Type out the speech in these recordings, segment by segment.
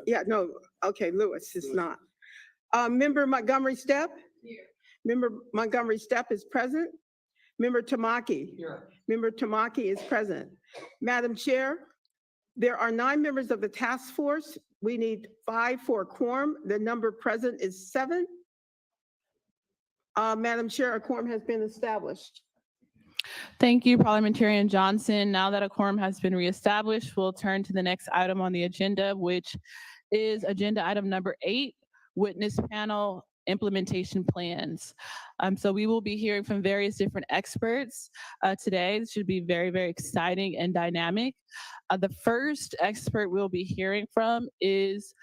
Yeah, no, okay, Lewis is not. Member Montgomery Stepp? Here. Member Montgomery Stepp is present. Member Tamaki? Here. Member Tamaki is present. Madam Chair, there are 9 members of the task force. We need 5 for a quorum. The number present is 7. Madam Chair, a quorum has been established. Thank you, Parliamentarian Johnson. Now that a quorum has been reestablished, we'll turn to the next item on the agenda, which is agenda item number 8, witness panel implementation plans. So we will be hearing from various different experts today. It should be very, very exciting and dynamic. The first expert we'll be hearing from is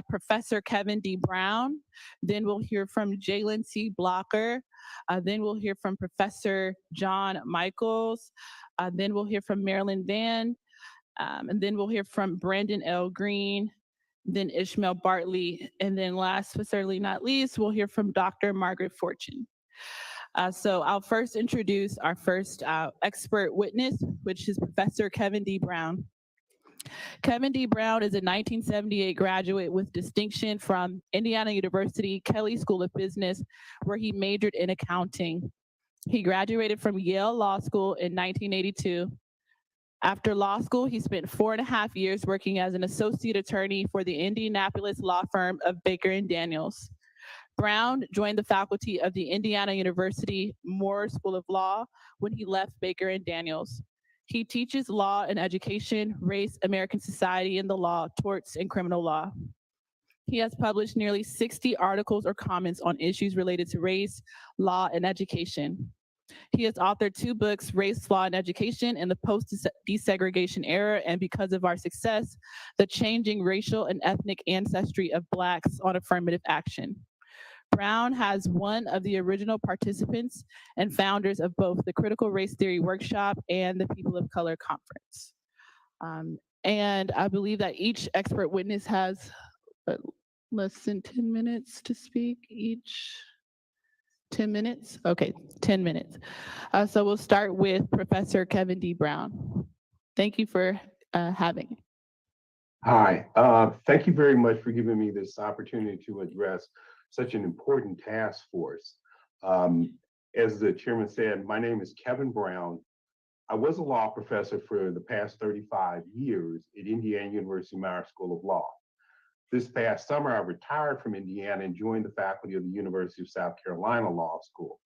Professor Kevin D. Brown. Then we'll hear from Jalen C. Blocker. Then we'll hear from Professor John Michaels. Then we'll hear from Marilyn Van. And then we'll hear from Brandon L. Green, then Ishmael Bartley, and then last but certainly not least, we'll hear from Dr. Margaret Fortune. So I'll first introduce our first expert witness, which is Professor Kevin D. Brown. Kevin D. Brown is a 1978 graduate with distinction from Indiana University Kelley School of Business, where he majored in accounting. He graduated from Yale Law School in 1982. After law school, he spent 4.5 years working as an associate attorney for the Indianapolis law firm of Baker & Daniels. Brown joined the faculty of the Indiana University Moore School of Law when he left Baker & Daniels. He teaches law and education, race, American society and the law, torts, and criminal law. He has published nearly 60 articles or comments on issues related to race, law, and education. He has authored 2 books, Race, Law, and Education in the Post-Desegregation Era and Because of Our Success, The Changing Racial and Ethnic Ancestry of Blacks on Affirmative Action. Brown has one of the original participants and founders of both the Critical Race Theory Workshop and the People of Color Conference. And I believe that each expert witness has less than 10 minutes to speak each. 10 minutes? Okay, 10 minutes. So we'll start with Professor Kevin D. Brown. Thank you for having me. Hi, thank you very much for giving me this opportunity to address such an important task force. As the chairman said, my name is Kevin Brown. I was a law professor for the past 35 years at Indiana University Meyer School of Law. This past summer, I retired from Indiana and joined the faculty of the University of South Carolina Law School.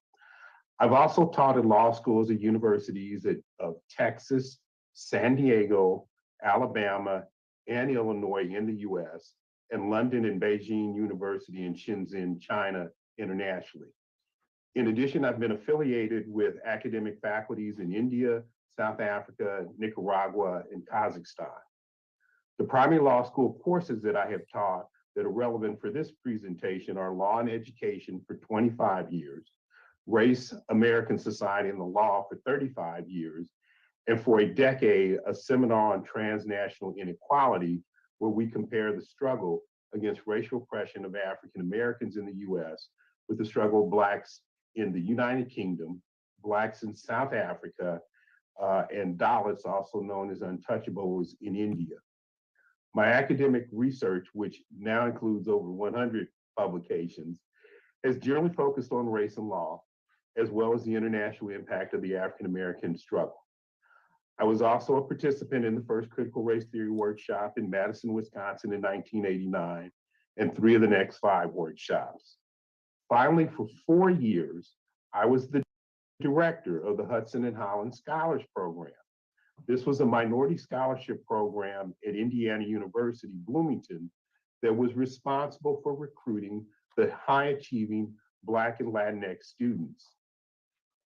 I've also taught at law schools at universities of Texas, San Diego, Alabama, and Illinois in the US, and London and Beijing University in Shenzhen, China, internationally. In addition, I've been affiliated with academic faculties in India, South Africa, Nicaragua, and Kazakhstan. The primary law school courses that I have taught that are relevant for this presentation are law and education for 25 years, race, American society, and the law for 35 years, and for a decade, a seminar on transnational inequality, where we compare the struggle against racial oppression of African Americans in the US with the struggle of Blacks in the United Kingdom, Blacks in South Africa, and Dalits, also known as untouchables, in India. My academic research, which now includes over 100 publications, has generally focused on race and law, as well as the international impact of the African American struggle. I was also a participant in the first Critical Race Theory Workshop in Madison, Wisconsin in 1989, and 3 of the next 5 workshops. Finally, for 4 years, I was the director of the Hudson and Holland Scholars Program. This was a minority scholarship program at Indiana University, Bloomington, that was responsible for recruiting the high-achieving Black and Latinx students.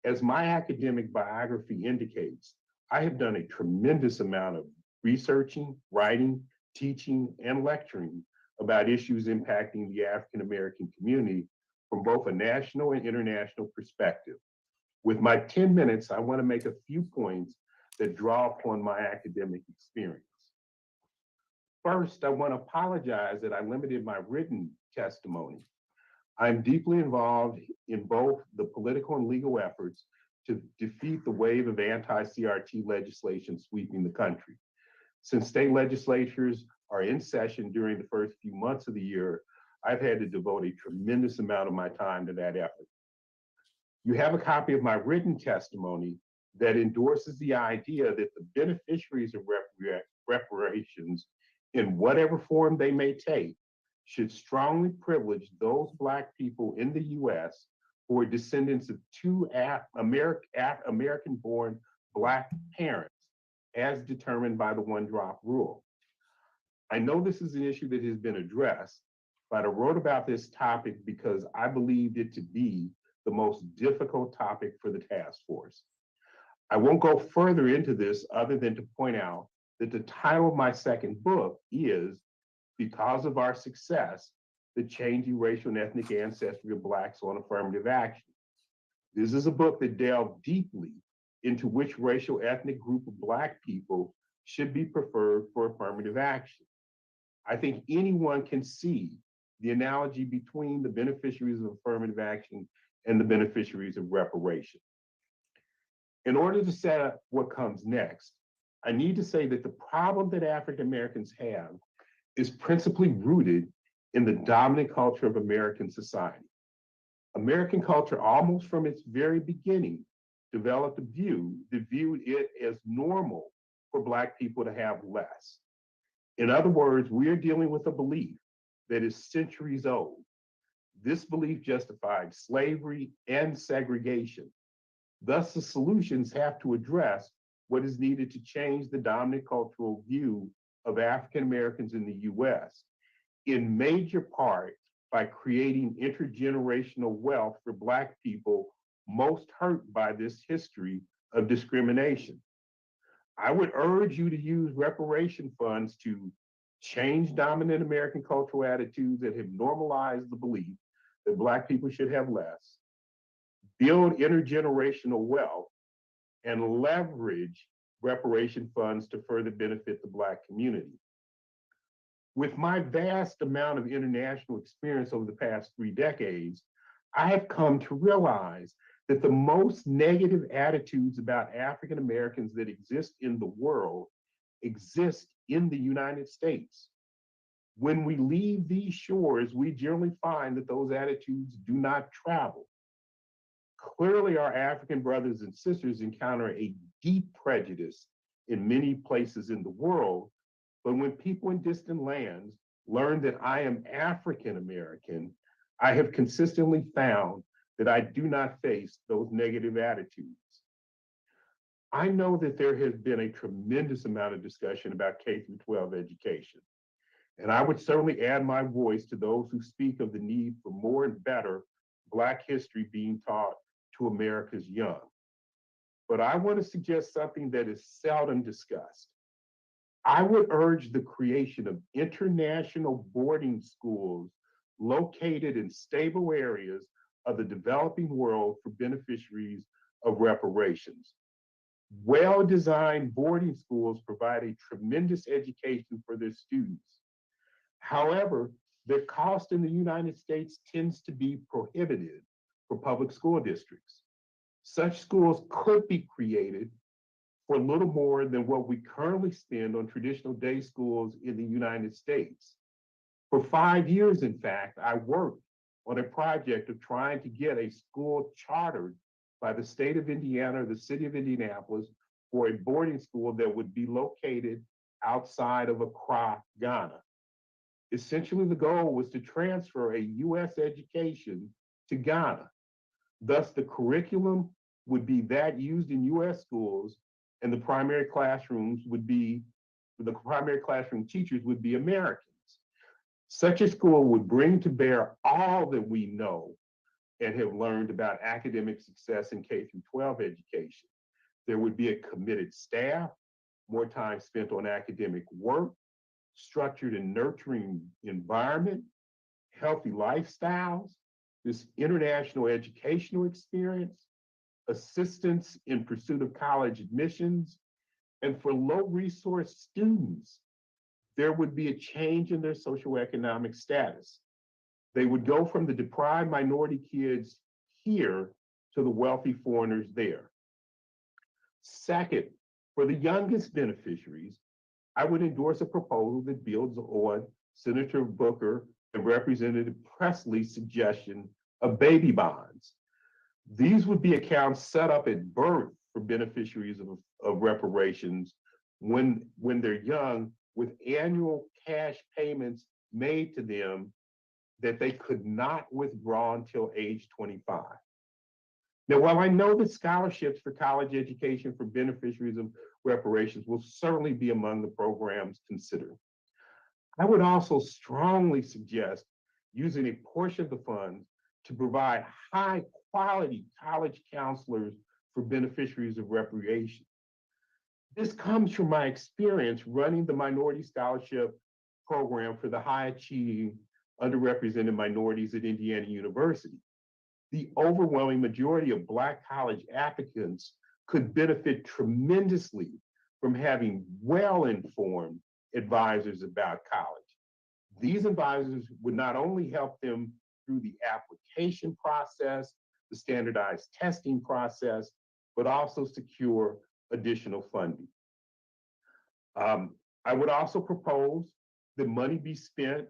As my academic biography indicates, I have done a tremendous amount of researching, writing, teaching, and lecturing about issues impacting the African American community from both a national and international perspective. With my 10 minutes, I want to make a few points that draw upon my academic experience. First, I want to apologize that I limited my written testimony. I'm deeply involved in both the political and legal efforts to defeat the wave of anti-CRT legislation sweeping the country. Since state legislatures are in session during the first few months of the year, I've had to devote a tremendous amount of my time to that effort. You have a copy of my written testimony that endorses the idea that the beneficiaries of reparations, in whatever form they may take, should strongly privilege those Black people in the US who are descendants of two American-born Black parents, as determined by the one-drop rule. I know this is an issue that has been addressed, but I wrote about this topic because I believed it to be the most difficult topic for the task force. I won't go further into this other than to point out that the title of my second book is Because of Our Success, The Changing Racial and Ethnic Ancestry of Blacks on Affirmative Action. This is a book that delved deeply into which racial ethnic group of Black people should be preferred for affirmative action. I think anyone can see the analogy between the beneficiaries of affirmative action and the beneficiaries of reparation. In order to set up what comes next, I need to say that the problem that African Americans have is principally rooted in the dominant culture of American society. American culture, almost from its very beginning, developed a view that viewed it as normal for Black people to have less. In other words, we are dealing with a belief that is centuries old. This belief justified slavery and segregation. Thus, the solutions have to address what is needed to change the dominant cultural view of African Americans in the US, in major part by creating intergenerational wealth for Black people most hurt by this history of discrimination. I would urge you to use reparation funds to change dominant American cultural attitudes that have normalized the belief that Black people should have less, build intergenerational wealth, and leverage reparation funds to further benefit the Black community. With my vast amount of international experience over the past 3 decades, I have come to realize that the most negative attitudes about African Americans that exist in the world exist in the United States. When we leave these shores, we generally find that those attitudes do not travel. Clearly, our African brothers and sisters encounter a deep prejudice in many places in the world, but when people in distant lands learn that I am African American, I have consistently found that I do not face those negative attitudes. I know that there has been a tremendous amount of discussion about K-12 education, and I would certainly add my voice to those who speak of the need for more and better Black history being taught to America's young. But I want to suggest something that is seldom discussed. I would urge the creation of international boarding schools located in stable areas of the developing world for beneficiaries of reparations. Well-designed boarding schools provide a tremendous education for their students. However, their cost in the United States tends to be prohibitive for public school districts. Such schools could be created for little more than what we currently spend on traditional day schools in the United States. For 5 years, in fact, I worked on a project of trying to get a school chartered by the state of Indiana or the city of Indianapolis for a boarding school that would be located outside of Accra, Ghana. Essentially, the goal was to transfer a US education to Ghana. Thus, the curriculum would be that used in US schools, and the primary classroom teachers would be Americans. Such a school would bring to bear all that we know and have learned about academic success in K-12 education. There would be a committed staff, more time spent on academic work, structured and nurturing environment, healthy lifestyles, this international educational experience, assistance in pursuit of college admissions, and for low-resource students, there would be a change in their socioeconomic status. They would go from the deprived minority kids here to the wealthy foreigners there. Second, for the youngest beneficiaries, I would endorse a proposal that builds on Senator Booker and Representative Presley's suggestion of baby bonds. These would be accounts set up at birth for beneficiaries of reparations when they're young, with annual cash payments made to them that they could not withdraw until age 25. Now, while I know that scholarships for college education for beneficiaries of reparations will certainly be among the programs considered, I would also strongly suggest using a portion of the funds to provide high quality college counselors for beneficiaries of reparations. This comes from my experience running the Minority Scholarship Program for the high achieving underrepresented minorities at Indiana University. The overwhelming majority of Black college applicants could benefit tremendously from having well-informed advisors about college. These advisors would not only help them through the application process, the standardized testing process, but also secure additional funding. I would also propose that money be spent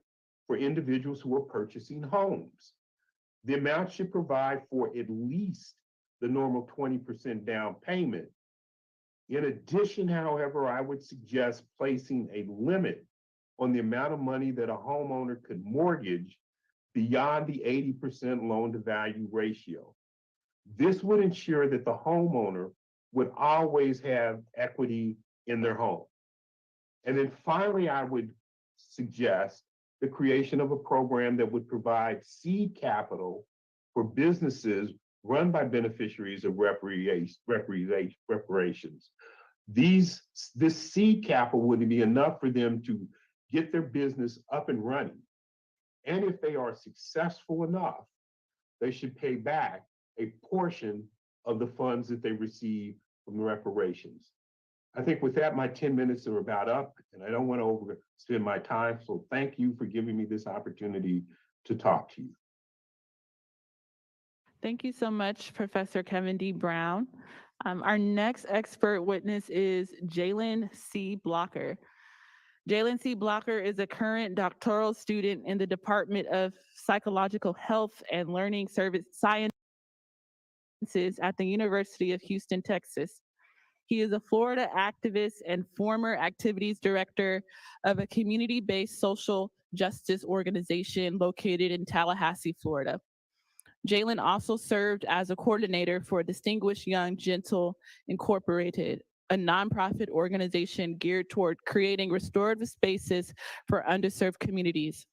for individuals who are purchasing homes. The amount should provide for at least the normal 20% down payment. In addition, however, I would suggest placing a limit on the amount of money that a homeowner could mortgage beyond the 80% loan to value ratio. This would ensure that the homeowner would always have equity in their home. And then finally, I would suggest the creation of a program that would provide seed capital for businesses run by beneficiaries of reparations. This seed capital would be enough for them to get their business up and running. And if they are successful enough, they should pay back a portion of the funds that they receive from the reparations. I think with that, my 10 minutes are about up, and I don't want to overspend my time. So thank you for giving me this opportunity to talk to you. Thank you so much, Professor Kevin D. Brown. Our next expert witness is Jalen C. Blocker. Jalen C. Blocker is a current doctoral student in the Department of Psychological Health and Learning Service Sciences at the University of Houston, Texas. He is a Florida activist and former activities director of a community-based social justice organization located in Tallahassee, Florida. Jalen also served as a coordinator for Distinguished Young Gentle Incorporated, a nonprofit organization geared toward creating restorative spaces for underserved communities.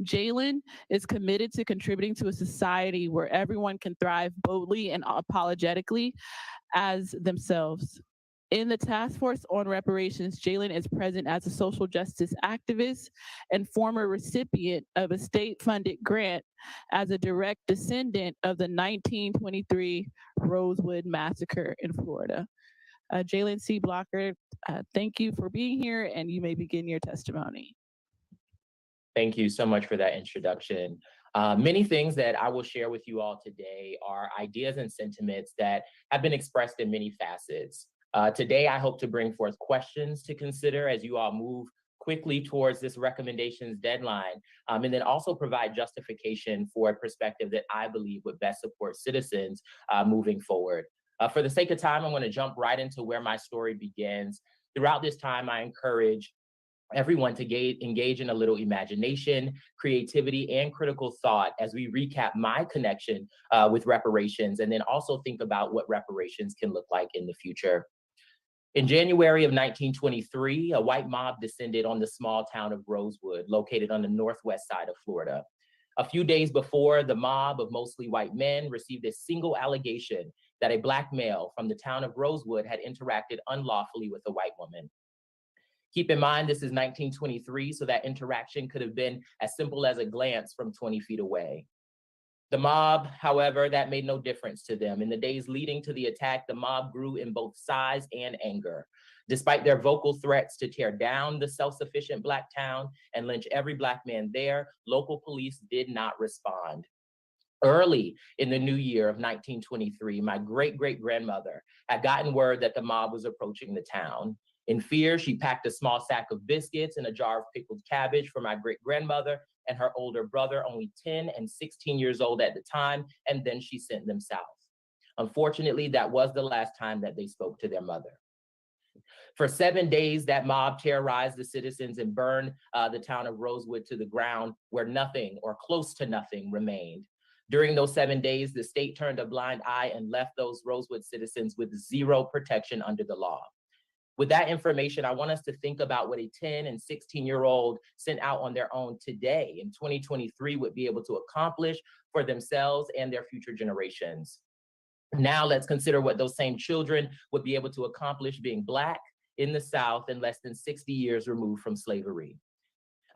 Jalen is committed to contributing to a society where everyone can thrive boldly and apologetically as themselves. In the Task Force on Reparations, Jalen is present as a social justice activist and former recipient of a state-funded grant as a direct descendant of the 1923 Rosewood Massacre in Florida. Jalen C. Blocker, thank you for being here, and you may begin your testimony. Thank you so much for that introduction. Many things that I will share with you all today are ideas and sentiments that have been expressed in many facets. Today, I hope to bring forth questions to consider as you all move quickly towards this recommendations deadline, and then also provide justification for a perspective that I believe would best support citizens moving forward. For the sake of time, I'm going to jump right into where my story begins. Throughout this time, I encourage everyone to engage in a little imagination, creativity, and critical thought as we recap my connection with reparations, and then also think about what reparations can look like in the future. In January of 1923, a white mob descended on the small town of Rosewood, located on the northwest side of Florida. A few days before, the mob of mostly white men received a single allegation that a Black male from the town of Rosewood had interacted unlawfully with a white woman. Keep in mind, this is 1923, so that interaction could have been as simple as a glance from 20 feet away. The mob, however, that made no difference to them. In the days leading to the attack, the mob grew in both size and anger. Despite their vocal threats to tear down the self-sufficient Black town and lynch every Black man there, local police did not respond. Early in the new year of 1923, my great-great-grandmother had gotten word that the mob was approaching the town. In fear, she packed a small sack of biscuits and a jar of pickled cabbage for my great-grandmother and her older brother, only 10 and 16 years old at the time, and then she sent them south. Unfortunately, that was the last time that they spoke to their mother. For 7 days, that mob terrorized the citizens and burned the town of Rosewood to the ground, where nothing or close to nothing remained. During those 7 days, the state turned a blind eye and left those Rosewood citizens with zero protection under the law. With that information, I want us to think about what a 10 and 16-year-old sent out on their own today in 2023 would be able to accomplish for themselves and their future generations. Now let's consider what those same children would be able to accomplish being Black in the South and less than 60 years removed from slavery.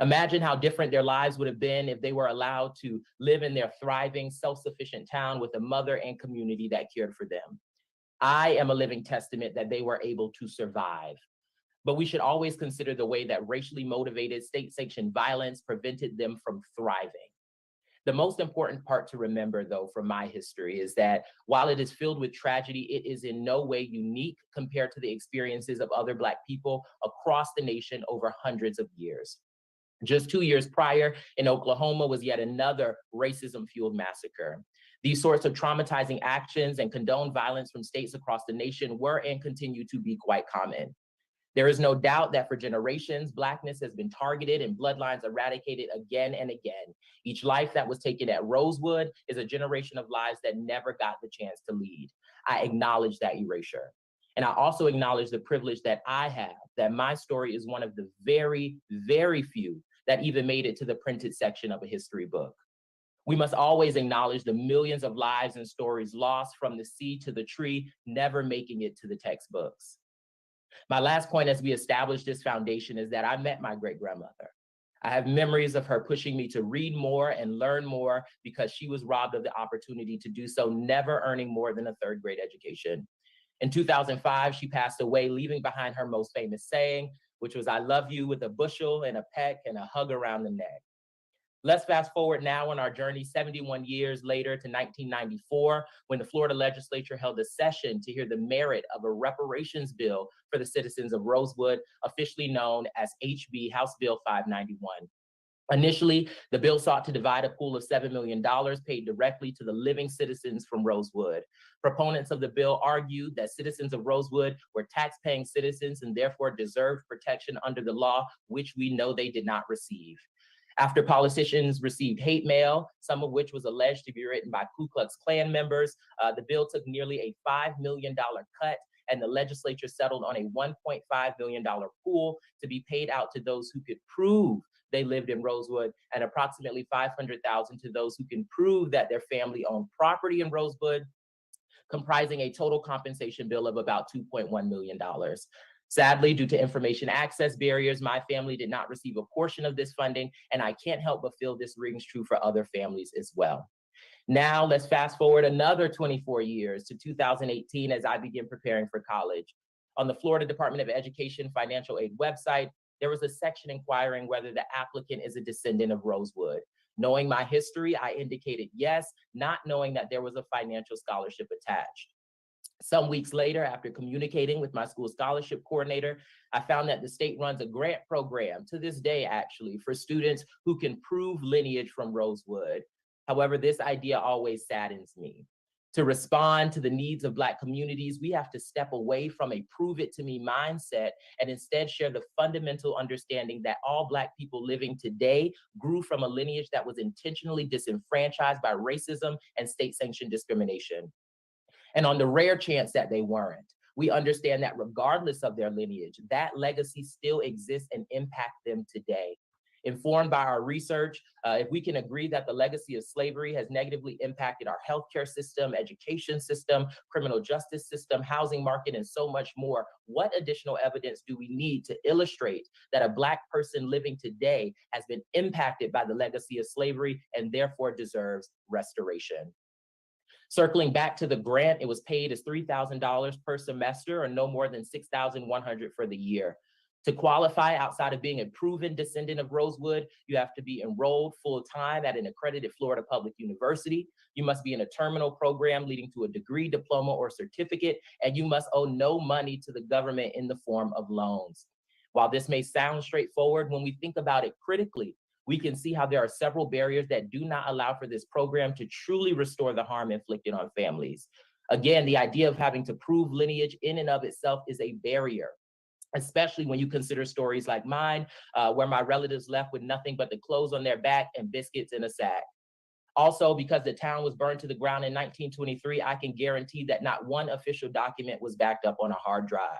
Imagine how different their lives would have been if they were allowed to live in their thriving, self-sufficient town with a mother and community that cared for them. I am a living testament that they were able to survive. But we should always consider the way that racially motivated, state-sanctioned violence prevented them from thriving. The most important part to remember, though, from my history is that while it is filled with tragedy, it is in no way unique compared to the experiences of other Black people across the nation over hundreds of years. Just 2 years prior in Oklahoma was yet another racism-fueled massacre. These sorts of traumatizing actions and condoned violence from states across the nation were and continue to be quite common. There is no doubt that for generations, Blackness has been targeted and bloodlines eradicated again and again. Each life that was taken at Rosewood is a generation of lives that never got the chance to lead. I acknowledge that erasure. And I also acknowledge the privilege that I have, that my story is one of the very, very few that even made it to the printed section of a history book. We must always acknowledge the millions of lives and stories lost from the sea to the tree, never making it to the textbooks. My last point as we establish this foundation is that I met my great-grandmother. I have memories of her pushing me to read more and learn more because she was robbed of the opportunity to do so, never earning more than a third-grade education. In 2005, she passed away, leaving behind her most famous saying, which was, "I love you," with a bushel and a peck and a hug around the neck. Let's fast forward now on our journey 71 years later to 1994, when the Florida legislature held a session to hear the merit of a reparations bill for the citizens of Rosewood, officially known as HB House Bill 591. Initially, the bill sought to divide a pool of $7 million paid directly to the living citizens from Rosewood. Proponents of the bill argued that citizens of Rosewood were tax-paying citizens and therefore deserved protection under the law, which we know they did not receive. After politicians received hate mail, some of which was alleged to be written by Ku Klux Klan members, the bill took nearly a $5 million cut, and the legislature settled on a $1.5 million pool to be paid out to those who could prove they lived in Rosewood, and approximately $500,000 to those who can prove that their family owned property in Rosewood, comprising a total compensation bill of about $2.1 million. Sadly, due to information access barriers, my family did not receive a portion of this funding, and I can't help but feel this rings true for other families as well. Now, let's fast forward another 24 years to 2018 as I begin preparing for college. On the Florida Department of Education financial aid website, there was a section inquiring whether the applicant is a descendant of Rosewood. Knowing my history, I indicated yes, not knowing that there was a financial scholarship attached. Some weeks later, after communicating with my school scholarship coordinator, I found that the state runs a grant program, to this day actually, for students who can prove lineage from Rosewood. However, this idea always saddens me. To respond to the needs of Black communities, we have to step away from a prove it to me mindset and instead share the fundamental understanding that all Black people living today grew from a lineage that was intentionally disenfranchised by racism and state-sanctioned discrimination. And on the rare chance that they weren't, we understand that regardless of their lineage, that legacy still exists and impacts them today. Informed by our research, if we can agree that the legacy of slavery has negatively impacted our healthcare system, education system, criminal justice system, housing market, and so much more, what additional evidence do we need to illustrate that a Black person living today has been impacted by the legacy of slavery and therefore deserves restoration? Circling back to the grant, it was paid as $3,000 per semester or no more than $6,100 for the year. To qualify outside of being a proven descendant of Rosewood, you have to be enrolled full-time at an accredited Florida public university. You must be in a terminal program leading to a degree, diploma, or certificate, and you must owe no money to the government in the form of loans. While this may sound straightforward, when we think about it critically, we can see how there are several barriers that do not allow for this program to truly restore the harm inflicted on families. Again, the idea of having to prove lineage in and of itself is a barrier, especially when you consider stories like mine, where my relatives left with nothing but the clothes on their back and biscuits in a sack. Also, because the town was burned to the ground in 1923, I can guarantee that not one official document was backed up on a hard drive.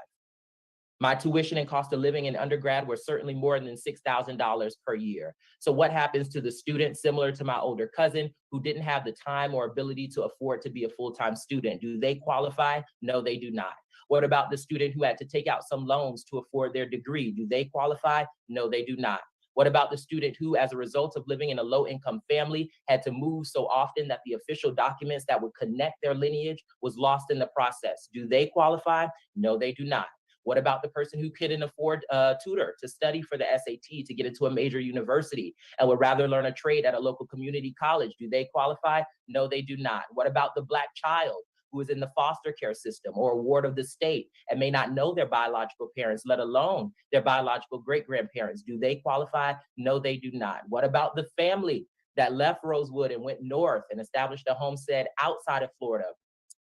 My tuition and cost of living in undergrad were certainly more than $6,000 per year. So what happens to the student similar to my older cousin who didn't have the time or ability to afford to be a full-time student? Do they qualify? No, they do not. What about the student who had to take out some loans to afford their degree? Do they qualify? No, they do not. What about the student who, as a result of living in a low-income family, had to move so often that the official documents that would connect their lineage was lost in the process? Do they qualify? No, they do not. What about the person who couldn't afford a tutor to study for the SAT to get into a major university and would rather learn a trade at a local community college? Do they qualify? No, they do not. What about the Black child who is in the foster care system or a ward of the state and may not know their biological parents, let alone their biological great-grandparents? Do they qualify? No, they do not. What about the family that left Rosewood and went north and established a homestead outside of Florida,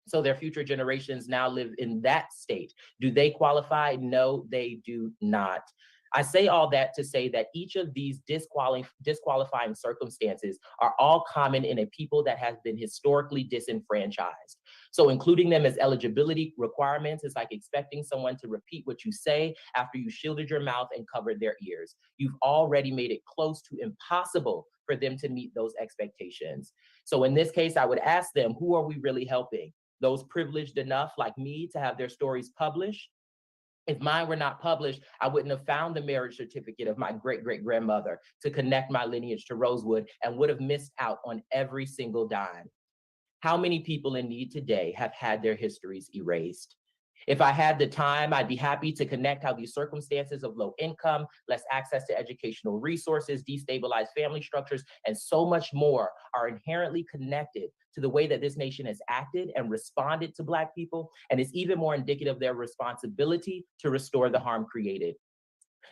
so their future generations now live in that state? Do they qualify? No, they do not. I say all that to say that each of these disqualifying circumstances are all common in a people that has been historically disenfranchised. So including them as eligibility requirements is like expecting someone to repeat what you say after you shielded your mouth and covered their ears. You've already made it close to impossible for them to meet those expectations. So in this case, I would ask them, who are we really helping? Those privileged enough like me to have their stories published? If mine were not published, I wouldn't have found the marriage certificate of my great-great-grandmother to connect my lineage to Rosewood and would have missed out on every single dime. How many people in need today have had their histories erased? If I had the time, I'd be happy to connect how these circumstances of low income, less access to educational resources, destabilized family structures, and so much more are inherently connected to the way that this nation has acted and responded to Black people, and is even more indicative of their responsibility to restore the harm created.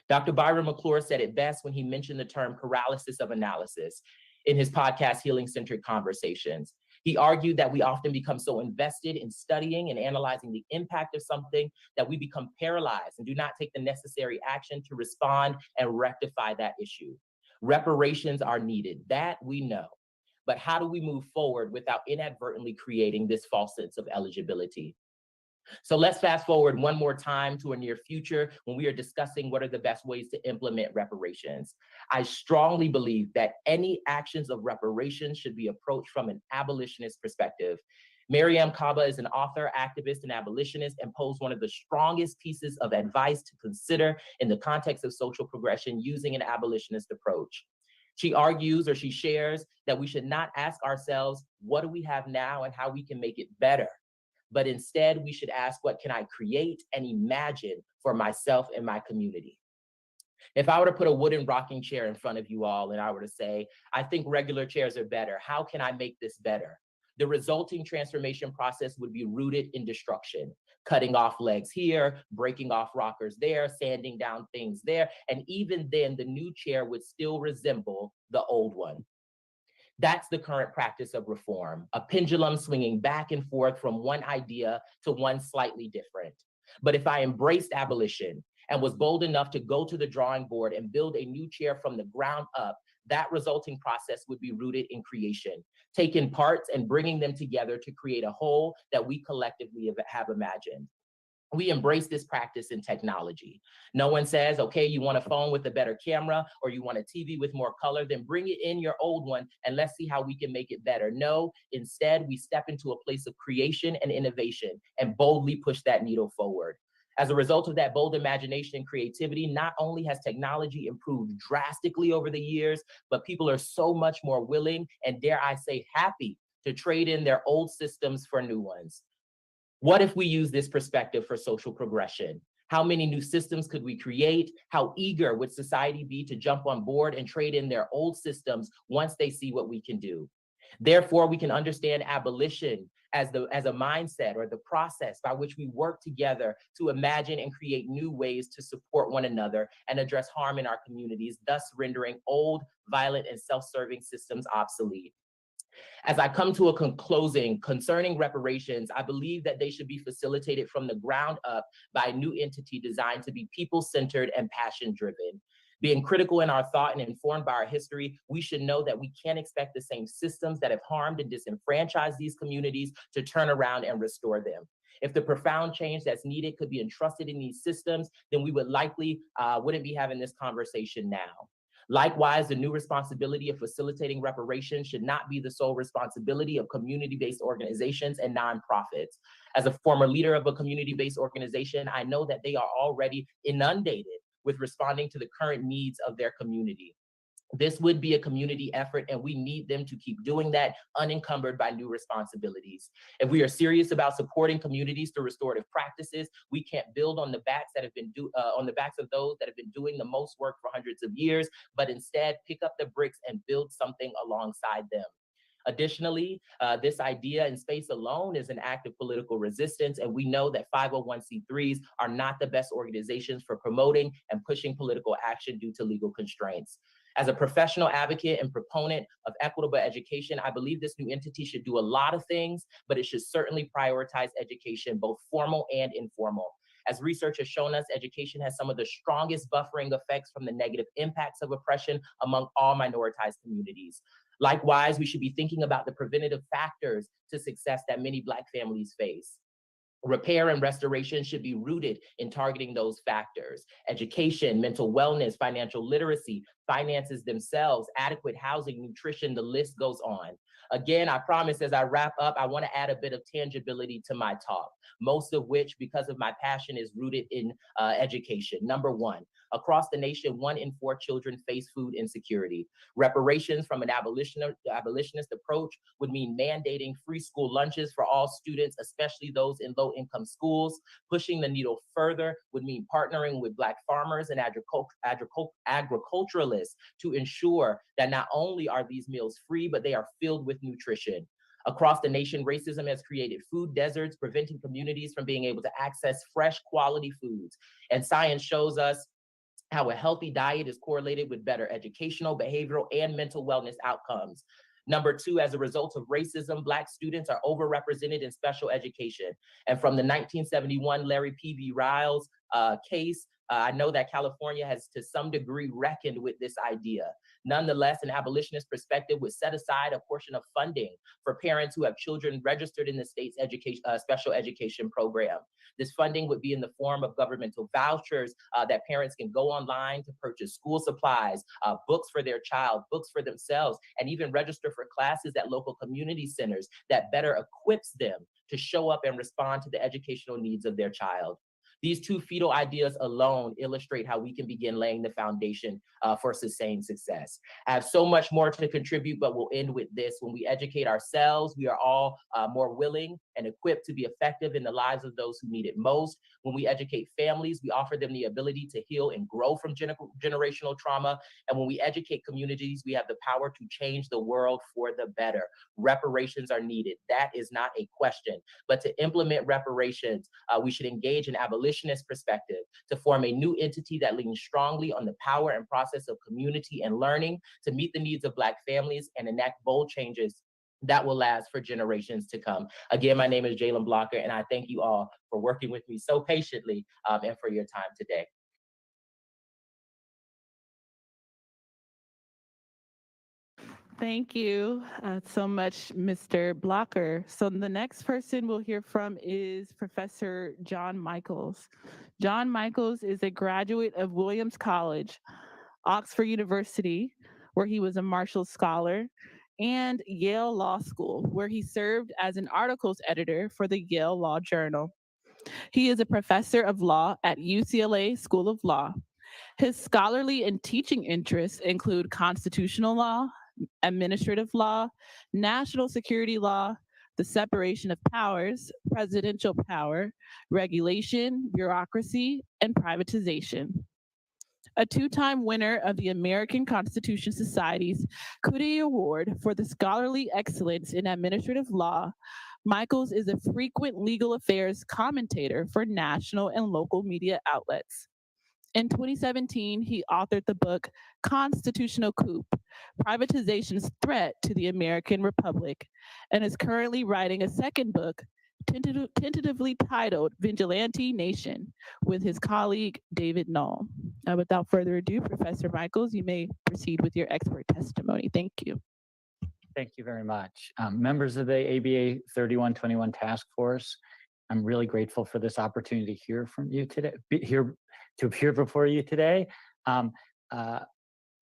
Dr. Byron McClure said it best when he mentioned the term paralysis of analysis in his podcast, Healing Centered Conversations. He argued that we often become so invested in studying and analyzing the impact of something that we become paralyzed and do not take the necessary action to respond and rectify that issue. Reparations are needed, that we know. But how do we move forward without inadvertently creating this false sense of eligibility? So let's fast forward one more time to a near future when we are discussing what are the best ways to implement reparations. I strongly believe that any actions of reparations should be approached from an abolitionist perspective. Mariame Kaba is an author, activist, and abolitionist, and posed one of the strongest pieces of advice to consider in the context of social progression using an abolitionist approach. She argues, or she shares, that we should not ask ourselves, what do we have now and how we can make it better? But instead, we should ask, what can I create and imagine for myself and my community? If I were to put a wooden rocking chair in front of you all and I were to say, I think regular chairs are better, how can I make this better? The resulting transformation process would be rooted in destruction, cutting off legs here, breaking off rockers there, sanding down things there, and even then the new chair would still resemble the old one. That's the current practice of reform, a pendulum swinging back and forth from one idea to one slightly different. But if I embraced abolition and was bold enough to go to the drawing board and build a new chair from the ground up, that resulting process would be rooted in creation, taking parts and bringing them together to create a whole that we collectively have imagined. We embrace this practice in technology. No one says, okay, you want a phone with a better camera or you want a TV with more color, then bring it in your old one and let's see how we can make it better. No, instead, we step into a place of creation and innovation and boldly push that needle forward. As a result of that bold imagination and creativity, not only has technology improved drastically over the years, but people are so much more willing and, dare I say, happy to trade in their old systems for new ones. What if we use this perspective for social progression? How many new systems could we create? How eager would society be to jump on board and trade in their old systems once they see what we can do? Therefore, we can understand abolition as a mindset or the process by which we work together to imagine and create new ways to support one another and address harm in our communities, thus rendering old, violent, and self-serving systems obsolete. As I come to a closing concerning reparations, I believe that they should be facilitated from the ground up by a new entity designed to be people-centered and passion-driven. Being critical in our thought and informed by our history, we should know that we can't expect the same systems that have harmed and disenfranchised these communities to turn around and restore them. If the profound change that's needed could be entrusted in these systems, then we would likely wouldn't be having this conversation now. Likewise, the new responsibility of facilitating reparations should not be the sole responsibility of community-based organizations and nonprofits. As a former leader of a community-based organization, I know that they are already inundated with responding to the current needs of their community. This would be a community effort, and we need them to keep doing that unencumbered by new responsibilities. If we are serious about supporting communities through restorative practices, we can't build on the backs that have been on the backs of those that have been doing the most work for hundreds of years, but instead pick up the bricks and build something alongside them. Additionally, this idea in space alone is an act of political resistance, and we know that 501c3s are not the best organizations for promoting and pushing political action due to legal constraints. As a professional advocate and proponent of equitable education, I believe this new entity should do a lot of things, but it should certainly prioritize education, both formal and informal. As research has shown us, education has some of the strongest buffering effects from the negative impacts of oppression among all minoritized communities. Likewise, we should be thinking about the preventative factors to success that many Black families face. Repair and restoration should be rooted in targeting those factors. Education, mental wellness, financial literacy, finances themselves, adequate housing, nutrition, the list goes on. Again, I promise as I wrap up, I want to add a bit of tangibility to my talk, most of which, because of my passion, is rooted in education. Number one, across the nation, 1 in 4 children face food insecurity. Reparations from an abolitionist approach would mean mandating free school lunches for all students, especially those in low-income schools. Pushing the needle further would mean partnering with Black farmers and agriculturalists to ensure that not only are these meals free, but they are filled with nutrition. Across the nation, racism has created food deserts, preventing communities from being able to access fresh quality foods. And science shows us how a healthy diet is correlated with better educational, behavioral, and mental wellness outcomes. Number two, as a result of racism, Black students are overrepresented in special education. And from the 1971 Larry P.B. Riles case, I know that California has to some degree reckoned with this idea. Nonetheless, an abolitionist perspective would set aside a portion of funding for parents who have children registered in the state's special education program. This funding would be in the form of governmental vouchers that parents can go online to purchase school supplies, books for their child, books for themselves, and even register for classes at local community centers that better equips them to show up and respond to the educational needs of their child. These two fetal ideas alone illustrate how we can begin laying the foundation for sustained success. I have so much more to contribute, but we'll end with this. When we educate ourselves, we are all more willing and equipped to be effective in the lives of those who need it most. When we educate families, we offer them the ability to heal and grow from generational trauma. And when we educate communities, we have the power to change the world for the better. Reparations are needed. That is not a question. But to implement reparations, we should engage in abolitionist perspective to form a new entity that leans strongly on the power and process of community and learning to meet the needs of Black families and enact bold changes that will last for generations to come. Again, my name is Jalen Blocker, and I thank you all for working with me so patiently and for your time today. Thank you so much, Mr. Blocker. So the next person we'll hear from is Professor John Michaels. John Michaels is a graduate of Williams College, Oxford University, where he was a Marshall Scholar, and Yale Law School, where he served as an articles editor for the Yale Law Journal. He is a professor of law at UCLA School of Law. His scholarly and teaching interests include constitutional law, administrative law, national security law, the separation of powers, presidential power, regulation, bureaucracy, and privatization. A two-time winner of the American Constitution Society's Curie Award for the scholarly excellence in administrative law, Michaels is a frequent legal affairs commentator for national and local media outlets. In 2017, he authored the book Constitutional Coup, Privatization's Threat to the American Republic, and is currently writing a second book, tentatively titled Vigilante Nation, with his colleague David Null. Without further ado, Professor Michaels, you may proceed with your expert testimony. Thank you. Thank you very much. Members of the ABA 3121 Task Force, I'm really grateful for this opportunity to hear from you today, to appear before you today.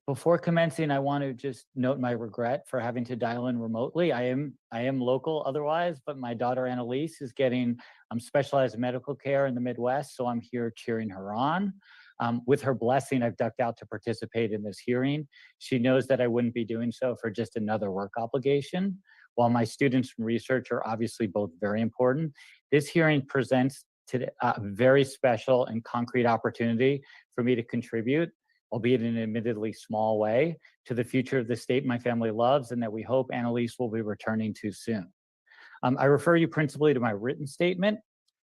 Before commencing, I want to just note my regret for having to dial in remotely. I am local otherwise, but my daughter Annalise is getting specialized medical care in the Midwest, so I'm here cheering her on. With her blessing, I've ducked out to participate in this hearing. She knows that I wouldn't be doing so for just another work obligation. While my students and research are obviously both very important, this hearing presents today a very special and concrete opportunity for me to contribute, albeit in an admittedly small way, to the future of the state my family loves and that we hope Annalise will be returning to soon. I refer you principally to my written statement,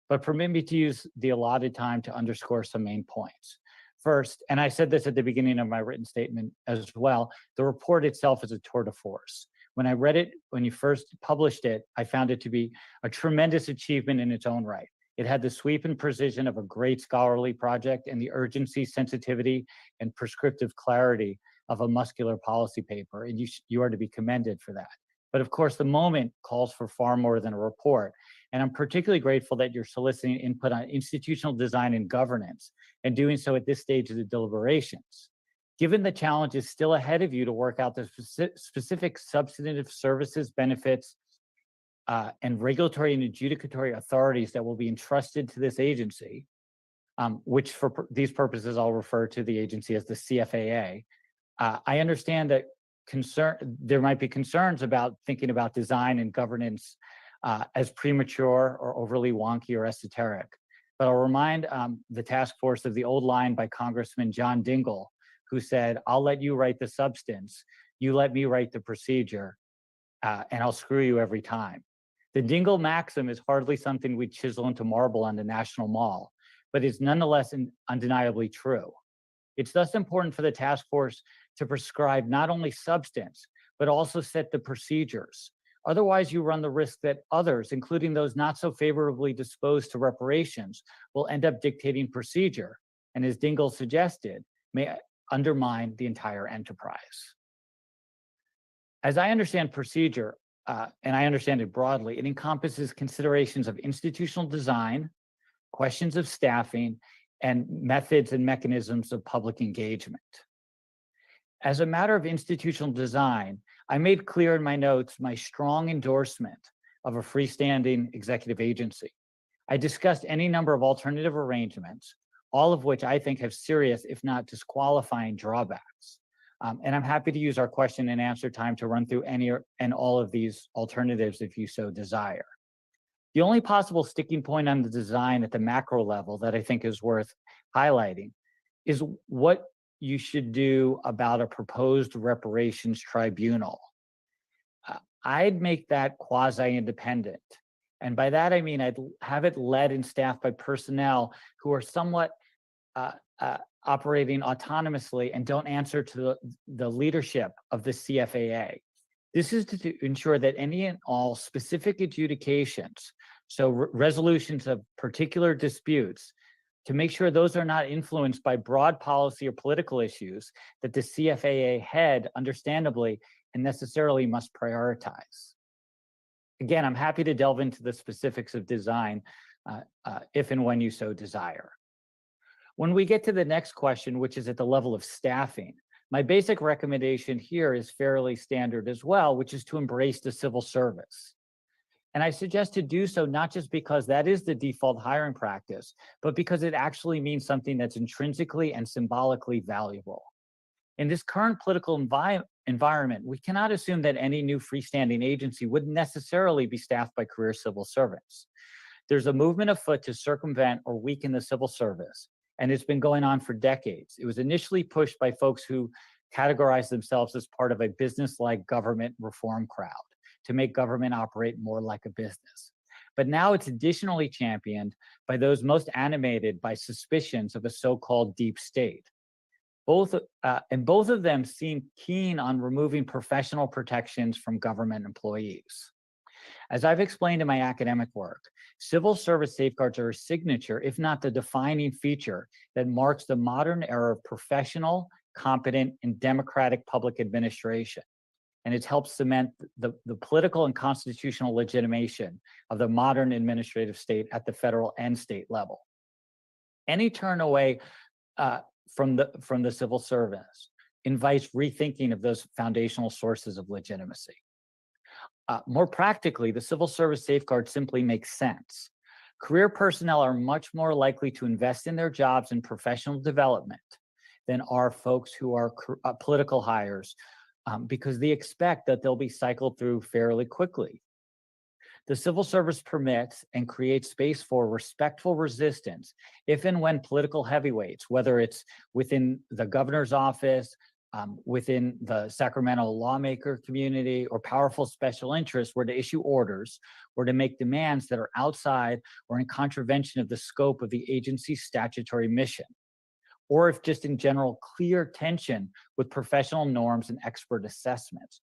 but permit me to use the allotted time to underscore some main points. First, and I said this at the beginning of my written statement as well, the report itself is a tour de force. When I read it, when you first published it, I found it to be a tremendous achievement in its own right. It had the sweep and precision of a great scholarly project and the urgency, sensitivity, and prescriptive clarity of a muscular policy paper, and you are to be commended for that. But of course, the moment calls for far more than a report, and I'm particularly grateful that you're soliciting input on institutional design and governance, and doing so at this stage of the deliberations. Given the challenges still ahead of you to work out the specific substantive services, benefits, and regulatory and adjudicatory authorities that will be entrusted to this agency, which for these purposes I'll refer to the agency as the CFAA. I understand that there might be concerns about thinking about design and governance as premature or overly wonky or esoteric. But I'll remind the task force of the old line by Congressman John Dingell, who said, "I'll let you write the substance, you let me write the procedure, and I'll screw you every time." The Dingell maxim is hardly something we chisel into marble on the National Mall, but it's nonetheless undeniably true. It's thus important for the task force to prescribe not only substance, but also set the procedures. Otherwise, you run the risk that others, including those not so favorably disposed to reparations, will end up dictating procedure, and as Dingell suggested, may undermine the entire enterprise. As I understand procedure, and I understand it broadly, it encompasses considerations of institutional design, questions of staffing, and methods and mechanisms of public engagement. As a matter of institutional design, I made clear in my notes my strong endorsement of a freestanding executive agency. I discussed any number of alternative arrangements, all of which I think have serious, if not disqualifying, drawbacks. And I'm happy to use our question and answer time to run through any and all of these alternatives if you so desire. The only possible sticking point on the design at the macro level that I think is worth highlighting is what you should do about a proposed reparations tribunal. I'd make that quasi-independent. And by that, I mean, I'd have it led and staffed by personnel who are somewhat operating autonomously and don't answer to the leadership of the CFAA. This is to ensure that any and all specific adjudications, so resolutions of particular disputes, to make sure those are not influenced by broad policy or political issues that the CFAA head, understandably and necessarily, must prioritize. Again, I'm happy to delve into the specifics of design if and when you so desire. When we get to the next question, which is at the level of staffing, my basic recommendation here is fairly standard as well, which is to embrace the civil service. And I suggest to do so not just because that is the default hiring practice, but because it actually means something that's intrinsically and symbolically valuable. In this current political environment, we cannot assume that any new freestanding agency would necessarily be staffed by career civil servants. There's a movement afoot to circumvent or weaken the civil service, and it's been going on for decades. It was initially pushed by folks who categorized themselves as part of a business-like government reform crowd to make government operate more like a business. But now it's additionally championed by those most animated by suspicions of a so-called deep state. Both of them seem keen on removing professional protections from government employees. As I've explained in my academic work, civil service safeguards are a signature, if not the defining feature, that marks the modern era of professional, competent, and democratic public administration. And it's helped cement the political and constitutional legitimation of the modern administrative state at the federal and state level. Any turn away from the civil service invites rethinking of those foundational sources of legitimacy. More practically, the civil service safeguard simply makes sense. Career personnel are much more likely to invest in their jobs and professional development than are folks who are political hires, because they expect that they'll be cycled through fairly quickly. The civil service permits and creates space for respectful resistance if and when political heavyweights, whether it's within the governor's office, within the Sacramento lawmaker community, or powerful special interests, were to issue orders or to make demands that are outside or in contravention of the scope of the agency's statutory mission, or if just in general clear tension with professional norms and expert assessments.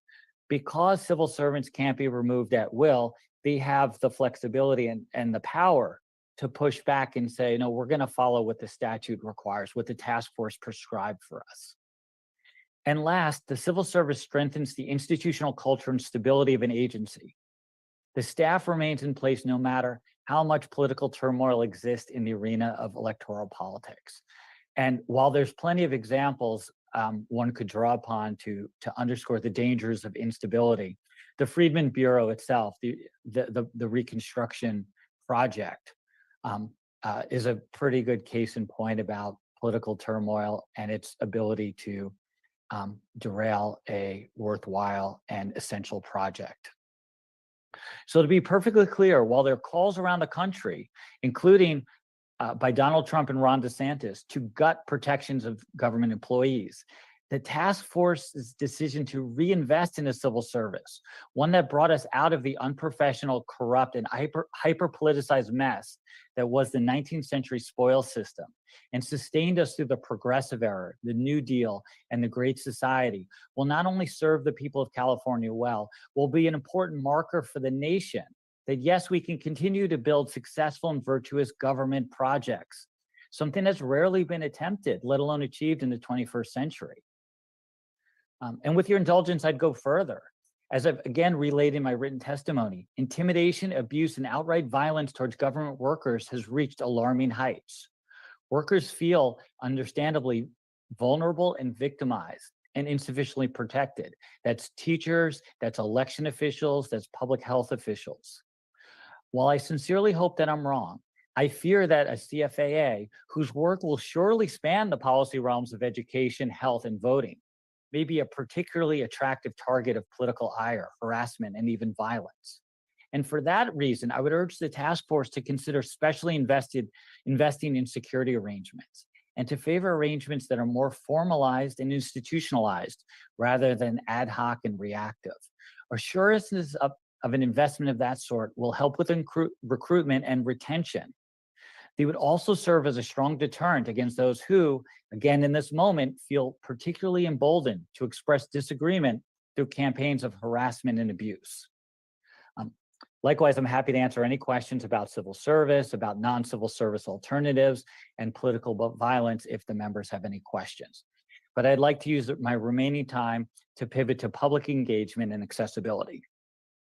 Because civil servants can't be removed at will, they have the flexibility and the power to push back and say, no, we're going to follow what the statute requires, what the task force prescribed for us. And last, the civil service strengthens the institutional culture and stability of an agency. The staff remains in place no matter how much political turmoil exists in the arena of electoral politics. And while there's plenty of examples one could draw upon to underscore the dangers of instability, the Freedmen Bureau itself, the Reconstruction Project, is a pretty good case in point about political turmoil and its ability to derail a worthwhile and essential project. So to be perfectly clear, while there are calls around the country, including by Donald Trump and Ron DeSantis, to gut protections of government employees, the task force's decision to reinvest in the civil service, one that brought us out of the unprofessional, corrupt, and hyper-politicized mess that was the 19th century spoils system, and sustained us through the progressive era, the New Deal, and the Great Society, will not only serve the people of California well, will be an important marker for the nation that yes, we can continue to build successful and virtuous government projects, something that's rarely been attempted, let alone achieved in the 21st century. And with your indulgence, I'd go further. As I've again relayed in my written testimony, intimidation, abuse, and outright violence towards government workers has reached alarming heights. Workers feel understandably vulnerable and victimized and insufficiently protected. That's teachers, that's election officials, that's public health officials. While I sincerely hope that I'm wrong, I fear that a CFAA, whose work will surely span the policy realms of education, health, and voting, may be a particularly attractive target of political ire, harassment, and even violence. And for that reason, I would urge the task force to consider specially investing in security arrangements and to favor arrangements that are more formalized and institutionalized rather than ad hoc and reactive. Assurances of an investment of that sort will help with recruitment and retention. They would also serve as a strong deterrent against those who, again, in this moment, feel particularly emboldened to express disagreement through campaigns of harassment and abuse. Likewise, I'm happy to answer any questions about civil service, about non-civil service alternatives, and political violence if the members have any questions. But I'd like to use my remaining time to pivot to public engagement and accessibility,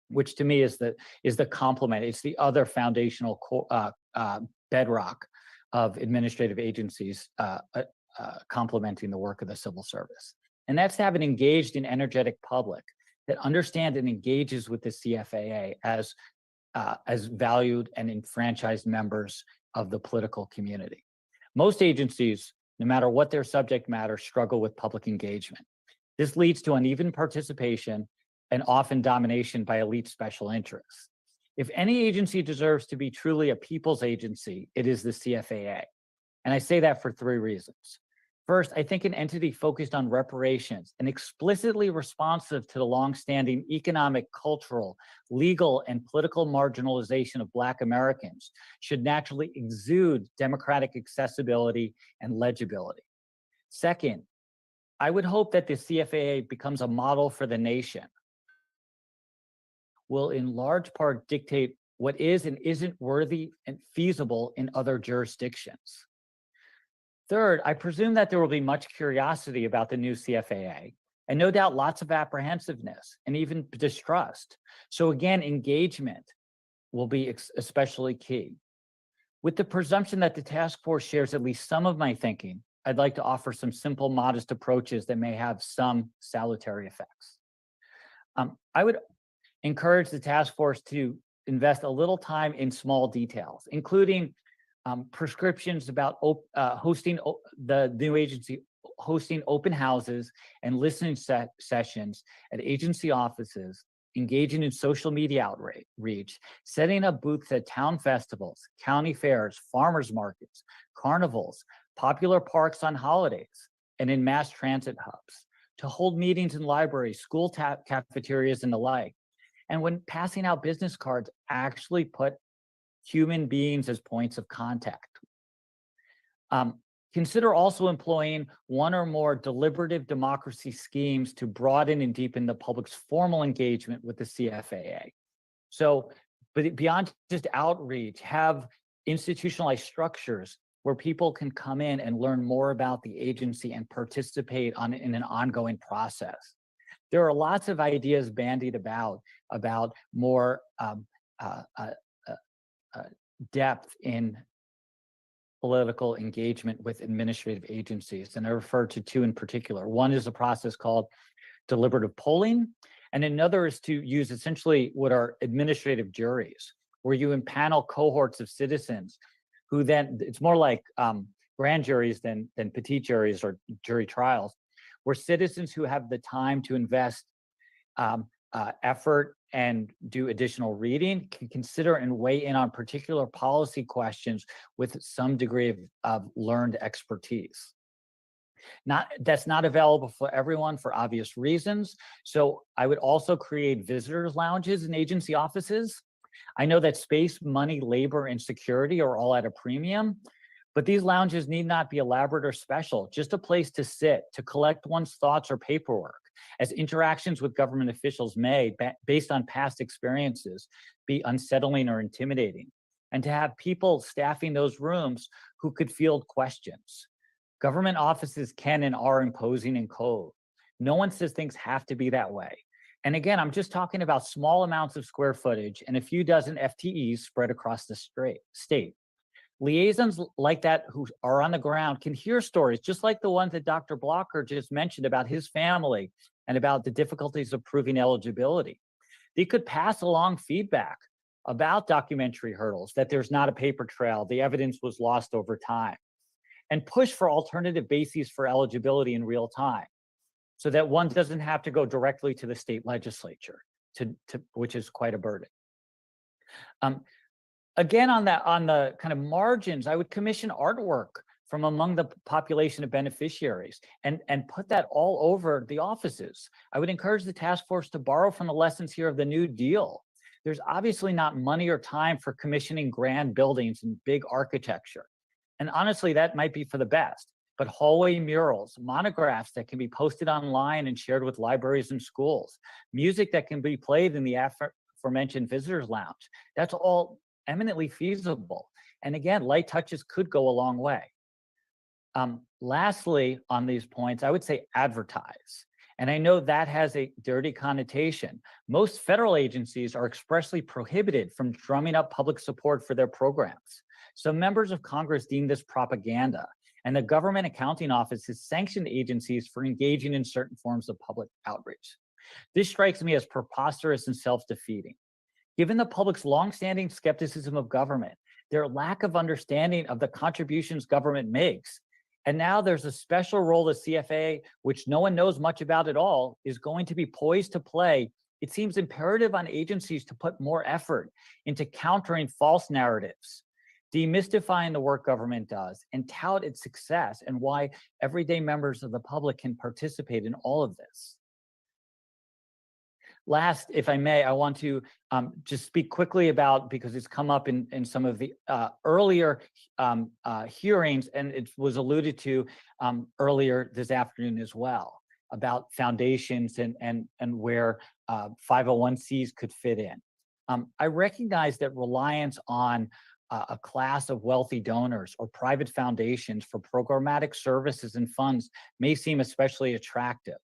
which to me is the complement. It's the other foundational bedrock of administrative agencies complementing the work of the civil service. And that's to have an engaged and energetic public that understands and engages with the CFAA as valued and enfranchised members of the political community. Most agencies no matter what their subject matter, struggle with public engagement. This leads to uneven participation and often domination by elite special interests. If any agency deserves to be truly a people's agency, it is the CFAA. And I say that for 3 reasons. First, I think an entity focused on reparations and explicitly responsive to the longstanding economic, cultural, legal, and political marginalization of Black Americans should naturally exude democratic accessibility and legibility. Second, I would hope that the CFAA becomes a model for the nation, will in large part dictate what is and isn't worthy and feasible in other jurisdictions. Third, I presume that there will be much curiosity about the new CFAA, and no doubt lots of apprehensiveness and even distrust. So again, engagement will be especially key. With the presumption that the task force shares at least some of my thinking, I'd like to offer some simple, modest approaches that may have some salutary effects. I would encourage the task force to invest a little time in small details, including prescriptions about hosting the new agency, hosting open houses and listening sessions at agency offices, engaging in social media outreach, setting up booths at town festivals, county fairs, farmers markets, carnivals, popular parks on holidays, and in mass transit hubs, to hold meetings in libraries, school cafeterias, and the like. And when passing out business cards, actually put human beings as points of contact. Consider also employing one or more deliberative democracy schemes to broaden and deepen the public's formal engagement with the CFAA. So, but beyond just outreach, have institutionalized structures where people can come in and learn more about the agency and participate in an ongoing process. There are lots of ideas bandied about more depth in political engagement with administrative agencies. And I refer to 2 in particular. One is a process called deliberative polling, and another is to use essentially what are administrative juries, where you impanel cohorts of citizens who then, it's more like grand juries than petite juries or jury trials, where citizens who have the time to invest effort and do additional reading can consider and weigh in on particular policy questions with some degree of learned expertise. That's not available for everyone for obvious reasons. So I would also create visitors lounges in agency offices. I know that space, money, labor, and security are all at a premium, but these lounges need not be elaborate or special, just a place to sit, to collect one's thoughts or paperwork, as interactions with government officials may, based on past experiences, be unsettling or intimidating, and to have people staffing those rooms who could field questions. Government offices can and are imposing in code. No one says things have to be that way. And again, I'm just talking about small amounts of square footage and a few dozen FTEs spread across the state. Liaisons like that who are on the ground can hear stories just like the ones that Dr. Blocker just mentioned about his family and about the difficulties of proving eligibility. They could pass along feedback about documentary hurdles, that there's not a paper trail, the evidence was lost over time, and push for alternative bases for eligibility in real time, so that one doesn't have to go directly to the state legislature, which is quite a burden. Again, on the kind of margins, I would commission artwork from among the population of beneficiaries and put that all over the offices. I would encourage the task force to borrow from the lessons here of the New Deal. There's obviously not money or time for commissioning grand buildings and big architecture. And honestly, that might be for the best. But hallway murals, monographs that can be posted online and shared with libraries and schools, music that can be played in the aforementioned visitors lounge, that's all eminently feasible. And again, light touches could go a long way. Lastly, on these points, I would say advertise. And I know that has a dirty connotation. Most federal agencies are expressly prohibited from drumming up public support for their programs. Some members of Congress deem this propaganda, and the Government Accounting Office has sanctioned agencies for engaging in certain forms of public outreach. This strikes me as preposterous and self-defeating. Given the public's longstanding skepticism of government, their lack of understanding of the contributions government makes, And now there's a special role the CFA, which no one knows much about at all, is going to be poised to play. It seems imperative on agencies to put more effort into countering false narratives, demystifying the work government does, and tout its success and why everyday members of the public can participate in all of this. Last, if I may, I want to just speak quickly about, because it's come up in some of the earlier hearings, and it was alluded to earlier this afternoon as well, about foundations and where 501Cs could fit in. I recognize that reliance on a class of wealthy donors or private foundations for programmatic services and funds may seem especially attractive.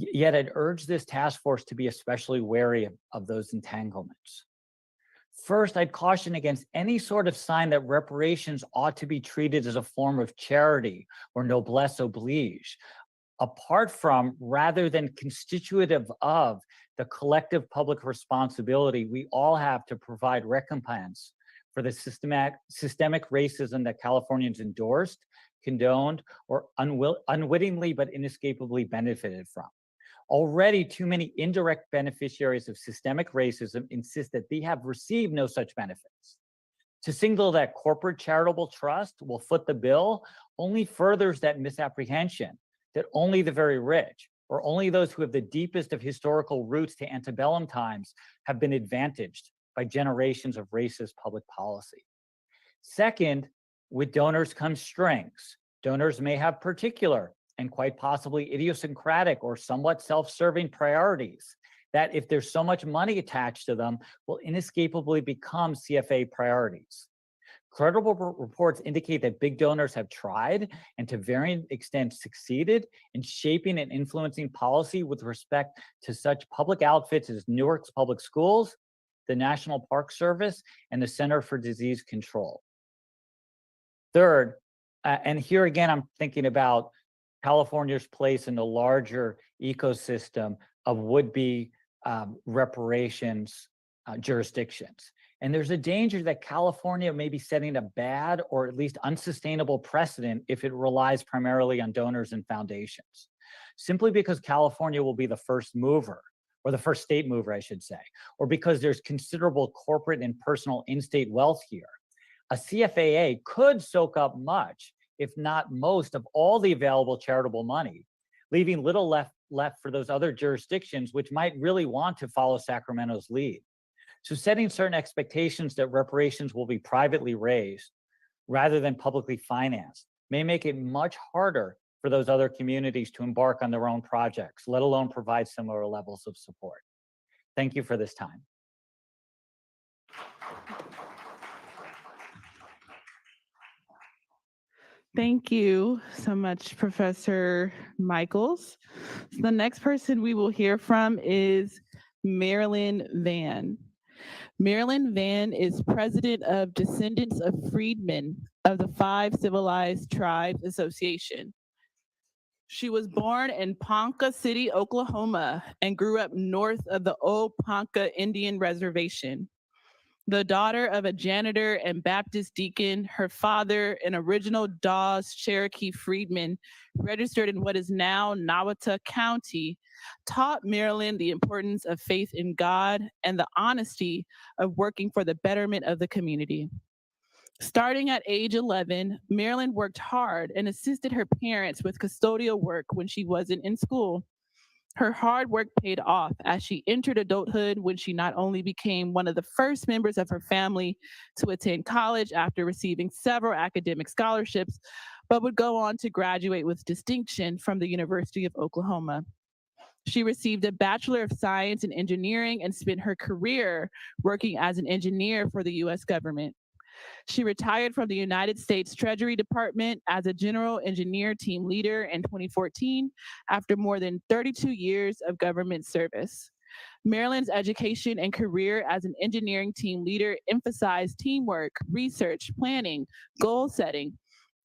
Yet I'd urge this task force to be especially wary of those entanglements. First, I'd caution against any sort of sign that reparations ought to be treated as a form of charity or noblesse oblige, apart from, rather than constitutive of, the collective public responsibility we all have to provide recompense for the systemic racism that Californians endorsed, condoned, or unwittingly but inescapably benefited from. Already, too many indirect beneficiaries of systemic racism insist that they have received no such benefits. To signal that corporate charitable trust will foot the bill only furthers that misapprehension that only the very rich, or only those who have the deepest of historical roots to antebellum times, have been advantaged by generations of racist public policy. Second, with donors come strings. Donors may have particular and quite possibly idiosyncratic or somewhat self-serving priorities that, if there's so much money attached to them, will inescapably become CFA priorities. Credible reports indicate that big donors have tried and to varying extents succeeded in shaping and influencing policy with respect to such public outfits as Newark's public schools, the National Park Service, and the Center for Disease Control. Third, and here again, I'm thinking about California's place in the larger ecosystem of would-be reparations jurisdictions. And there's a danger that California may be setting a bad or at least unsustainable precedent if it relies primarily on donors and foundations. Simply because California will be the first mover, or the first state mover, I should say, or because there's considerable corporate and personal in-state wealth here, a CFAA could soak up much, if not most, of all the available charitable money, leaving little left for those other jurisdictions which might really want to follow Sacramento's lead. So setting certain expectations that reparations will be privately raised rather than publicly financed may make it much harder for those other communities to embark on their own projects, let alone provide similar levels of support. Thank you for this time. Thank you so much, Professor Michaels. The next person we will hear from is Marilyn Van. Marilyn Van is president of Descendants of Freedmen of the Five Civilized Tribes Association. She was born in Ponca City, Oklahoma, and grew up north of the old Ponca Indian Reservation. The daughter of a janitor and Baptist deacon, her father, an original Dawes Cherokee freedman, registered in what is now Nahwatah County, taught Marilyn the importance of faith in God and the honesty of working for the betterment of the community. Starting at age 11, Marilyn worked hard and assisted her parents with custodial work when she wasn't in school. Her hard work paid off as she entered adulthood, when she not only became one of the first members of her family to attend college after receiving several academic scholarships, but would go on to graduate with distinction from the University of Oklahoma. She received a Bachelor of Science in Engineering and spent her career working as an engineer for the U.S. government. She retired from the United States Treasury Department as a general engineer team leader in 2014 after more than 32 years of government service. Marilyn's education and career as an engineering team leader emphasized teamwork, research, planning, goal setting,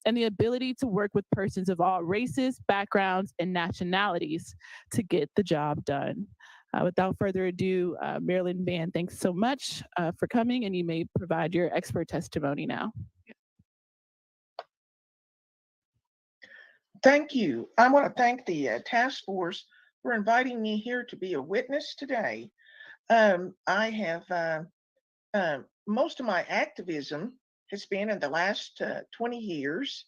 and the ability to work with persons of all races, backgrounds, and nationalities to get the job done. Without further ado, Marilyn Van, thanks so much for coming, and you may provide your expert testimony now. Thank you. I want to thank the task force for inviting me here to be a witness today. I have most of my activism has been in the last 20 years,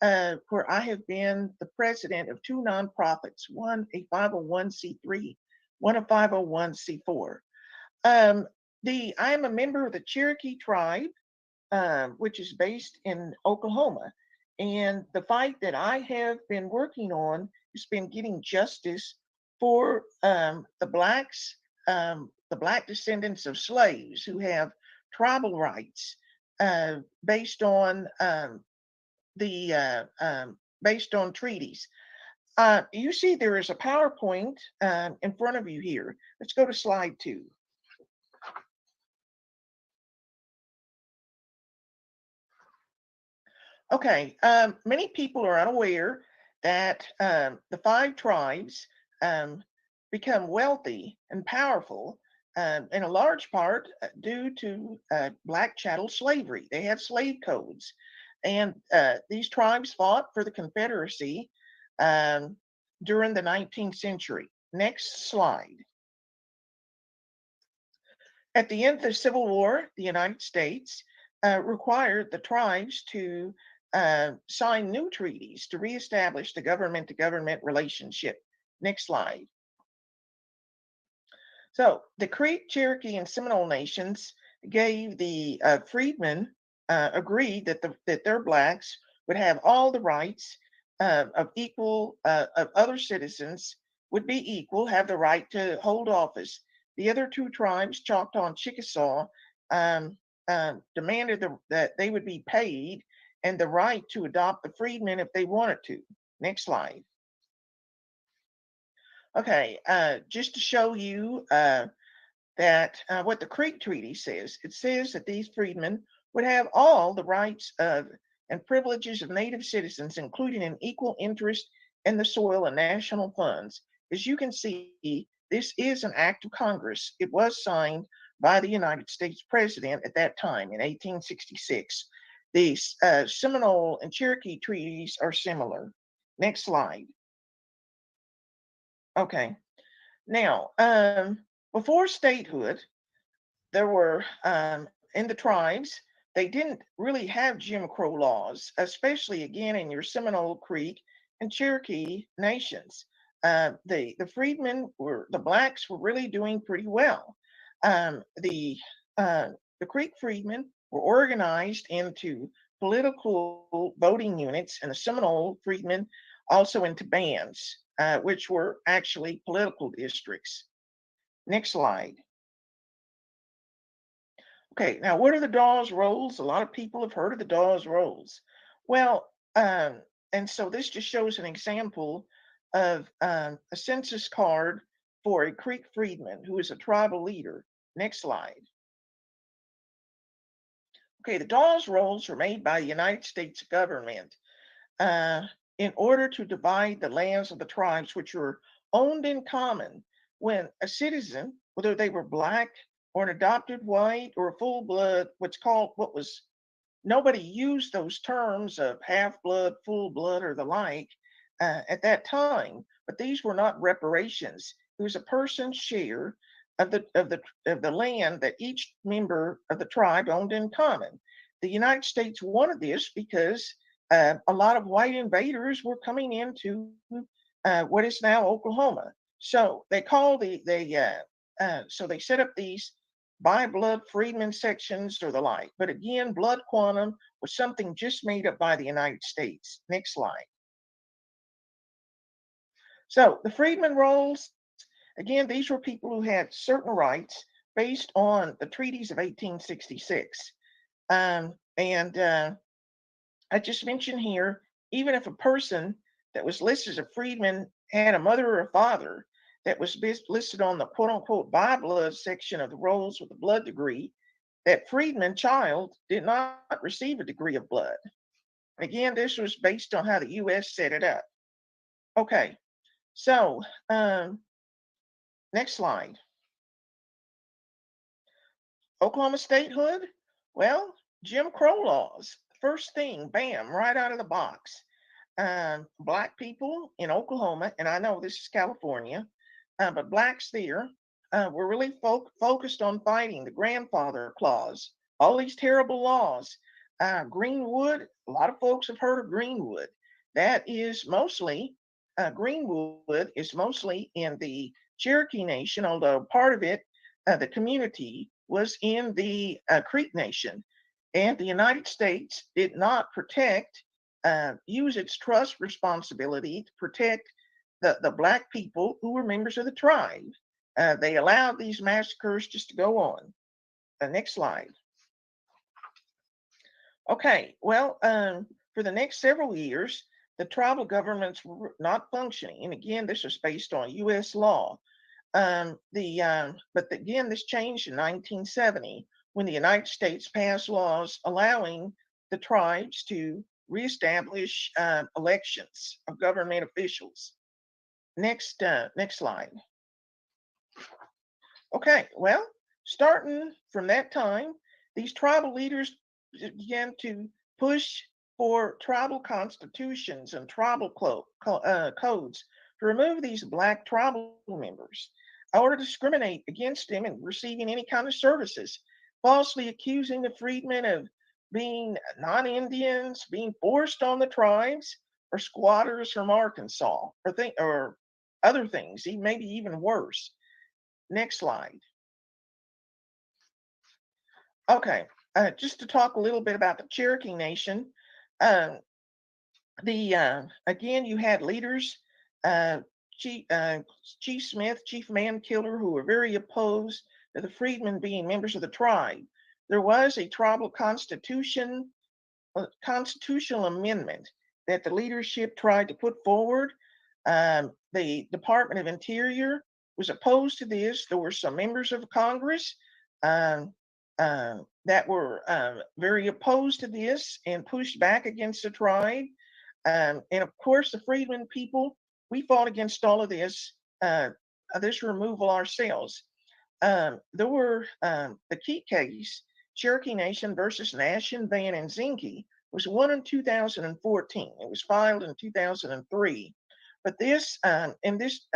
where I have been the president of two nonprofits, one a 501c3, one a 501c4. I am a member of the Cherokee tribe, which is based in Oklahoma. And the fight that I have been working on has been getting justice for the Blacks, the Black descendants of slaves who have tribal rights based on based on treaties. You see there is a PowerPoint in front of you here. Let's go to slide 2. Okay, many people are unaware that the 5 tribes become wealthy and powerful in a large part due to Black chattel slavery. They have slave codes. And these tribes fought for the Confederacy during the 19th century. Next slide. At the end of the Civil War, the United States required the tribes to sign new treaties to reestablish the government-to-government relationship. Next slide. So the Creek, Cherokee, and Seminole nations gave the freedmen agreed that their Blacks would have all the rights of equal of other citizens, would be equal, have the right to hold office. The other 2 tribes, Choctaw and Chickasaw, demanded that they would be paid and the right to adopt the freedmen if they wanted to. Next slide. Okay, just to show you that what the Creek Treaty says, it says that these freedmen would have all the rights of and privileges of Native citizens, including an equal interest in the soil and national funds. As you can see, this is an act of Congress. It was signed by the United States president at that time in 1866. The Seminole and Cherokee treaties are similar. Next slide. Okay. Now, before statehood, there were in the tribes, they didn't really have Jim Crow laws, especially again in your Seminole, Creek, and Cherokee nations. The freedmen the Blacks were really doing pretty well. The Creek freedmen were organized into political voting units, and the Seminole freedmen also into bands, which were actually political districts. Next slide. Okay, now what are the Dawes Rolls? A lot of people have heard of the Dawes Rolls. Well, and so this just shows an example of a census card for a Creek freedman who is a tribal leader. Next slide. Okay, the Dawes Rolls were made by the United States government in order to divide the lands of the tribes, which were owned in common when a citizen, whether they were Black or an adopted white or a full blood, nobody used those terms of half blood, full blood, or the like at that time, but these were not reparations. It was a person's share of the land that each member of the tribe owned in common. The United States wanted this because a lot of white invaders were coming into what is now Oklahoma. So they so they set up these by blood freedmen sections or the like. But again, blood quantum was something just made up by the United States. Next slide. So the freedmen rolls, again, these were people who had certain rights based on the treaties of 1866. I just mentioned here, even if a person that was listed as a freedman had a mother or a father that was listed on the quote unquote by blood section of the rolls with a blood degree, that freedman child did not receive a degree of blood. Again, this was based on how the US set it up. Okay, so next slide. Oklahoma statehood, well, Jim Crow laws. First thing, bam, right out of the box. Black people in Oklahoma, and I know this is California, but blacks there were really focused on fighting the grandfather clause, all these terrible laws. Greenwood, a lot of folks have heard of Greenwood. That is mostly, Greenwood is mostly in the Cherokee Nation, although part of it, the community was in the Creek Nation. And the United States did not use its trust responsibility to protect the Black people who were members of the tribe. They allowed these massacres just to go on. Next slide. Okay, well, for the next several years, the tribal governments were not functioning. And again, this is based on US law. But again, this changed in 1970 when the United States passed laws allowing the tribes to reestablish elections of government officials. Next slide. Okay, well, starting from that time, these tribal leaders began to push for tribal constitutions and tribal codes to remove these Black tribal members or to discriminate against them in receiving any kind of services, falsely accusing the freedmen of being non-Indians, being forced on the tribes, or squatters from Arkansas, or other things, maybe even worse. Next slide. Okay, just to talk a little bit about the Cherokee Nation. Again, you had leaders, Chief Smith, Chief Mankiller, who were very opposed to the freedmen being members of the tribe. There was a tribal constitutional amendment that the leadership tried to put forward. The Department of Interior was opposed to this. There were some members of Congress that were very opposed to this and pushed back against the tribe. And of course, the freedmen people, we fought against all of this removal ourselves. There were the key case, Cherokee Nation versus Nash and Van and Zinke, was won in 2014. It was filed in 2003. But in this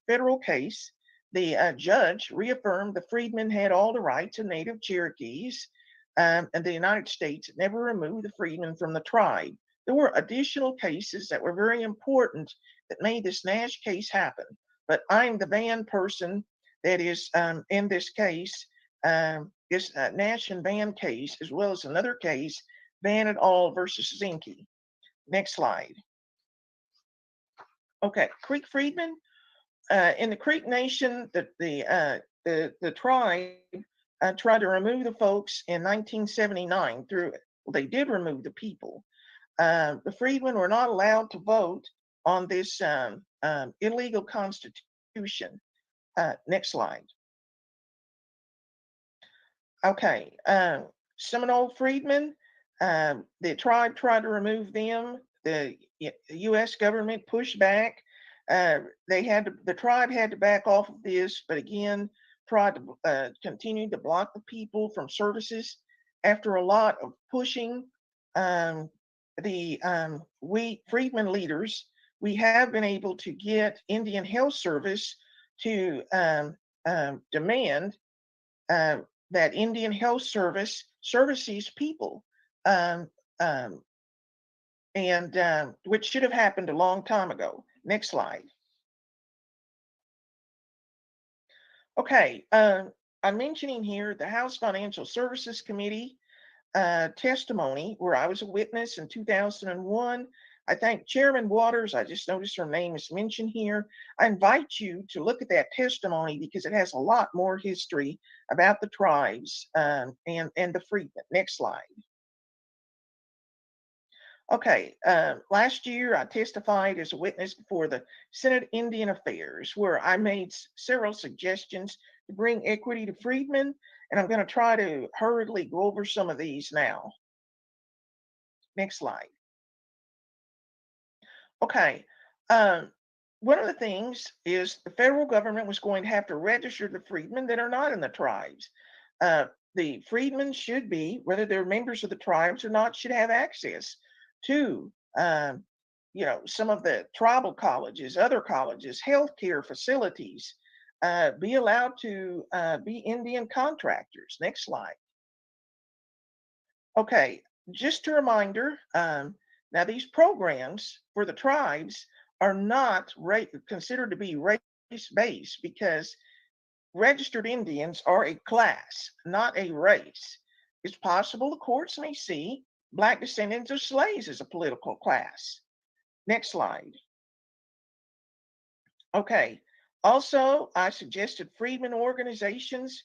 federal case, the judge reaffirmed the freedmen had all the rights of native Cherokees, and the United States never removed the freedmen from the tribe. There were additional cases that were very important that made this Nash case happen. But I'm the Van person that is in this case, this Nash and Van case, as well as another case, Van et al. Versus Zinke. Next slide. Okay, Creek freedmen. In the Creek Nation, the tribe tried to remove the folks in 1979 through it. Well, they did remove the people. The freedmen were not allowed to vote on this illegal constitution. Next slide. Okay, Seminole freedmen, the tribe tried to remove them. The U.S. government pushed back. The tribe had to back off of this, but again, tried to continue to block the people from services. After a lot of pushing, we freedmen leaders, we have been able to get Indian Health Service to demand that Indian Health Service service these people, and which should have happened a long time ago. Next slide. Okay, I'm mentioning here the House Financial Services Committee testimony where I was a witness in 2001. I thank Chairman Waters. I just noticed her name is mentioned here. I invite you to look at that testimony because it has a lot more history about the tribes and the freedmen. Next slide. Okay, last year I testified as a witness before the Senate Indian Affairs, where I made several suggestions to bring equity to freedmen, and I'm going to try to hurriedly go over some of these now. Next slide. Okay, one of the things is the federal government was going to have to register the freedmen that are not in the tribes. The freedmen should be, whether they're members of the tribes or not, should have access to some of the tribal colleges, other colleges, healthcare facilities, be allowed to be Indian contractors. Next slide. Okay, just a reminder, now these programs for the tribes are not considered to be race-based because registered Indians are a class, not a race. It's possible the courts may see Black descendants of slaves as a political class. Next slide. Okay, also, I suggested freedmen organizations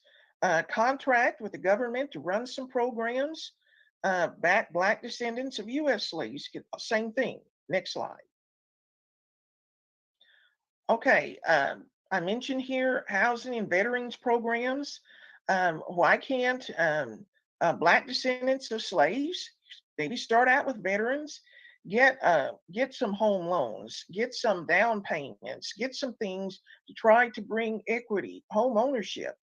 contract with the government to run some programs. Black descendants of U.S. slaves, same thing. Next slide. Okay, I mentioned here housing and veterans programs. Why can't Black descendants of slaves maybe start out with veterans, get some home loans, get some down payments, get some things to try to bring equity, home ownership,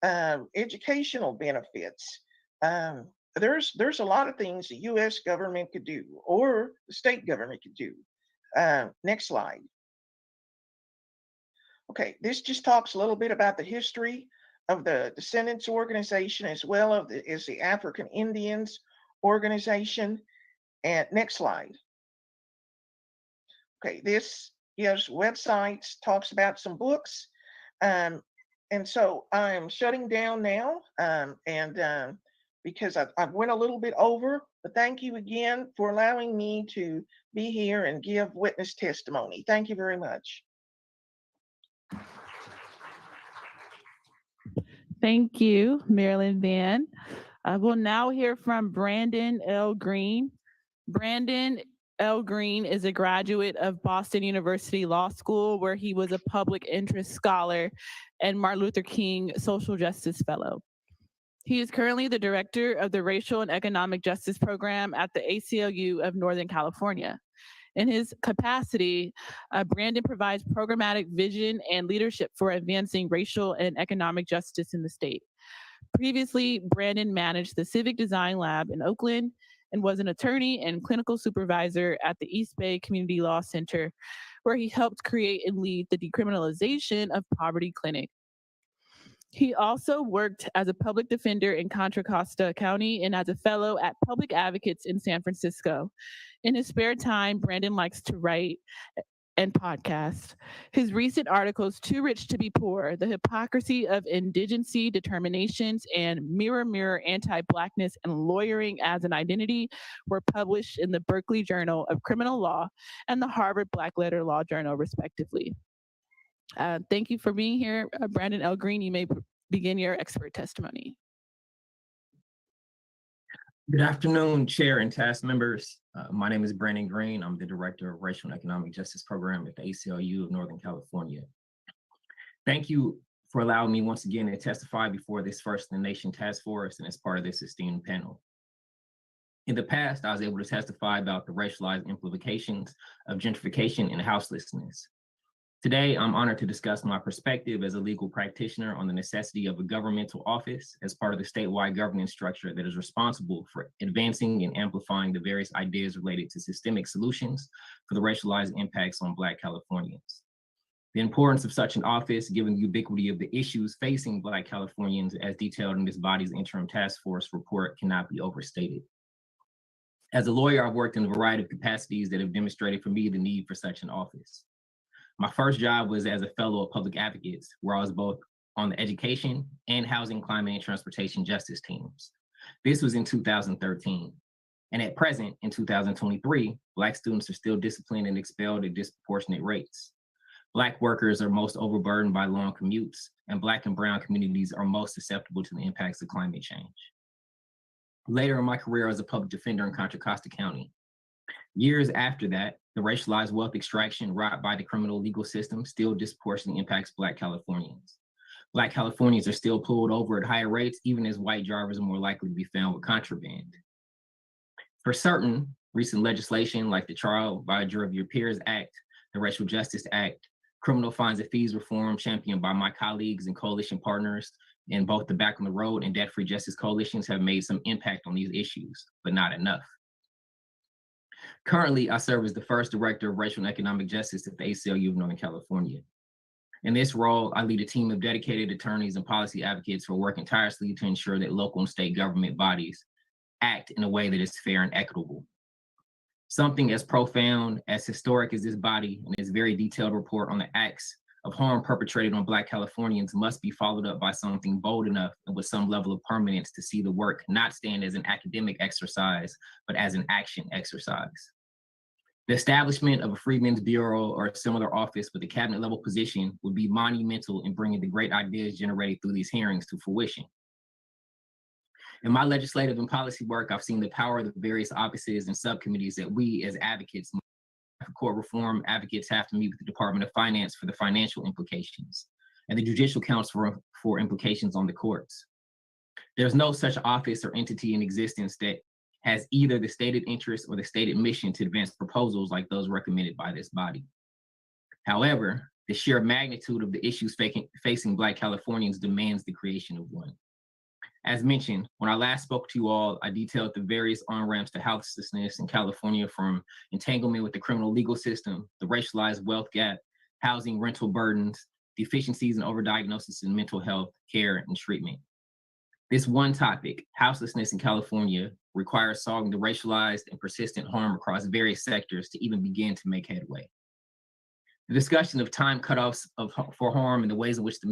educational benefits. There's a lot of things the U.S. government could do or the state government could do. Next slide. Okay, this just talks a little bit about the history of the Descendants Organization as well as the African Indians Organization. And next slide. Okay, this gives websites, talks about some books. And so I'm shutting down now because I went a little bit over, but thank you again for allowing me to be here and give witness testimony. Thank you very much. Thank you, Marilyn Van. We'll now hear from Brandon L. Green. Brandon L. Green is a graduate of Boston University Law School, where he was a public interest scholar and Martin Luther King Social Justice Fellow. He is currently the director of the Racial and Economic Justice Program at the ACLU of Northern California. In his capacity, Brandon provides programmatic vision and leadership for advancing racial and economic justice in the state. Previously, Brandon managed the Civic Design Lab in Oakland and was an attorney and clinical supervisor at the East Bay Community Law Center, where he helped create and lead the decriminalization of poverty clinic. He also worked as a public defender in Contra Costa County and as a fellow at Public Advocates in San Francisco. In his spare time, Brandon likes to write and podcast. His recent articles, Too Rich to Be Poor, The Hypocrisy of Indigency Determinations, and Mirror, Mirror, Anti-Blackness and Lawyering as an Identity, were published in the Berkeley Journal of Criminal Law and the Harvard Black Letter Law Journal, respectively. Thank you for being here, Brandon L. Green. You may begin your expert testimony. Good afternoon, Chair and task members. My name is Brandon Green. I'm the Director of Racial and Economic Justice Program at the ACLU of Northern California. Thank you for allowing me once again to testify before this First in the Nation task force and as part of this esteemed panel. In the past, I was able to testify about the racialized implications of gentrification and houselessness. Today, I'm honored to discuss my perspective as a legal practitioner on the necessity of a governmental office as part of the statewide governance structure that is responsible for advancing and amplifying the various ideas related to systemic solutions for the racialized impacts on Black Californians. The importance of such an office, given the ubiquity of the issues facing Black Californians as detailed in this body's interim task force report, cannot be overstated. As a lawyer, I've worked in a variety of capacities that have demonstrated for me the need for such an office. My first job was as a fellow of Public Advocates, where I was both on the education and housing, climate, and transportation justice teams. This was in 2013. And at present, in 2023, Black students are still disciplined and expelled at disproportionate rates. Black workers are most overburdened by long commutes, and Black and Brown communities are most susceptible to the impacts of climate change. Later in my career as a public defender in Contra Costa County. Years after that, the racialized wealth extraction wrought by the criminal legal system still disproportionately impacts Black Californians. Black Californians are still pulled over at higher rates, even as white drivers are more likely to be found with contraband. For certain, recent legislation like the Trial by a Jury of Your Peers Act, the Racial Justice Act, criminal fines and fees reform championed by my colleagues and coalition partners in both the Back on the Road and Debt-Free Justice coalitions have made some impact on these issues, but not enough. Currently, I serve as the first director of racial and economic justice at the ACLU of Northern California. In this role, I lead a team of dedicated attorneys and policy advocates who are working tirelessly to ensure that local and state government bodies act in a way that is fair and equitable. Something as profound, as historic as this body and its very detailed report on the acts of harm perpetrated on Black Californians must be followed up by something bold enough and with some level of permanence to see the work not stand as an academic exercise, but as an action exercise. The establishment of a Freedmen's Bureau or a similar office with a cabinet level position would be monumental in bringing the great ideas generated through these hearings to fruition. In my legislative and policy work, I've seen the power of the various offices and subcommittees that we as advocates, court reform advocates, have to meet with the Department of Finance for the financial implications and the Judicial Council for implications on the courts. There's no such office or entity in existence that has either the stated interest or the stated mission to advance proposals like those recommended by this body. However, the sheer magnitude of the issues facing Black Californians demands the creation of one. As mentioned, when I last spoke to you all, I detailed the various on-ramps to houselessness in California, from entanglement with the criminal legal system, the racialized wealth gap, housing rental burdens, deficiencies and overdiagnosis in mental health care and treatment. This one topic, houselessness in California, requires solving the racialized and persistent harm across various sectors to even begin to make headway. The discussion of time cutoffs for harm and the ways in which the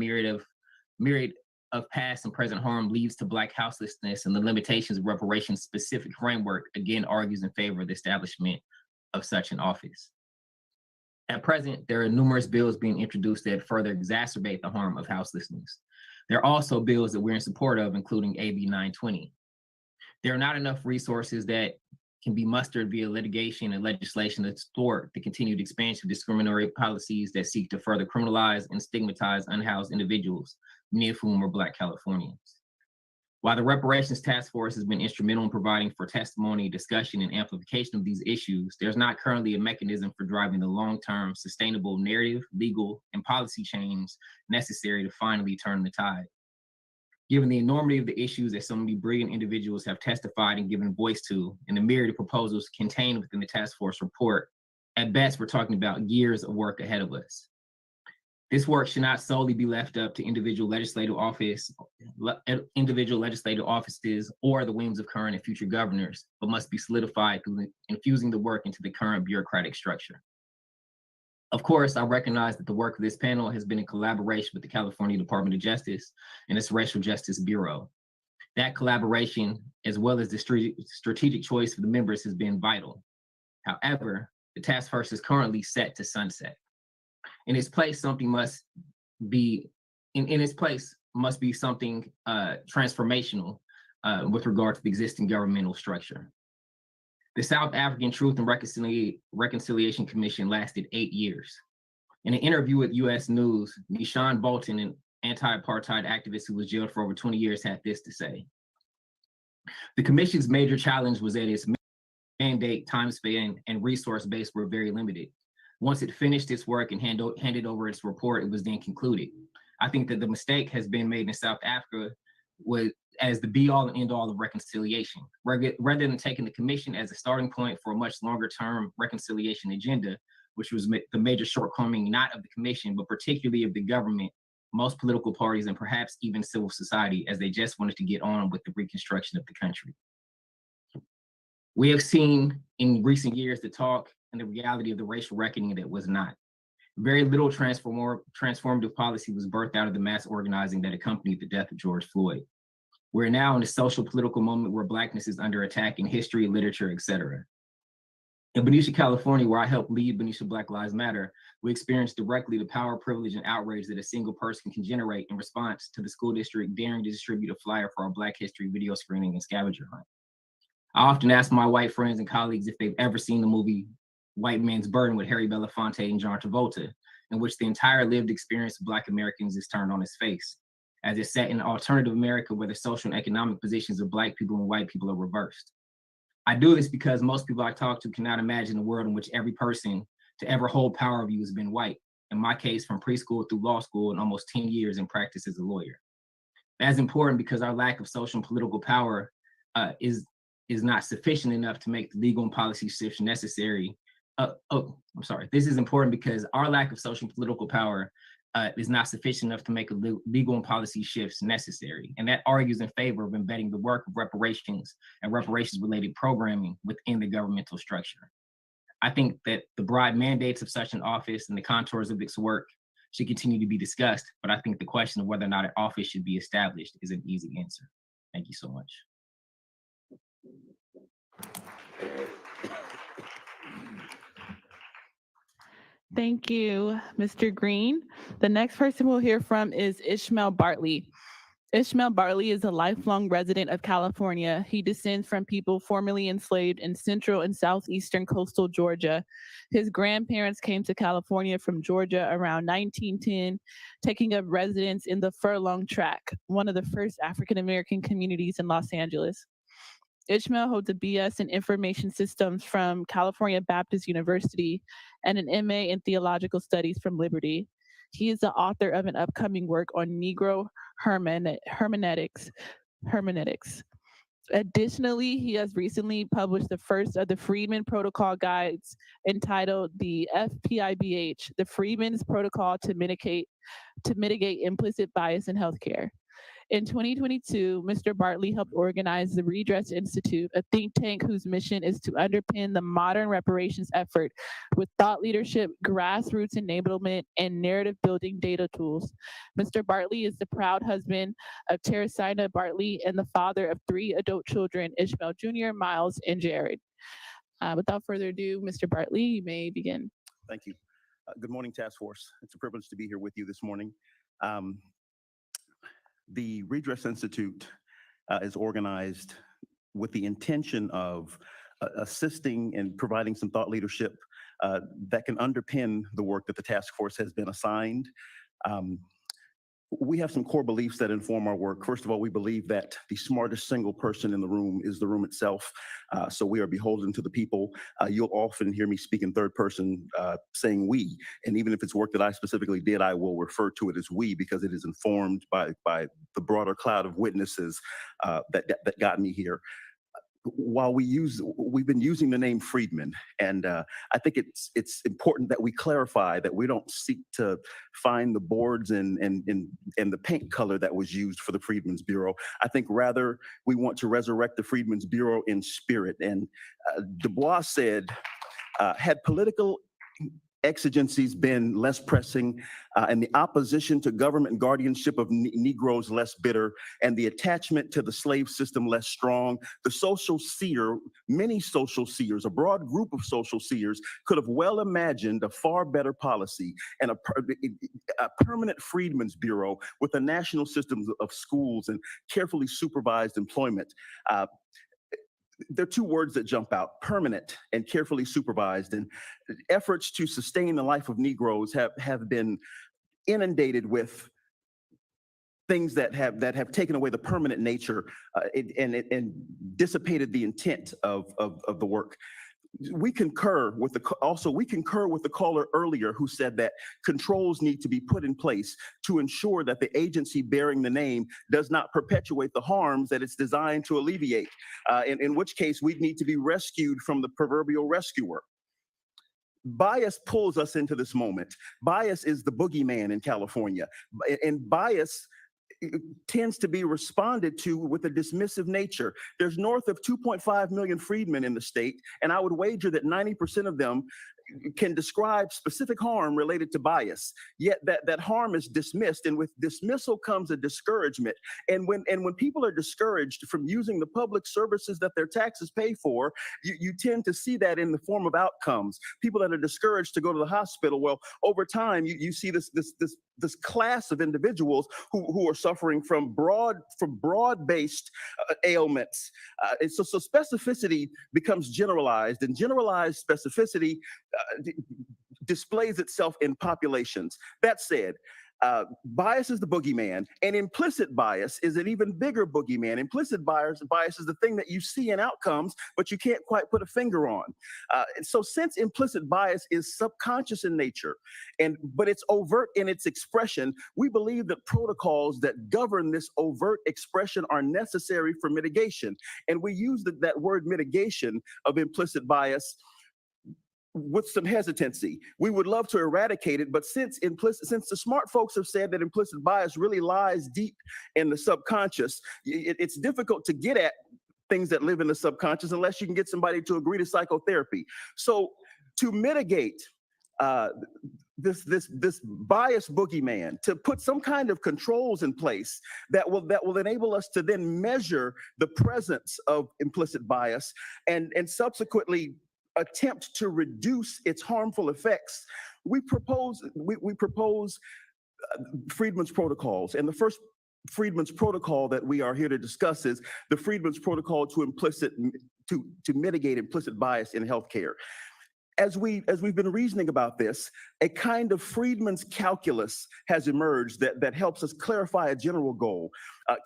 myriad of past and present harm leads to Black houselessness and the limitations of reparations specific framework again argues in favor of the establishment of such an office. At present, there are numerous bills being introduced that further exacerbate the harm of houselessness. There are also bills that we're in support of, including AB 920. There are not enough resources that can be mustered via litigation and legislation to thwart the continued expansion of discriminatory policies that seek to further criminalize and stigmatize unhoused individuals, many of whom are Black Californians. While the Reparations Task Force has been instrumental in providing for testimony, discussion, and amplification of these issues, there's not currently a mechanism for driving the long-term sustainable narrative, legal, and policy change necessary to finally turn the tide. Given the enormity of the issues that so many brilliant individuals have testified and given voice to, and the myriad of proposals contained within the task force report, at best, we're talking about years of work ahead of us. This work should not solely be left up to individual legislative offices or the whims of current and future governors, but must be solidified through infusing the work into the current bureaucratic structure. Of course, I recognize that the work of this panel has been in collaboration with the California Department of Justice and its Racial Justice Bureau. That collaboration, as well as the strategic choice for the members, has been vital. However, the task force is currently set to sunset. In its place, something must be something transformational with regard to the existing governmental structure. The South African Truth and Reconciliation Commission lasted 8 years. In an interview with U.S. News, Nishan Bolton, an anti-apartheid activist who was jailed for over 20 years, had this to say: "The commission's major challenge was that its mandate, time span, and resource base were very limited. Once it finished its work and handed over its report, it was then concluded. I think that the mistake has been made in South Africa as the be-all and end-all of reconciliation. Rather than taking the commission as a starting point for a much longer-term reconciliation agenda, which was the major shortcoming not of the commission, but particularly of the government, most political parties, and perhaps even civil society, as they just wanted to get on with the reconstruction of the country. We have seen in recent years the talk and the reality of the racial reckoning that was not. Very little transformative policy was birthed out of the mass organizing that accompanied the death of George Floyd. We're now in a social political moment where Blackness is under attack in history, literature, etc. In Benicia, California, where I helped lead Benicia Black Lives Matter, we experienced directly the power, privilege, and outrage that a single person can generate in response to the school district daring to distribute a flyer for our Black History video screening and scavenger hunt. I often ask my white friends and colleagues if they've ever seen the movie White Man's Burden with Harry Belafonte and John Travolta, in which the entire lived experience of Black Americans is turned on its face, as it's set in an alternative America where the social and economic positions of Black people and white people are reversed. I do this because most people I talk to cannot imagine a world in which every person to ever hold power of you has been white, in my case from preschool through law school and almost 10 years in practice as a lawyer. That's important because our lack of social and political power is is not sufficient enough to make the legal and policy shifts necessary. I'm sorry. This is important because our lack of social and political power is not sufficient enough to make legal and policy shifts necessary. And that argues in favor of embedding the work of reparations and reparations-related programming within the governmental structure. I think that the broad mandates of such an office and the contours of its work should continue to be discussed, but I think the question of whether or not an office should be established is an easy answer. Thank you so much. Thank you, Mr. Green. The next person we'll hear from is Ishmael Bartley. Ishmael Bartley is a lifelong resident of California. He descends from people formerly enslaved in central and southeastern coastal Georgia. His grandparents came to California from Georgia around 1910, taking up residence in the Furlong Tract, one of the first African-American communities in Los Angeles. Ishmael holds a BS in Information Systems from California Baptist University and an MA in Theological Studies from Liberty. He is the author of an upcoming work on Negro hermeneutics. Additionally, he has recently published the first of the Freedmen Protocol Guides entitled the FPIBH, the Freedmen's Protocol to mitigate implicit bias in healthcare. In 2022, Mr. Bartley helped organize the Redress Institute, a think tank whose mission is to underpin the modern reparations effort with thought leadership, grassroots enablement, and narrative building data tools. Mr. Bartley is the proud husband of Teresina Bartley and the father of 3 adult children, Ishmael Jr., Miles, and Jared. Without further ado, Mr. Bartley, you may begin. Thank you. Good morning, Task Force. It's a privilege to be here with you this morning. The Redress Institute is organized with the intention of assisting and providing some thought leadership that can underpin the work that the task force has been assigned. We have some core beliefs that inform our work. First of all, we believe that the smartest single person in the room is the room itself. So we are beholden to the people. You'll often hear me speak in third person saying we, and even if it's work that I specifically did, I will refer to it as we because it is informed by the broader cloud of witnesses that got me here. While we've been using the name Freedmen, and I think it's important that we clarify that we don't seek to find the boards and the paint color that was used for the Freedmen's Bureau. I think rather we want to resurrect the Freedmen's Bureau in spirit. And Du Bois said, had political exigencies been less pressing and the opposition to government guardianship of Negroes less bitter and the attachment to the slave system less strong, the social seer, many social seers, a broad group of social seers could have well imagined a far better policy and a permanent Freedmen's Bureau with a national system of schools and carefully supervised employment. There are 2 words that jump out: permanent and carefully supervised. And efforts to sustain the life of Negroes have been inundated with things that have taken away the permanent nature and dissipated the intent of the work. We concur with the caller earlier who said that controls need to be put in place to ensure that the agency bearing the name does not perpetuate the harms that it's designed to alleviate, in which case we'd need to be rescued from the proverbial rescuer. Bias pulls us into this moment. Bias is the boogeyman in California, and bias tends to be responded to with a dismissive nature. There's north of 2.5 million freedmen in the state, and I would wager that 90% of them can describe specific harm related to bias, yet that harm is dismissed, and with dismissal comes a discouragement. And when people are discouraged from using the public services that their taxes pay for, you tend to see that in the form of outcomes. People that are discouraged to go to the hospital, well, over time you see this class of individuals who are suffering from broad-based ailments. And so specificity becomes generalized, and generalized specificity displays itself in populations. That said, Bias is the boogeyman, and implicit bias is an even bigger boogeyman. Implicit bias is the thing that you see in outcomes, but you can't quite put a finger on. And so since implicit bias is subconscious in nature, but it's overt in its expression, we believe that protocols that govern this overt expression are necessary for mitigation. And we use that word mitigation of implicit bias with some hesitancy. We would love to eradicate it, but since the smart folks have said that implicit bias really lies deep in the subconscious, it's difficult to get at things that live in the subconscious unless you can get somebody to agree to psychotherapy. So to mitigate this bias boogeyman, to put some kind of controls in place that will enable us to then measure the presence of implicit bias and subsequently attempt to reduce its harmful effects, we propose Friedman's protocols. And the first Friedman's protocol that we are here to discuss is the Friedman's protocol to mitigate implicit bias in healthcare. As we've been reasoning about this, a kind of Friedman's calculus has emerged that helps us clarify a general goal.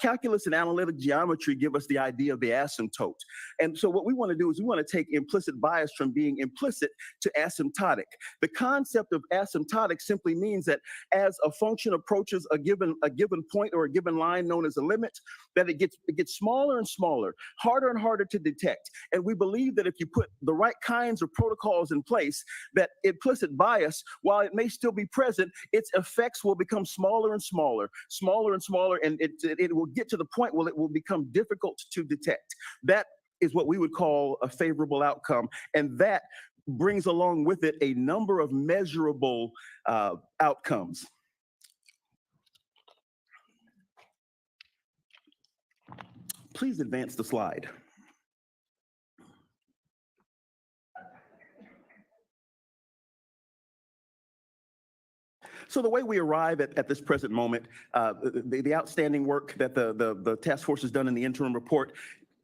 Calculus and analytic geometry give us the idea of the asymptote. And so what we want to do is we want to take implicit bias from being implicit to asymptotic. The concept of asymptotic simply means that as a function approaches a given point or a given line known as a limit, that it gets smaller and smaller, harder and harder to detect. And we believe that if you put the right kinds of protocols in place, that implicit bias, while it may still be present, its effects will become smaller and smaller, and it will get to the point where it will become difficult to detect. That is what we would call a favorable outcome, and that brings along with it a number of measurable outcomes. Please advance the slide. So the way we arrive at this present moment, the outstanding work that the task force has done in the interim report,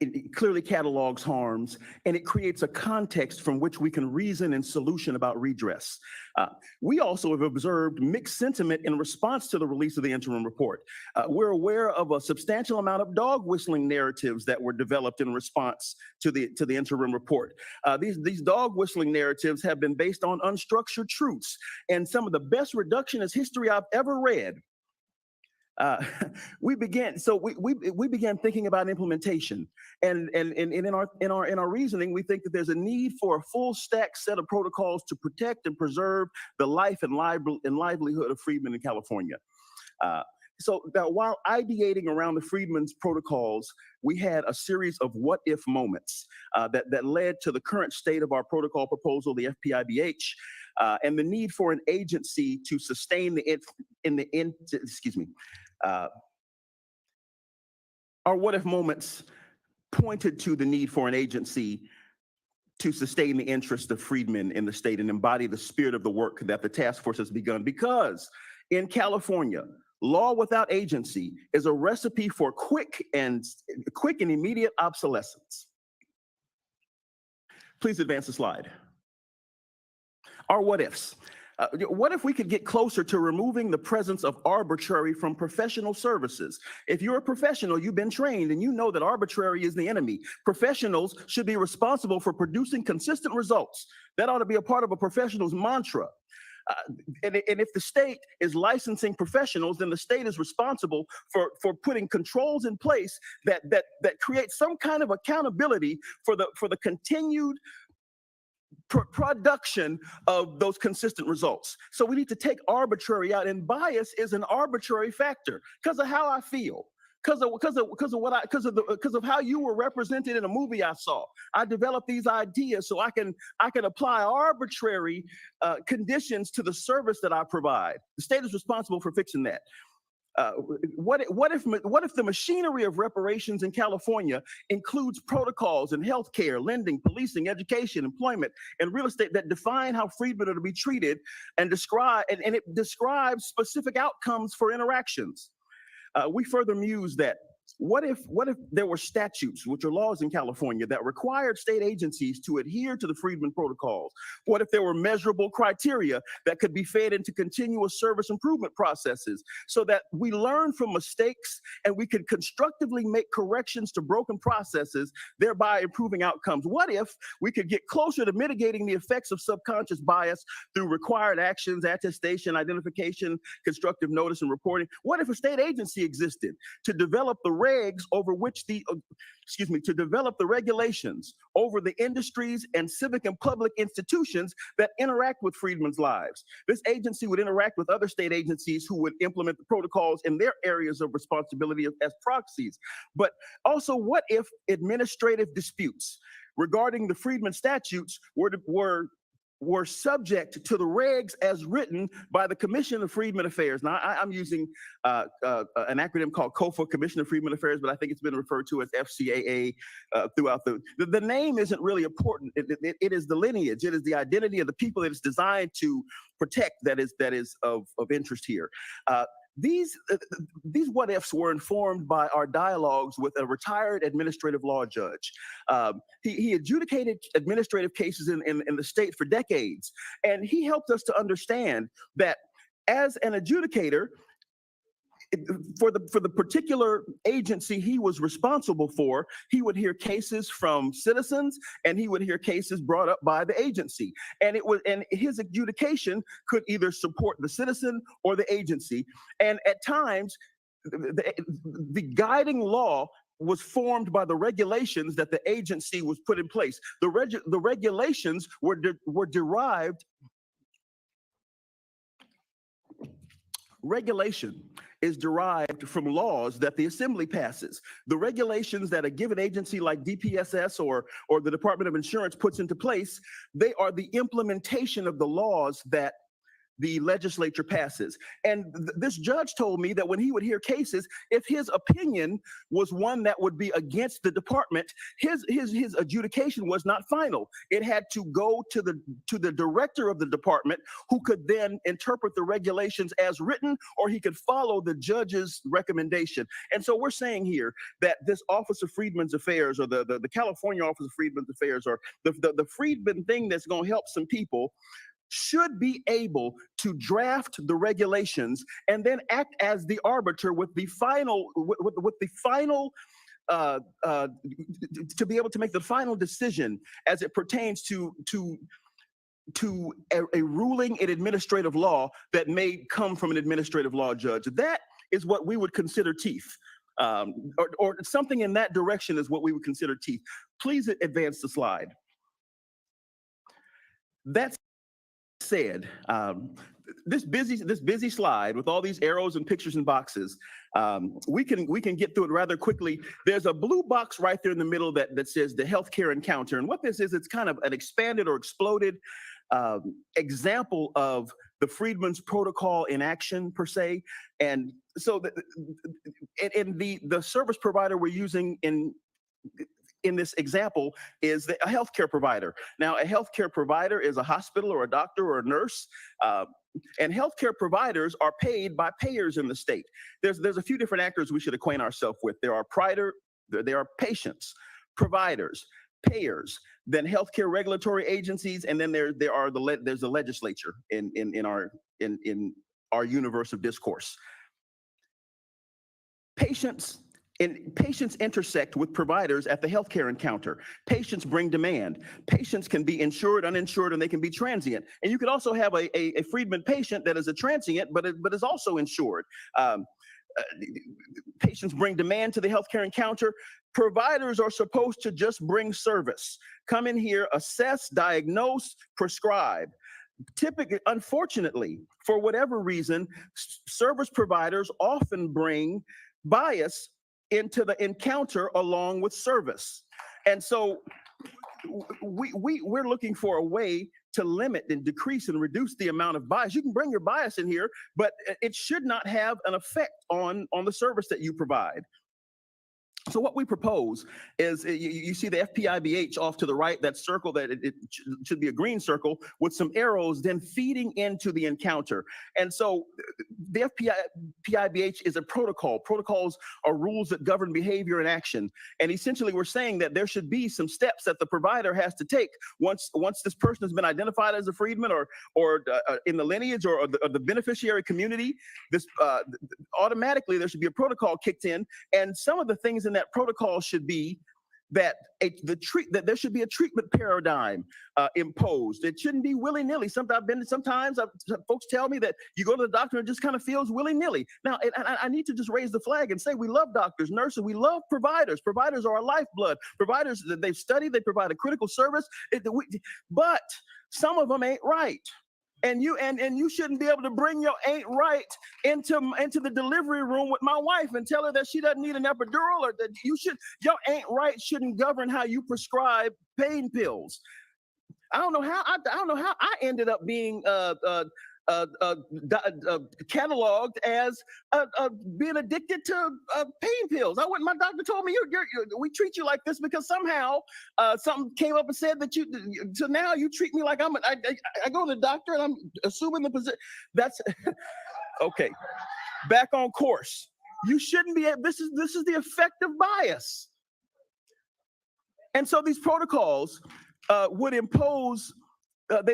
it clearly catalogs harms, and it creates a context from which we can reason and solution about redress. We also have observed mixed sentiment in response to the release of the interim report. We're aware of a substantial amount of dog whistling narratives that were developed in response to the interim report. These dog whistling narratives have been based on unstructured truths and some of the best reductionist history I've ever read. We began thinking about implementation, and in our reasoning, we think that there's a need for a full stack set of protocols to protect and preserve the life and livelihood of freedmen in California. So now, while ideating around the Friedman's protocols, we had a series of what-if moments that led to the current state of our protocol proposal, the FPIBH, and the need for an agency to sustain our what-if moments pointed to the need for an agency to sustain the interest of freedmen in the state and embody the spirit of the work that the task force has begun. Because in California, law without agency is a recipe for quick and immediate obsolescence. Please advance the slide. Our what-ifs. What if we could get closer to removing the presence of arbitrary from professional services? If you're a professional, you've been trained and you know that arbitrary is the enemy. Professionals should be responsible for producing consistent results. That ought to be a part of a professional's mantra. And if the state is licensing professionals, then the state is responsible for putting controls in place that create some kind of accountability for the continued production of those consistent results. So we need to take arbitrary out, and bias is an arbitrary factor because of how I feel, because of how you were represented in a movie I saw. I developed these ideas so I can apply arbitrary conditions to the service that I provide. The state is responsible for fixing that. What if the machinery of reparations in California includes protocols in healthcare, lending, policing, education, employment, and real estate that define how freedmen are to be treated and it describes specific outcomes for interactions? We further muse that what if there were statutes, which are laws in California, that required state agencies to adhere to the Freedmen protocols? What if there were measurable criteria that could be fed into continuous service improvement processes so that we learn from mistakes and we could constructively make corrections to broken processes, thereby improving outcomes? What if we could get closer to mitigating the effects of subconscious bias through required actions, attestation, identification, constructive notice, and reporting? What if a state agency existed to develop the regs over which to develop the regulations over the industries and civic and public institutions that interact with freedmen's lives? This agency would interact with other state agencies who would implement the protocols in their areas of responsibility as proxies. But also, what if administrative disputes regarding the Freedmen statutes were subject to the regs as written by the Commission of Freedmen Affairs? Now, I'm using an acronym called COFA, Commission of Freedmen Affairs, but I think it's been referred to as FCAA throughout the name isn't really important. It is the lineage, it is the identity of the people that it's designed to protect that is of interest here. These what ifs were informed by our dialogues with a retired administrative law judge. He adjudicated administrative cases in the state for decades, and he helped us to understand that as an adjudicator, for the particular agency he was responsible for, he would hear cases from citizens and he would hear cases brought up by the agency. And his adjudication could either support the citizen or the agency. And at times, the guiding law was formed by the regulations that the agency was put in place. The regulations were derived. Regulation is derived from laws that the assembly passes. The regulations that a given agency like DPSS or the Department of Insurance puts into place, they are the implementation of the laws that the legislature passes. And this judge told me that when he would hear cases, if his opinion was one that would be against the department, his adjudication was not final. It had to go to the director of the department, who could then interpret the regulations as written, or he could follow the judge's recommendation. And so we're saying here that this Office of Freedmen's Affairs, or the California Office of Freedmen's Affairs, or the Freedmen thing that's going to help some people, should be able to draft the regulations and then act as the arbiter with the final to be able to make the final decision as it pertains to a ruling in administrative law that may come from an administrative law judge. That is what we would consider teeth. Or something in that direction is what we would consider teeth. Please advance the slide. That's said, this busy slide with all these arrows and pictures and boxes, we can get through it rather quickly. There's a blue box right there in the middle that says the healthcare encounter. And what this is, it's kind of an expanded or exploded example of the Freedmen's protocol in action, per se. And so the service provider we're using in this example is a healthcare provider. Now, a healthcare provider is a hospital or a doctor or a nurse, and healthcare providers are paid by payers in the state. There's a few different actors we should acquaint ourselves with. There are patients, providers, payers, then healthcare regulatory agencies, and then there's the legislature in our universe of discourse. Patients intersect with providers at the healthcare encounter. Patients bring demand. Patients can be insured, uninsured, and they can be transient. And you could also have a Freedmen patient that is a transient, but is also insured. Patients bring demand to the healthcare encounter. Providers are supposed to just bring service. Come in here, assess, diagnose, prescribe. Typically, unfortunately, for whatever reason, service providers often bring bias into the encounter along with service. And so we're looking for a way to limit and decrease and reduce the amount of bias. You can bring your bias in here, but it should not have an effect on the service that you provide. So what we propose is you see the FPIBH off to the right, that circle that it should be a green circle with some arrows then feeding into the encounter. And so the FPIBH is a protocol. Protocols are rules that govern behavior and action. And essentially we're saying that there should be some steps that the provider has to take once this person has been identified as a freedman or in the lineage or the beneficiary community. This automatically there should be a protocol kicked in, and some of the things in that protocol should be that that there should be a treatment paradigm imposed. It shouldn't be willy-nilly. Sometimes folks tell me that you go to the doctor and it just kind of feels willy-nilly. Now, I need to just raise the flag and say we love doctors, nurses, we love providers. Providers are our lifeblood. Providers, they've studied, they provide a critical service, but some of them ain't right. And you shouldn't be able to bring your ain't right into the delivery room with my wife and tell her that she doesn't need an epidural, or that your ain't right shouldn't govern how you prescribe pain pills. I don't know how I ended up being cataloged as being addicted to pain pills. My doctor told me we treat you like this because somehow something came up and said that so now you treat me like I go to the doctor and I'm assuming the position. That's okay. Back on course. You shouldn't be. This is the effect of bias. And so these protocols would impose.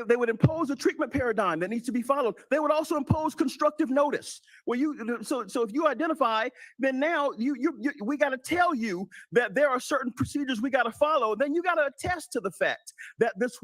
They would impose a treatment paradigm that needs to be followed. They would also impose constructive notice. So if you identify, then now we got to tell you that there are certain procedures we got to follow. Then you got to attest to the fact that this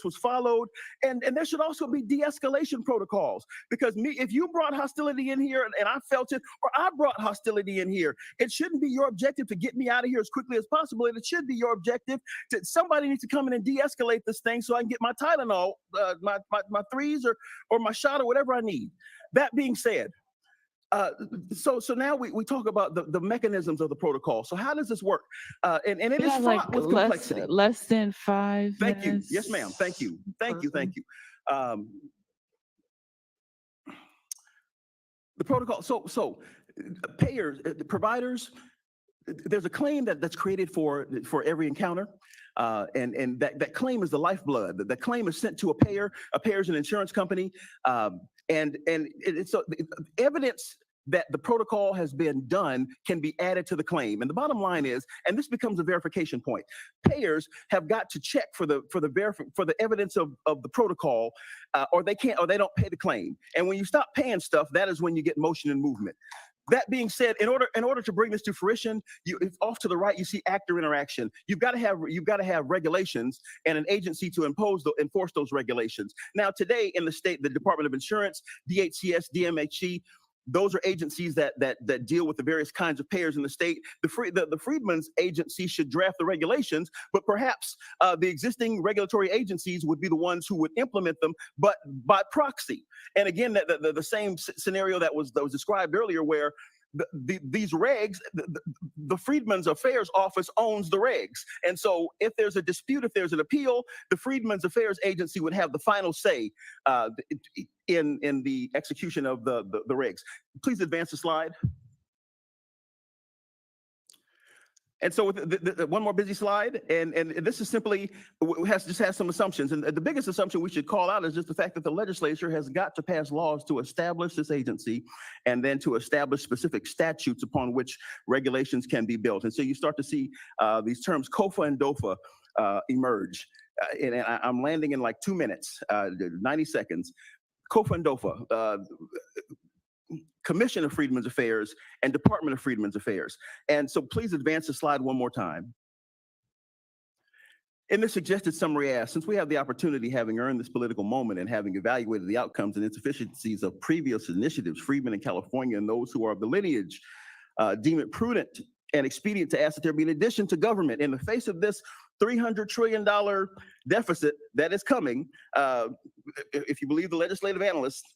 was followed, and there should also be de-escalation protocols. Because if you brought hostility in here and I felt it, or I brought hostility in here, it shouldn't be your objective to get me out of here as quickly as possible. And it should be your objective to somebody needs to come in and de-escalate this thing so I can get my Tylenol, my threes or my shot or whatever I need. That being said, so now we talk about the mechanisms of the protocol. So how does this work? And it is fraught with complexity. Less than 5 Thank you. minutes. Yes, ma'am. Thank you. Thank you. The protocol. So payers, providers. There's a claim that's created for every encounter. And that claim is the lifeblood. The claim is sent to a payer. A payer is an insurance company. And it's evidence that the protocol has been done can be added to the claim. And the bottom line is, and this becomes a verification point, payers have got to check for the evidence of the protocol, or they don't pay the claim. And when you stop paying stuff, that is when you get motion and movement. That being said, in order to bring this to fruition, off to the right you see actor interaction. You've got to have regulations and an agency to enforce those regulations. Now today in the state, the Department of Insurance, DHCS, DMHC, those are agencies that deal with the various kinds of payers in the state. The Freedmen's Agency should draft the regulations, but perhaps the existing regulatory agencies would be the ones who would implement them, but by proxy. And again, the same scenario that was described earlier, where these regs, the Freedmen's Affairs Office owns the regs. And so if there's a dispute, if there's an appeal, the Freedmen's Affairs Agency would have the final say in the execution of the regs. Please advance the slide. And so with one more busy slide, and this is simply has some assumptions. And the biggest assumption we should call out is just the fact that the legislature has got to pass laws to establish this agency and then to establish specific statutes upon which regulations can be built. And so you start to see these terms COFA and DOFA emerge. And I'm landing in like 2 minutes, 90 seconds. COFA and DOFA. Commission of Freedmen's Affairs and Department of Freedmen's Affairs. And so please advance the slide one more time. In the suggested summary asks, since we have the opportunity, having earned this political moment and having evaluated the outcomes and insufficiencies of previous initiatives, Freedmen in California and those who are of the lineage, deem it prudent and expedient to ask that there be an addition to government in the face of this $300 trillion deficit that is coming, if you believe the legislative analysts,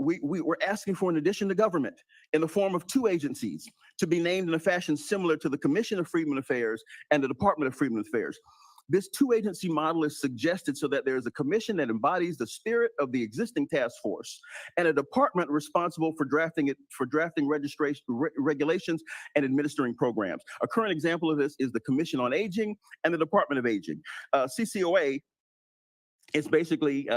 we're asking for an addition to government in the form of 2 agencies to be named in a fashion similar to the Commission of Freedmen Affairs and the Department of Freedmen Affairs. This two-agency model is suggested so that there is a commission that embodies the spirit of the existing task force and a department responsible for drafting registration, regulations and administering programs. A current example of this is the Commission on Aging and the Department of Aging. CCOA is basically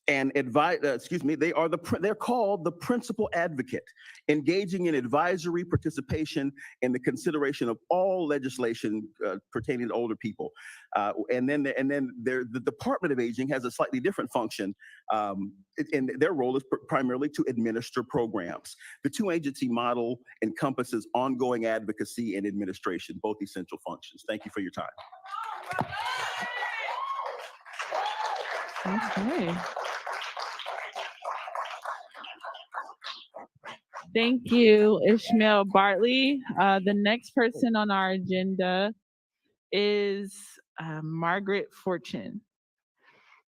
they're called the principal advocate, engaging in advisory participation in the consideration of all legislation pertaining to older people. And then the Department of Aging has a slightly different function, and their role is primarily to administer programs. The two-agency model encompasses ongoing advocacy and administration, both essential functions. Thank you for your time. Okay. Thank you, Ishmael Bartley. The next person on our agenda is Margaret Fortune.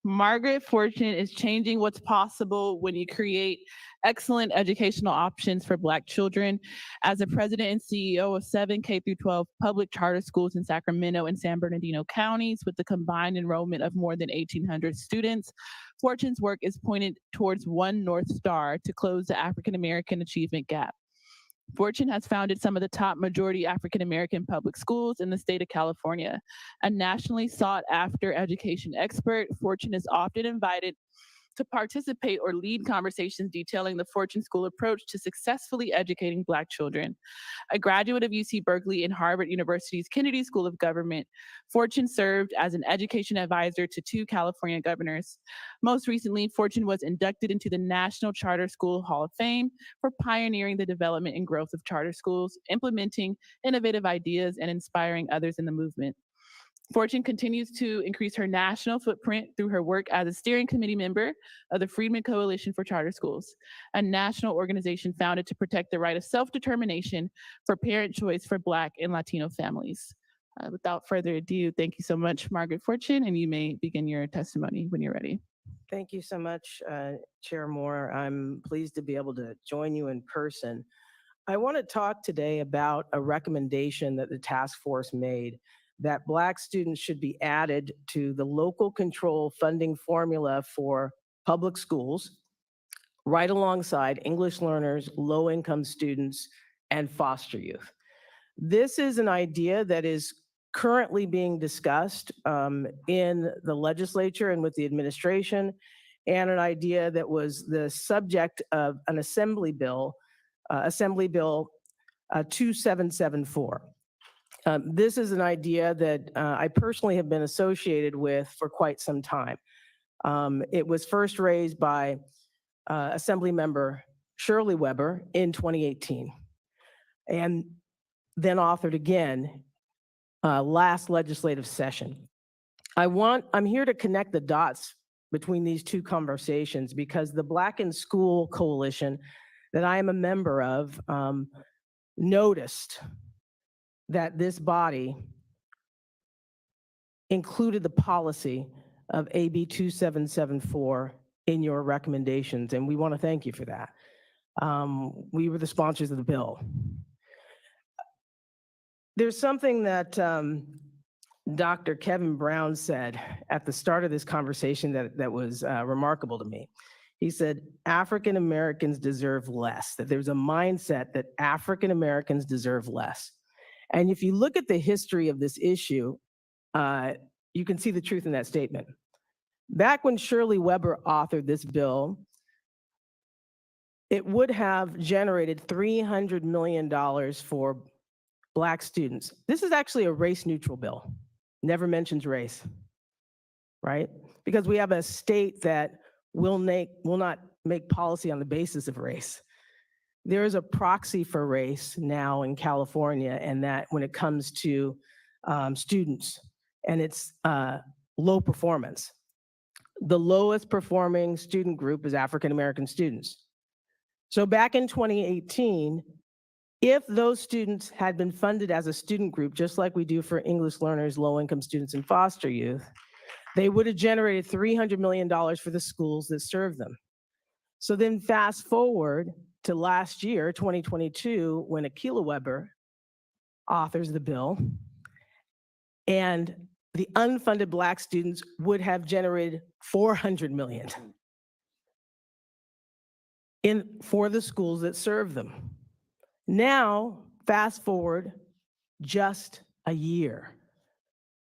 Margaret Fortune is changing what's possible when you create excellent educational options for Black children. As the president and CEO of 7 K-12 public charter schools in Sacramento and San Bernardino counties with the combined enrollment of more than 1,800 students, Fortune's work is pointed towards one North Star to close the African American achievement gap. Fortune has founded some of the top majority African American public schools in the state of California. A nationally sought after education expert, Fortune is often invited to participate or lead conversations detailing the Fortune School approach to successfully educating Black children. A graduate of UC Berkeley and Harvard University's Kennedy School of Government, Fortune served as an education advisor to 2 California governors. Most recently, Fortune was inducted into the National Charter School Hall of Fame for pioneering the development and growth of charter schools, implementing innovative ideas, and inspiring others in the movement. Fortune continues to increase her national footprint through her work as a steering committee member of the Freedmen Coalition for Charter Schools, a national organization founded to protect the right of self-determination for parent choice for Black and Latino families. Without further ado, thank you so much, Margaret Fortune, and you may begin your testimony when you're ready. Thank you so much, Chair Moore. I'm pleased to be able to join you in person. I want to talk today about a recommendation that the task force made that Black students should be added to the local control funding formula for public schools, right alongside English learners, low-income students, and foster youth. This is an idea that is currently being discussed in the legislature and with the administration, and an idea that was the subject of an Assembly Bill 2774. This is an idea that I personally have been associated with for quite some time. It was first raised by Assembly Member Shirley Weber in 2018, and then authored again last legislative session. I'm here to connect the dots between these two conversations because the Black in School Coalition that I am a member of noticed that this body included the policy of AB 2774 in your recommendations, and we want to thank you for that. We were the sponsors of the bill. There's something that Dr. Kevin Brown said at the start of this conversation that was remarkable to me. He said, African Americans deserve less, that there's a mindset that African Americans deserve less. And if you look at the history of this issue, you can see the truth in that statement. Back when Shirley Weber authored this bill, it would have generated $300 million for Black students. This is actually a race-neutral bill. Never mentions race, right? Because we have a state that will not make policy on the basis of race. There is a proxy for race now in California, and that when it comes to students, and it's low performance. The lowest performing student group is African American students. So back in 2018, if those students had been funded as a student group, just like we do for English learners, low-income students, and foster youth, they would have generated $300 million for the schools that serve them. So then fast forward to last year, 2022, when Akilah Weber authors the bill, and the unfunded Black students would have generated $400 million for the schools that serve them. Now, fast forward just a year.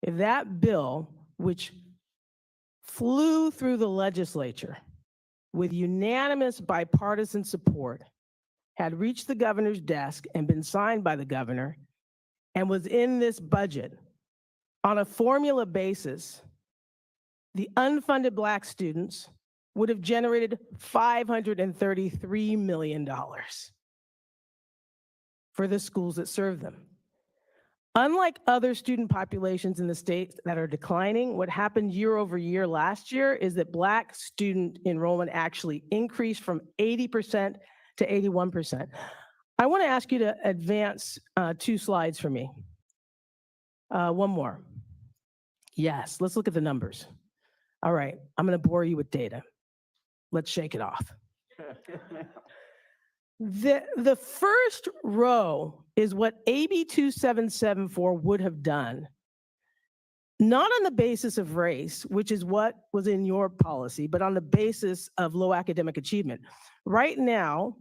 If that bill, which flew through the legislature with unanimous bipartisan support, had reached the governor's desk and been signed by the governor and was in this budget on a formula basis, the unfunded Black students would have generated $533 million for the schools that serve them. Unlike other student populations in the state that are declining, what happened year over year last year is that Black student enrollment actually increased from 80% to 81%. I want to ask you to advance 2 slides for me. One more. Yes, let's look at the numbers. All right, I'm going to bore you with data. Let's shake it off. The first row is what AB 2774 would have done, not on the basis of race, which is what was in your policy, but on the basis of low academic achievement. Right now,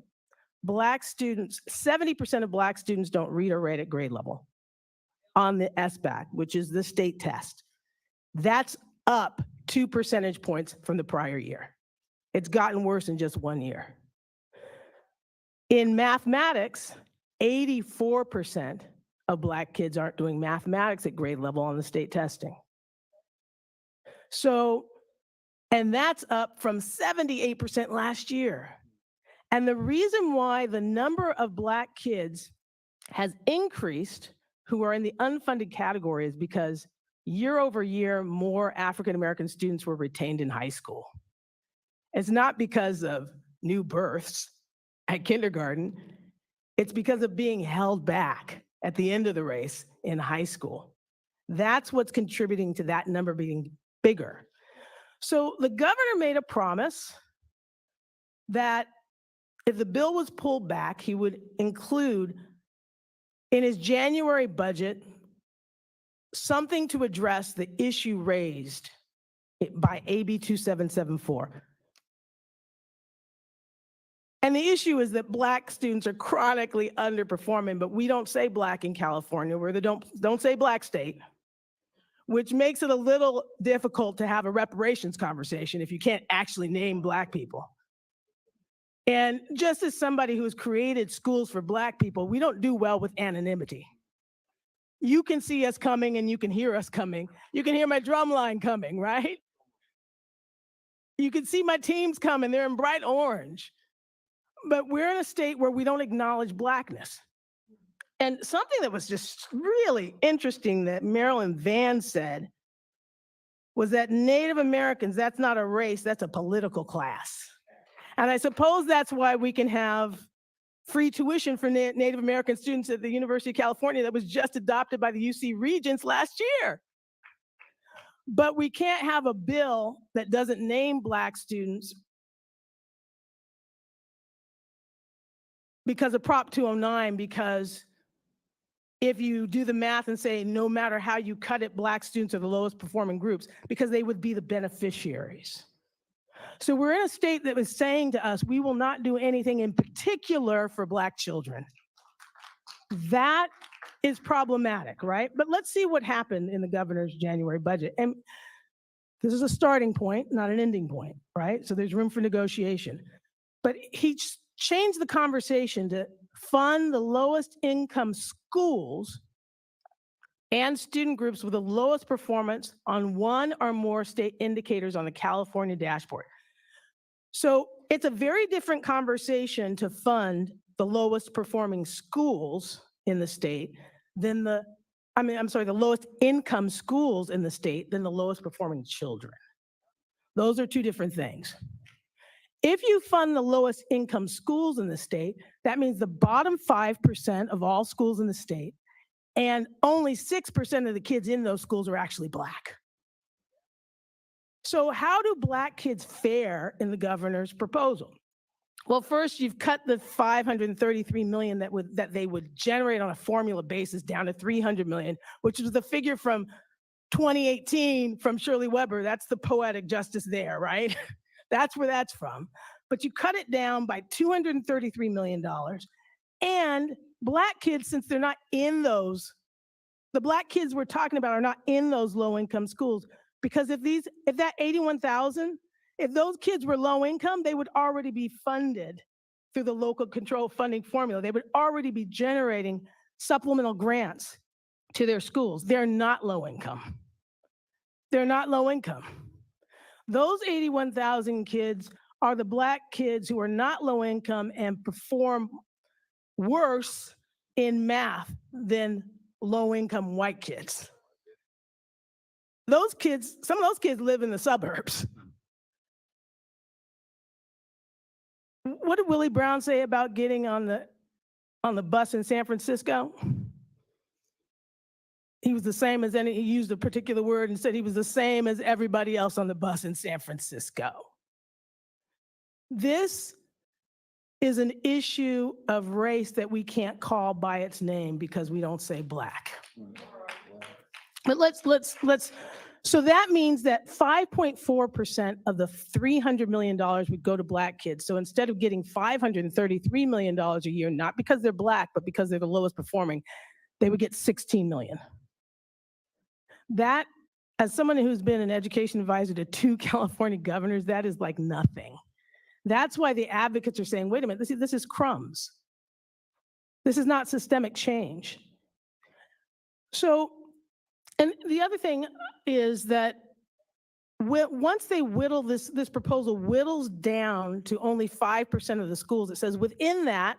Black students, 70% of Black students don't read or write at grade level on the SBAC, which is the state test. That's up 2 percentage points from the prior year. It's gotten worse in just 1 year. In mathematics, 84% of Black kids aren't doing mathematics at grade level on the state testing. So, and that's up from 78% last year. And the reason why the number of Black kids has increased who are in the unfunded category is because year over year, more African-American students were retained in high school. It's not because of new births at kindergarten, it's because of being held back at the end of the race in high school. That's what's contributing to that number being bigger. So the governor made a promise that if the bill was pulled back, he would include in his January budget something to address the issue raised by AB 2774. And the issue is that Black students are chronically underperforming, but we don't say Black in California. We're the don't say Black state, which makes it a little difficult to have a reparations conversation if you can't actually name Black people. And just as somebody who's created schools for Black people, we don't do well with anonymity. You can see us coming and you can hear us coming. You can hear my drum line coming, right? You can see my teams coming, they're in bright orange. But we're in a state where we don't acknowledge Blackness. And something that was just really interesting that Marilyn Van said was that Native Americans, that's not a race, that's a political class. And I suppose that's why we can have free tuition for Native American students at the University of California that was just adopted by the UC Regents last year. But we can't have a bill that doesn't name Black students because of Prop 209, because if you do the math and say no matter how you cut it, Black students are the lowest performing groups because they would be the beneficiaries. So we're in a state that was saying to us, we will not do anything in particular for Black children. That is problematic, right? But let's see what happened in the governor's January budget. And this is a starting point, not an ending point, right? So there's room for negotiation. But he changed the conversation to fund the lowest income schools and student groups with the lowest performance on one or more state indicators on the California dashboard. So it's a very different conversation to fund the lowest performing schools in the state than the lowest income schools in the state than the lowest performing children. Those are 2 different things. If you fund the lowest income schools in the state, that means the bottom 5% of all schools in the state, and only 6% of the kids in those schools are actually Black. So how do Black kids fare in the governor's proposal? Well, first, you've cut the $533 million that they would generate on a formula basis down to $300 million, which was the figure from 2018 from Shirley Weber. That's the poetic justice there, right? That's where that's from. But you cut it down by $233 million. And Black kids, since they're not in those, the Black kids we're talking about are not in those low income schools. Because if that 81,000, if those kids were low income, they would already be funded through the local control funding formula. They would already be generating supplemental grants to their schools. They're not low income. They're not low income. Those 81,000 kids are the Black kids who are not low income and perform worse in math than low income white kids. Those kids, some of those kids live in the suburbs. What did Willie Brown say about getting on the bus in San Francisco? He was the same as he used a particular word and said he was the same as everybody else on the bus in San Francisco. This is an issue of race that we can't call by its name because we don't say Black. But so that means that 5.4% of the $300 million would go to Black kids. So instead of getting $533 million a year, not because they're Black, but because they're the lowest performing, they would get $16 million. That, as someone who's been an education advisor to 2 California governors, that is like nothing. That's why the advocates are saying, wait a minute, this is crumbs. This is not systemic change. So, and the other thing is that once they whittle this proposal whittles down to only 5% of the schools, it says within that,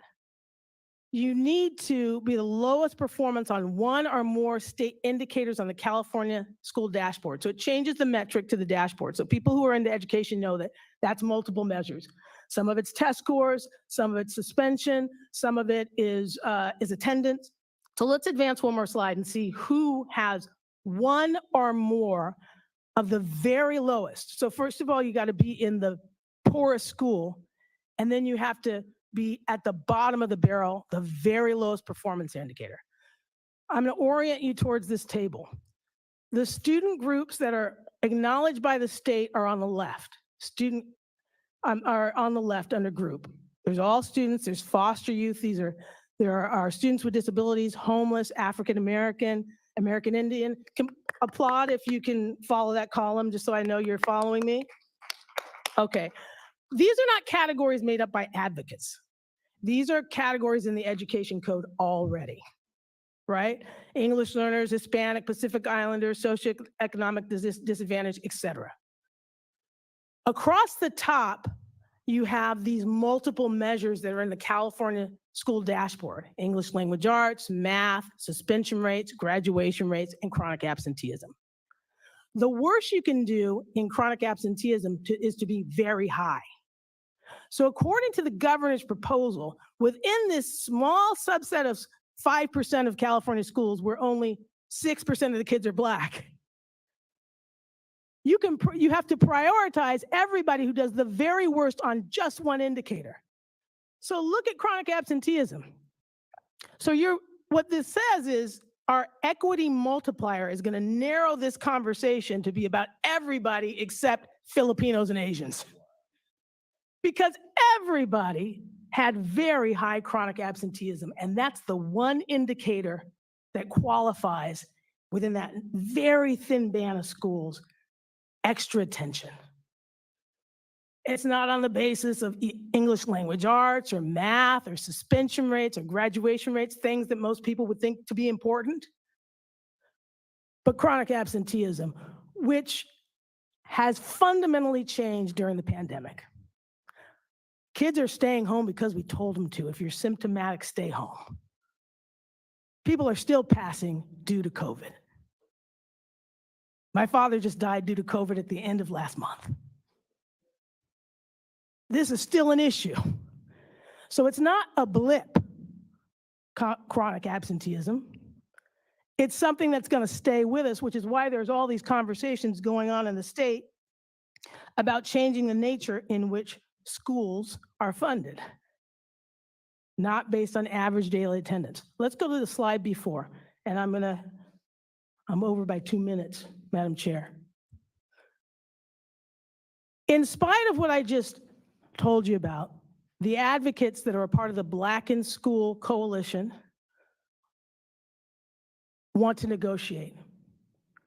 you need to be the lowest performance on one or more state indicators on the California school dashboard. So it changes the metric to the dashboard. So people who are into education know that that's multiple measures. Some of it's test scores, some of it's suspension, some of it is attendance. So let's advance one more slide and see who has one or more of the very lowest. So first of all, you got to be in the poorest school, and then you have to be at the bottom of the barrel, the very lowest performance indicator. I'm going to orient you towards this table. The student groups that are acknowledged by the state are on the left. Are on the left under group. There's all students, there's foster youth, there are students with disabilities, homeless, African American, American Indian. Applaud if you can follow that column, just so I know you're following me. Okay, these are not categories made up by advocates. These are categories in the education code already, right? English learners, Hispanic, Pacific Islanders, socioeconomic disadvantage, etc. Across the top, you have these multiple measures that are in the California school dashboard: English language arts, math, suspension rates, graduation rates, and chronic absenteeism. The worst you can do in chronic absenteeism is to be very high. So according to the governor's proposal, within this small subset of 5% of California schools where only 6% of the kids are Black, you have to prioritize everybody who does the very worst on just one indicator. So look at chronic absenteeism. So what this says is our equity multiplier is going to narrow this conversation to be about everybody except Filipinos and Asians. Because everybody had very high chronic absenteeism, and that's the one indicator that qualifies within that very thin band of schools extra attention. It's not on the basis of English language arts or math or suspension rates or graduation rates, things that most people would think to be important, but chronic absenteeism, which has fundamentally changed during the pandemic. Kids are staying home because we told them to. If you're symptomatic, stay home. People are still passing due to COVID. My father just died due to COVID at the end of last month. This is still an issue. So it's not a blip, chronic absenteeism. It's something that's going to stay with us, which is why there's all these conversations going on in the state about changing the nature in which schools are funded, not based on average daily attendance. Let's go to the slide before, and I'm over by 2 minutes. Madam Chair. In spite of what I just told you about, the advocates that are a part of the Black in School Coalition want to negotiate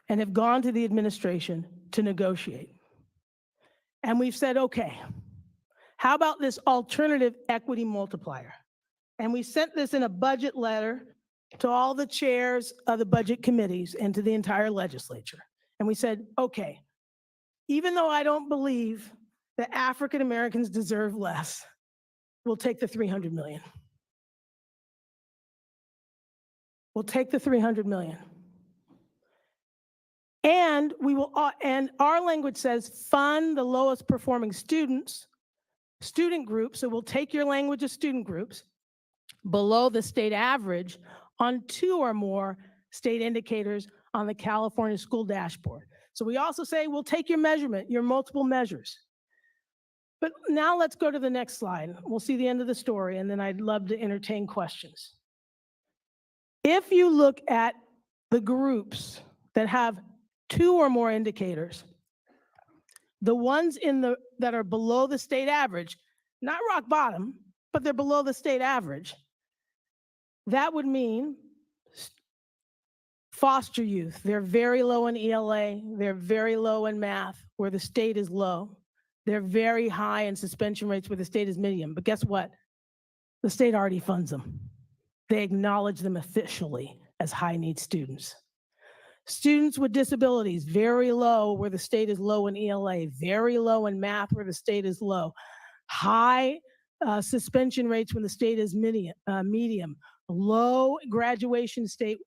and have gone to the administration to negotiate. And we've said, okay, how about this alternative equity multiplier? And we sent this in a budget letter to all the chairs of the budget committees and to the entire legislature. And we said, okay, even though I don't believe that African Americans deserve less, we'll take the 300 million. We'll take the 300 million. And we will, and our language says fund the lowest performing students, student groups. So we'll take your language of student groups below the state average on 2 or more state indicators on the California School Dashboard. So we also say we'll take your measurement, your multiple measures. But now let's go to the next slide. We'll see the end of the story, and then I'd love to entertain questions. If you look at the groups that have 2 or more indicators, the ones that are below the state average, not rock bottom, but they're below the state average, that would mean foster youth. They're very low in ELA, they're very low in math, where the state is low. They're very high in suspension rates where the state is medium. But guess what? The state already funds them. They acknowledge them officially as high-need students. Students with disabilities, very low where the state is low in ELA, very low in math where the state is low. High suspension rates when the state is medium. Low graduation state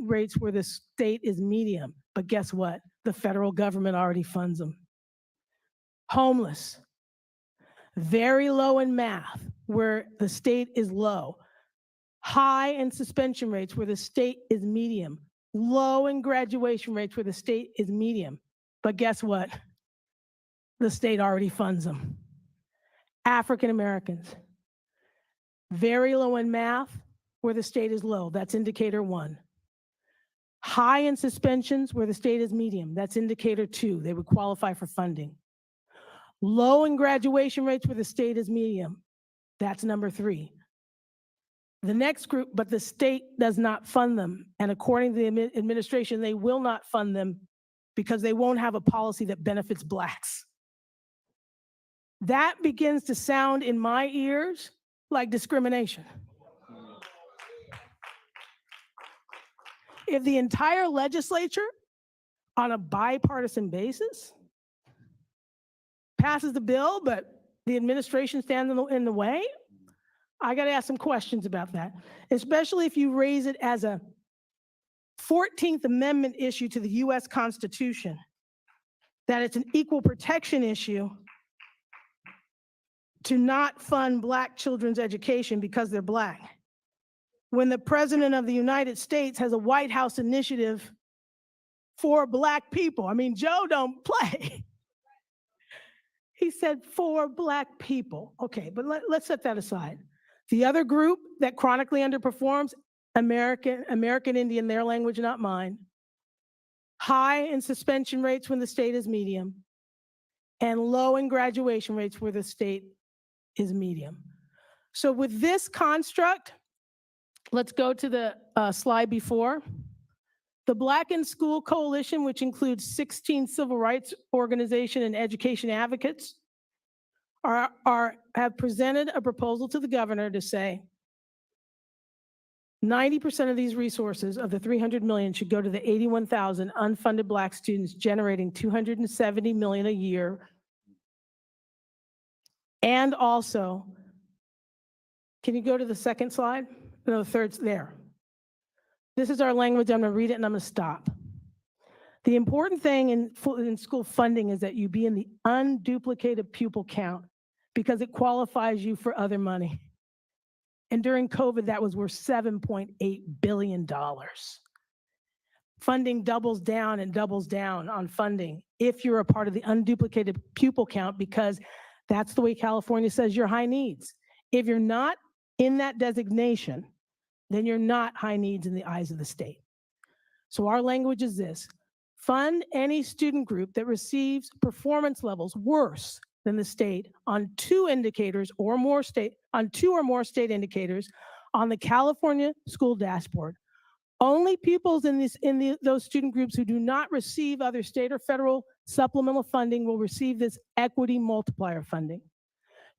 rates where the state is medium. But guess what? The federal government already funds them. Homeless, very low in math where the state is low. High in suspension rates where the state is medium. Low in graduation rates where the state is medium. But guess what? The state already funds them. African Americans, very low in math where the state is low. That's indicator 1. High in suspensions where the state is medium. That's indicator 2. They would qualify for funding. Low in graduation rates where the state is medium. That's number 3. The next group, but the state does not fund them. And according to the administration, they will not fund them because they won't have a policy that benefits Blacks. That begins to sound in my ears like discrimination. If the entire legislature on a bipartisan basis passes the bill, but the administration stands in the way, I got to ask some questions about that, especially if you raise it as a 14th Amendment issue to the US Constitution, that it's an equal protection issue to not fund Black children's education because they're Black. When the President of the United States has a White House initiative for Black people, I mean, Joe don't play. He said for Black people. Okay, but let's set that aside. The other group that chronically underperforms, American Indian, their language, not mine. High in suspension rates when the state is medium, and low in graduation rates where the state is medium. So with this construct, let's go to the slide before. The Black in School Coalition, which includes 16 civil rights organizations and education advocates, have presented a proposal to the governor to say 90% of these resources of the 300 million should go to the 81,000 unfunded Black students, generating 270 million a year. And also, can you go to the second slide? No, the third's there. This is our language. I'm going to read it and I'm going to stop. The important thing in school funding is that you be in the unduplicated pupil count because it qualifies you for other money. And during COVID, that was worth $7.8 billion. Funding doubles down and doubles down on funding if you're a part of the unduplicated pupil count, because that's the way California says you're high needs. If you're not in that designation, then you're not high needs in the eyes of the state. So our language is this: fund any student group that receives performance levels worse than the state on two or more state indicators on the California school dashboard. Only pupils in those student groups who do not receive other state or federal supplemental funding will receive this equity multiplier funding.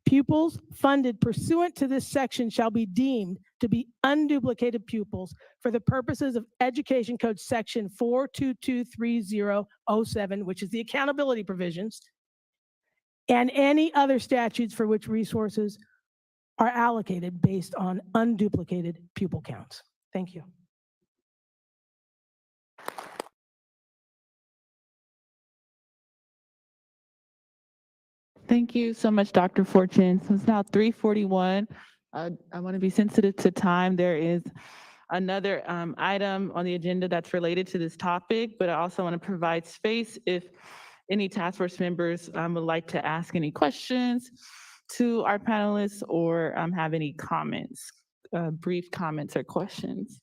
Pupils funded pursuant to this section shall be deemed to be unduplicated pupils for the purposes of Education Code Section 4223007, which is the accountability provisions, and any other statutes for which resources are allocated based on unduplicated pupil counts. Thank you. Thank you so much, Dr. Fortune. So it's now 3:41. I want to be sensitive to time. There is another item on the agenda that's related to this topic, but I also want to provide space if any task force members would like to ask any questions to our panelists or have any comments, brief comments or questions.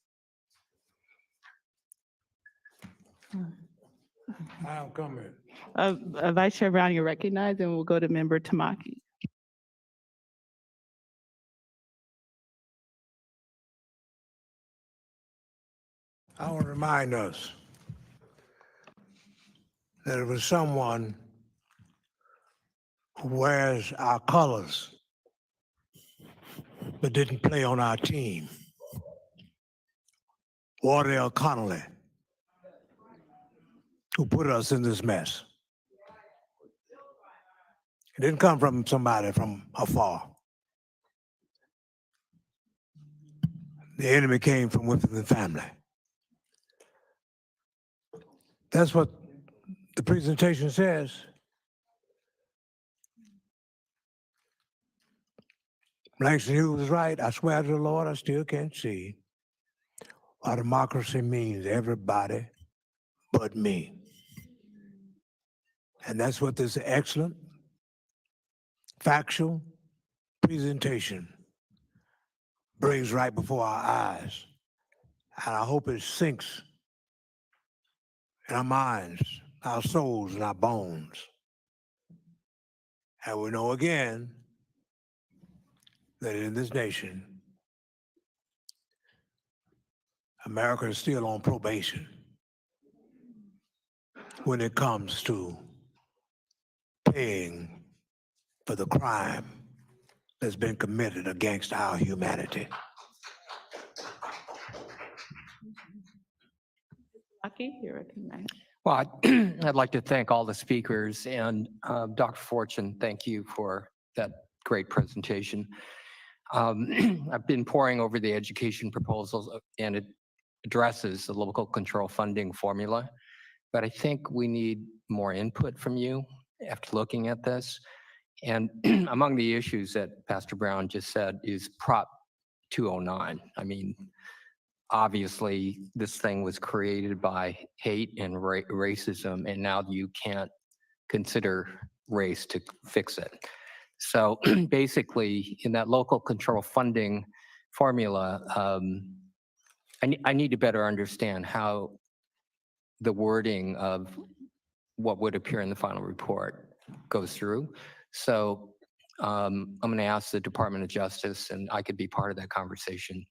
I'll comment. Vice Chair Brown, you're recognized, and we'll go to Member Tamaki. I want to remind us that it was someone who wears our colors but didn't play on our team. Wardell Connolly, who put us in this mess. It didn't come from somebody from afar. The enemy came from within the family. That's what the presentation says. Langston Hughes was right. I swear to the Lord, I still can't see why democracy means everybody but me. And that's what this excellent, factual presentation brings right before our eyes. And I hope it sinks in our minds, our souls, and our bones. And we know again that in this nation, America is still on probation when it comes to paying for the crime that's been committed against our humanity. Tamaki, you're recognized. Well, I'd like to thank all the speakers and Dr. Fortune, thank you for that great presentation. I've been poring over the education proposals and it addresses the local control funding formula, but I think we need more input from you after looking at this. And among the issues that Pastor Brown just said is Prop 209. I mean, obviously, this thing was created by hate and racism, and now you can't consider race to fix it. So basically, in that local control funding formula, I need to better understand how the wording of what would appear in the final report goes through. So I'm going to ask the Department of Justice, and I could be part of that conversation,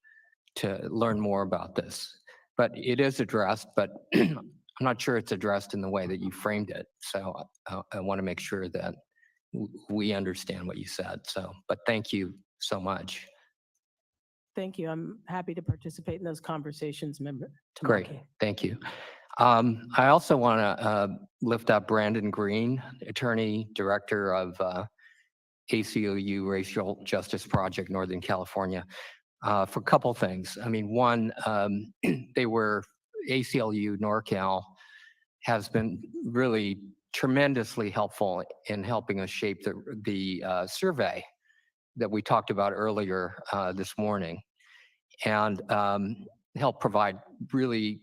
to learn more about this. But it is addressed, but I'm not sure it's addressed in the way that you framed it. So I want to make sure that we understand what you said. So, but thank you so much. Thank you. I'm happy to participate in those conversations, Member Tamaki. Great, thank you. I also want to lift up Brandon Green, Attorney Director of ACLU Racial Justice Project, Northern California, for a couple things. I mean, one, ACLU NorCal has been really tremendously helpful in helping us shape the survey that we talked about earlier this morning, and help provide really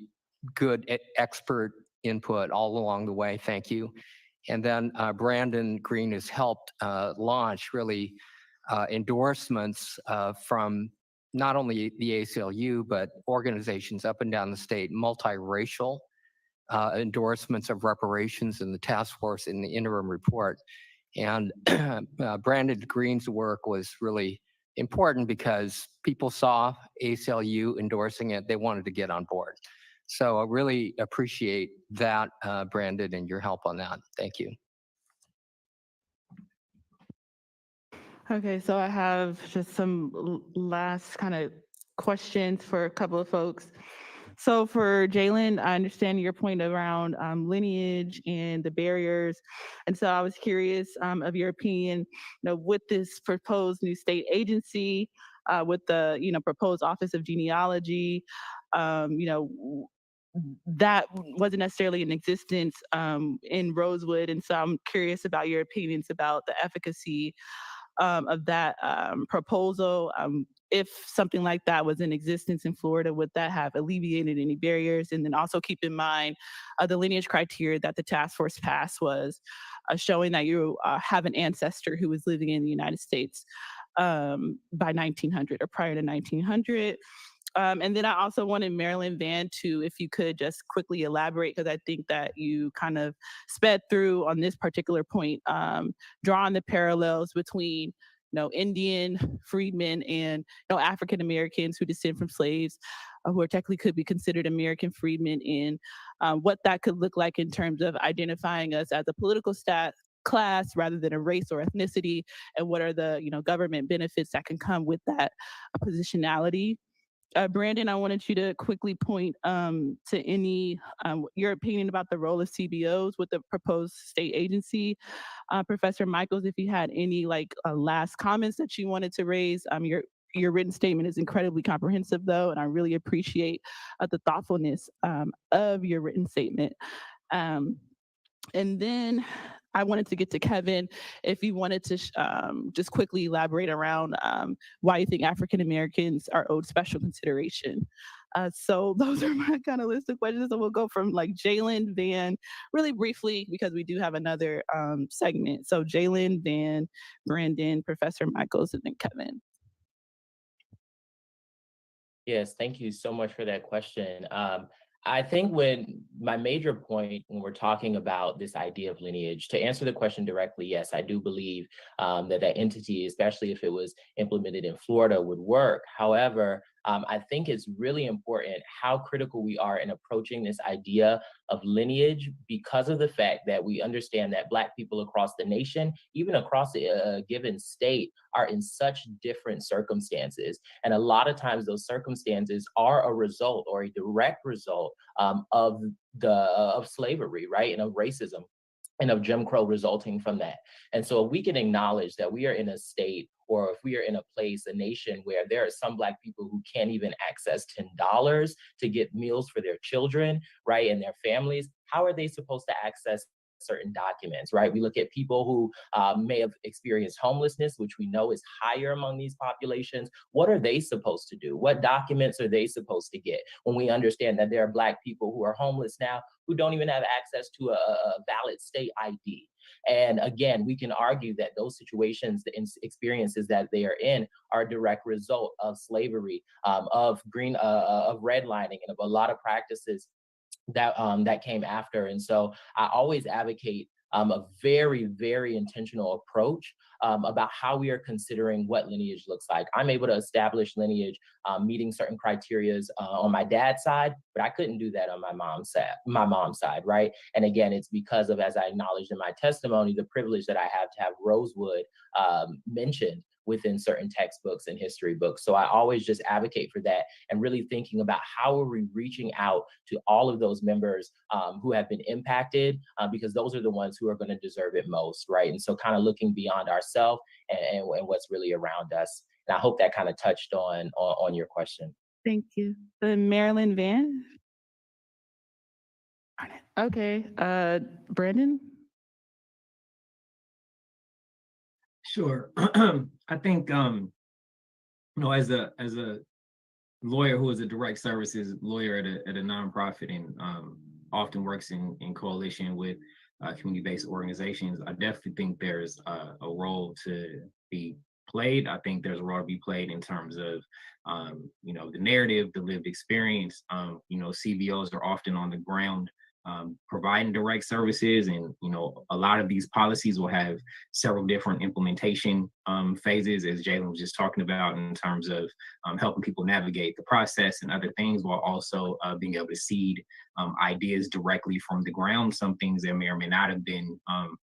good expert input all along the way. Thank you. And then Brandon Green has helped launch really endorsements from not only the ACLU, but organizations up and down the state, multiracial endorsements of reparations in the task force in the interim report. And Brandon Green's work was really important because people saw ACLU endorsing it. They wanted to get on board. So I really appreciate that, Brandon, and your help on that. Thank you. Okay, so I have just some last kind of questions for a couple of folks. So for Jalen, I understand your point around lineage and the barriers. And so I was curious of your opinion, with this proposed new state agency, with the, proposed Office of Genealogy, that wasn't necessarily in existence in Rosewood. And so I'm curious about your opinions about the efficacy of that proposal. If something like that was in existence in Florida, would that have alleviated any barriers? And then also keep in mind the lineage criteria that the task force passed was showing that you have an ancestor who was living in the United States by 1900 or prior to 1900. And then I also wanted Marilyn Van to, if you could just quickly elaborate, because I think that you kind of sped through on this particular point, drawing the parallels between Indian freedmen and African Americans who descend from slaves, who are technically could be considered American freedmen, and what that could look like in terms of identifying us as a political class rather than a race or ethnicity, and what are the government benefits that can come with that positionality. Brandon, I wanted you to quickly point to any your opinion about the role of CBOs with the proposed state agency. Professor Michaels, if you had any last comments that you wanted to raise. Your written statement is incredibly comprehensive, though, and I really appreciate the thoughtfulness of your written statement. And then I wanted to get to Kevin, if you wanted to just quickly elaborate around why you think African Americans are owed special consideration. So those are my kind of list of questions. So we'll go from Jalen, Van, really briefly, because we do have another segment. So Jalen, Van, Brandon, Professor Michaels, and then Kevin. Yes, thank you so much for that question. I think when my major point when we're talking about this idea of lineage, to answer the question directly, yes, I do believe that entity, especially if it was implemented in Florida, would work. However, I think it's really important how critical we are in approaching this idea of lineage, because of the fact that we understand that Black people across the nation, even across a given state, are in such different circumstances. And a lot of times those circumstances are a result or a direct result of slavery, right? And of racism and of Jim Crow resulting from that. And so we can acknowledge that we are in a state, or if we are in a place, a nation where there are some Black people who can't even access $10 to get meals for their children, right, and their families, how are they supposed to access certain documents, right? We look at people who may have experienced homelessness, which we know is higher among these populations. What are they supposed to do? What documents are they supposed to get when we understand that there are Black people who are homeless now who don't even have access to a valid state ID? And again, we can argue that those situations, the experiences that they are in, are a direct result of slavery, of redlining, and of a lot of practices that came after. And so I always advocate a very, very intentional approach about how we are considering what lineage looks like. I'm able to establish lineage meeting certain criteria on my dad's side, but I couldn't do that on my mom's side, right? And again, it's because of, as I acknowledged in my testimony, the privilege that I have to have Rosewood mentioned within certain textbooks and history books. So I always just advocate for that, and really thinking about how are we reaching out to all of those members who have been impacted, because those are the ones who are going to deserve it most, right? And so kind of looking beyond ourselves and what's really around us. And I hope that kind of touched on your question. Thank you. Marilyn Van. Okay, Brandon. Sure. I think, as a lawyer who is a direct services lawyer at a nonprofit and often works in coalition with community-based organizations, I definitely think there's a role to be played. I think there's a role to be played in terms of, the narrative, the lived experience. CBOs are often on the ground providing direct services. And, a lot of these policies will have several different implementation phases, as Jalen was just talking about, in terms of helping people navigate the process and other things, while also being able to seed ideas directly from the ground, some things that may or may not have been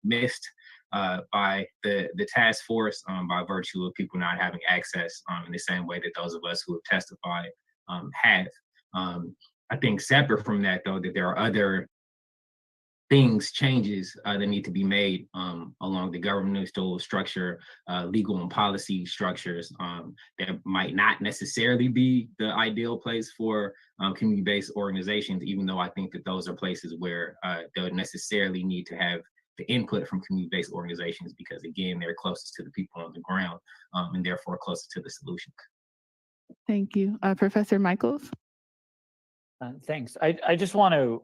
missed by the task force by virtue of people not having access in the same way that those of us who have testified have. I think separate from that, though, that there are other changes that need to be made along the governmental structure, legal and policy structures that might not necessarily be the ideal place for community-based organizations, even though I think that those are places where they would necessarily need to have the input from community-based organizations, because again, they're closest to the people on the ground and therefore closest to the solution. Thank you. Professor Michaels? Thanks. I just want to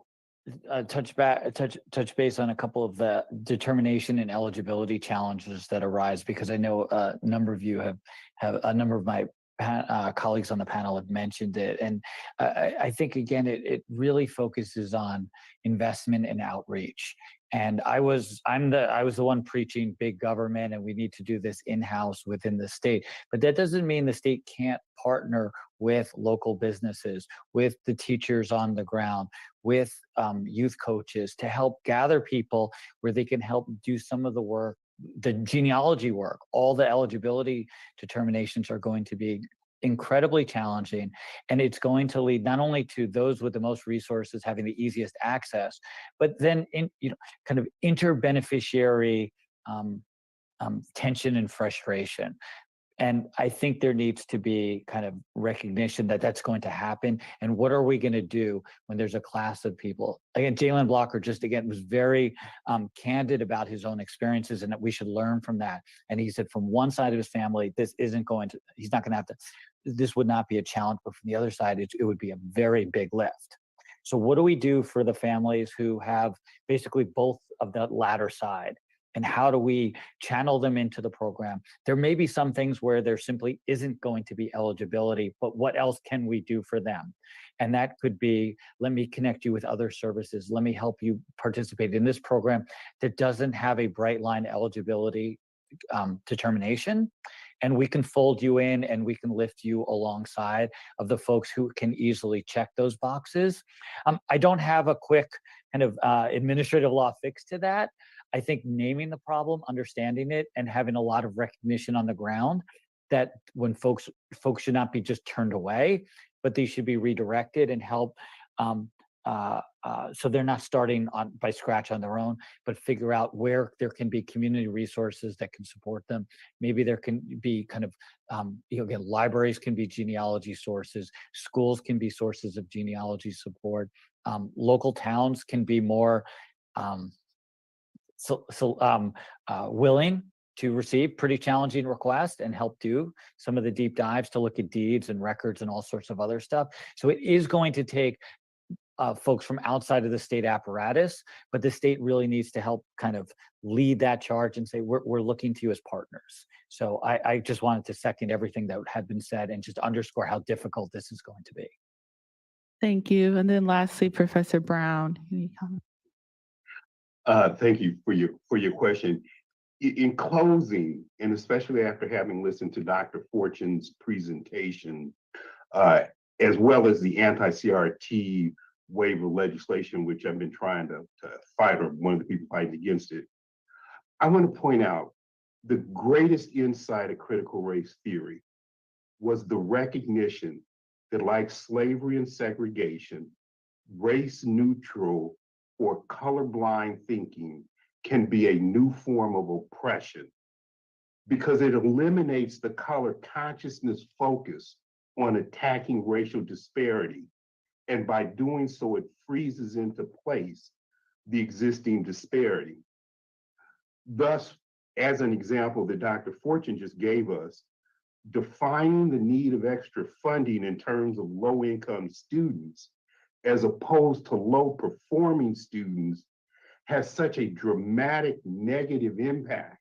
touch base on a couple of the determination and eligibility challenges that arise, because I know a number of you have a number of my colleagues on the panel have mentioned it. And I think, again, it really focuses on investment and outreach. And I was the one preaching big government, and we need to do this in-house within the state. But that doesn't mean the state can't partner with local businesses, with the teachers on the ground, with youth coaches, to help gather people where they can help do some of the work, the genealogy work. All the eligibility determinations are going to be incredibly challenging, and it's going to lead not only to those with the most resources having the easiest access, but then kind of inter-beneficiary tension and frustration. And I think there needs to be kind of recognition that that's going to happen. And what are we going to do when there's a class of people? Again, Jalen Blocker was very candid about his own experiences, and that we should learn from that. And he said, from one side of his family, he's not going to have to, this would not be a challenge, but from the other side, it would be a very big lift. So what do we do for the families who have basically both of that latter side? And how do we channel them into the program? There may be some things where there simply isn't going to be eligibility, but what else can we do for them? And that could be, let me connect you with other services. Let me help you participate in this program that doesn't have a bright line eligibility determination. And we can fold you in, and we can lift you alongside of the folks who can easily check those boxes. I don't have a quick kind of administrative law fix to that. I think naming the problem, understanding it, and having a lot of recognition on the ground that when folks should not be just turned away, but they should be redirected and help so they're not starting by scratch on their own, but figure out where there can be community resources that can support them. Maybe there can be kind of, again, libraries can be genealogy sources, schools can be sources of genealogy support, local towns can be more willing to receive pretty challenging requests and help do some of the deep dives to look at deeds and records and all sorts of other stuff. So it is going to take folks from outside of the state apparatus, but the state really needs to help kind of lead that charge and say, we're looking to you as partners. So I just wanted to second everything that had been said and just underscore how difficult this is going to be. Thank you. And then lastly, Professor Brown, any comments? Thank you for your question. In closing, and especially after having listened to Dr. Fortune's presentation, as well as the anti-CRT waiver legislation, which I've been trying to fight, or one of the people fighting against it, I want to point out the greatest insight of critical race theory was the recognition that, like slavery and segregation, race neutral or colorblind thinking can be a new form of oppression, because it eliminates the color consciousness focus on attacking racial disparity. And by doing so, it freezes into place the existing disparity. Thus, as an example that Dr. Fortune just gave us, defining the need of extra funding in terms of low-income students as opposed to low-performing students has such a dramatic negative impact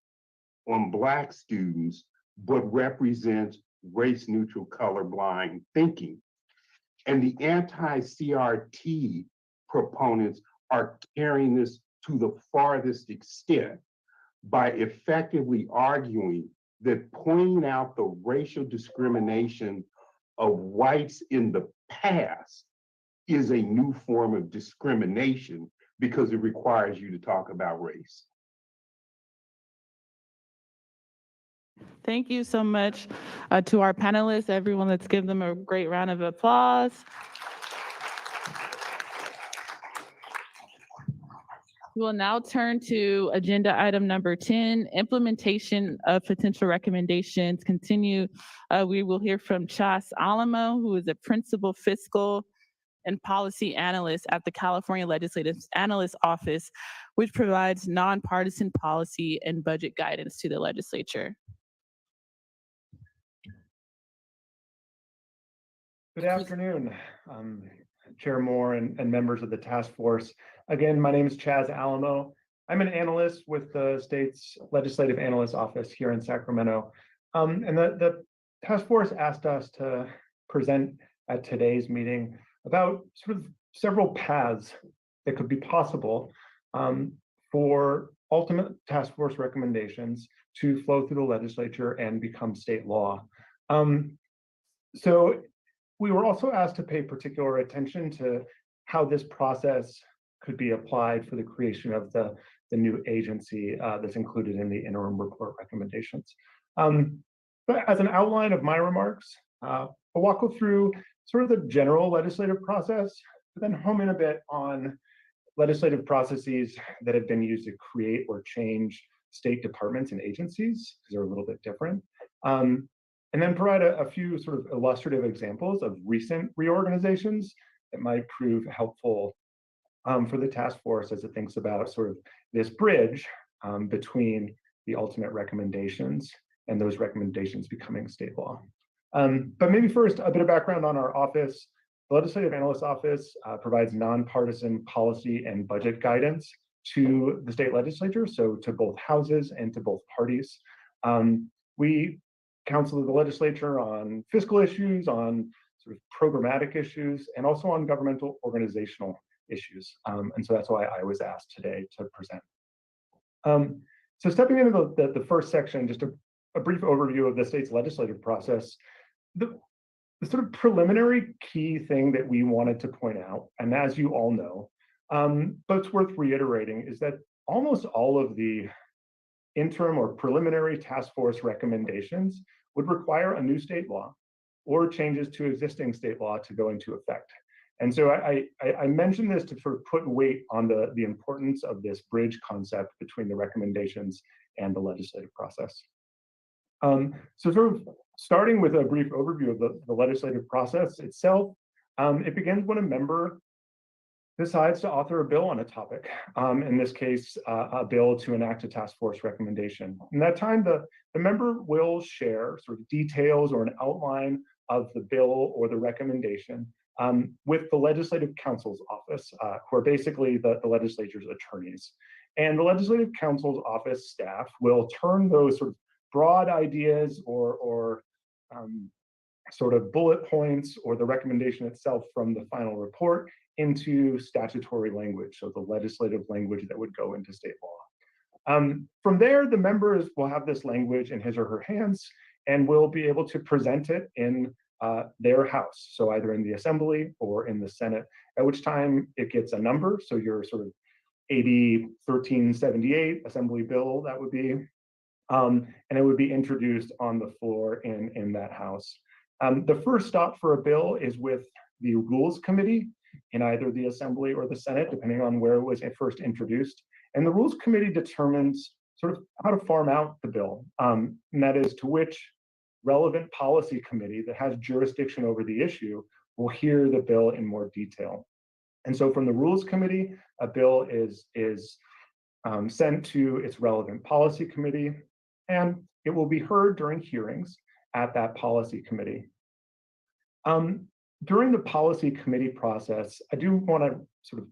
on Black students, but represents race-neutral colorblind thinking. And the anti-CRT proponents are carrying this to the farthest extent by effectively arguing that pointing out the racial discrimination of whites in the past is a new form of discrimination because it requires you to talk about race. Thank you so much to our panelists, everyone. Let's give them a great round of applause. We will now turn to agenda item number 10, implementation of potential recommendations. We will hear from Chas Alamo, who is a principal fiscal and policy analyst at the California Legislative Analyst Office, which provides nonpartisan policy and budget guidance to the legislature. Good afternoon, Chair Moore and members of the task force. Again, my name is Chas Alamo. I'm an analyst with the state's Legislative Analyst Office here in Sacramento. And the task force asked us to present at today's meeting about sort of several paths that could be possible for ultimate task force recommendations to flow through the legislature and become state law. So we were also asked to pay particular attention to how this process could be applied for the creation of the new agency that's included in the interim report recommendations. But as an outline of my remarks, I'll walk through sort of the general legislative process, but then home in a bit on legislative processes that have been used to create or change state departments and agencies, because they're a little bit different. And then provide a few sort of illustrative examples of recent reorganizations that might prove helpful for the task force as it thinks about sort of this bridge between the ultimate recommendations and those recommendations becoming state law. But maybe first, a bit of background on our office. The Legislative Analyst Office provides nonpartisan policy and budget guidance to the state legislature, so to both houses and to both parties. We counsel the legislature on fiscal issues, on sort of programmatic issues, and also on governmental organizational issues. And so that's why I was asked today to present. So stepping into the first section, just a brief overview of the state's legislative process. The sort of preliminary key thing that we wanted to point out, and as you all know, but it's worth reiterating, is that almost all of the interim or preliminary task force recommendations would require a new state law or changes to existing state law to go into effect. And so I mentioned this to sort of put weight on the importance of this bridge concept between the recommendations and the legislative process. So sort of starting with a brief overview of the legislative process itself, it begins when a member decides to author a bill on a topic, in this case, a bill to enact a task force recommendation. In that time, the member will share sort of details or an outline of the bill or the recommendation with the Legislative Counsel's Office, who are basically the legislature's attorneys. And the Legislative Counsel's Office staff will turn those sort of broad ideas or sort of bullet points or the recommendation itself from the final report into statutory language, so the legislative language that would go into state law. From there, the members will have this language in his or her hands and will be able to present it in their house, so either in the Assembly or in the Senate, at which time it gets a number, so your sort of AB 1378 Assembly bill, that would be, and it would be introduced on the floor in that house. The first stop for a bill is with the Rules Committee in either the Assembly or the Senate, depending on where it was first introduced. And the Rules Committee determines sort of how to farm out the bill, and that is to which relevant policy committee that has jurisdiction over the issue will hear the bill in more detail. And so from the Rules Committee, a bill is sent to its relevant policy committee, and it will be heard during hearings at that policy committee. During the policy committee process, I do want to sort of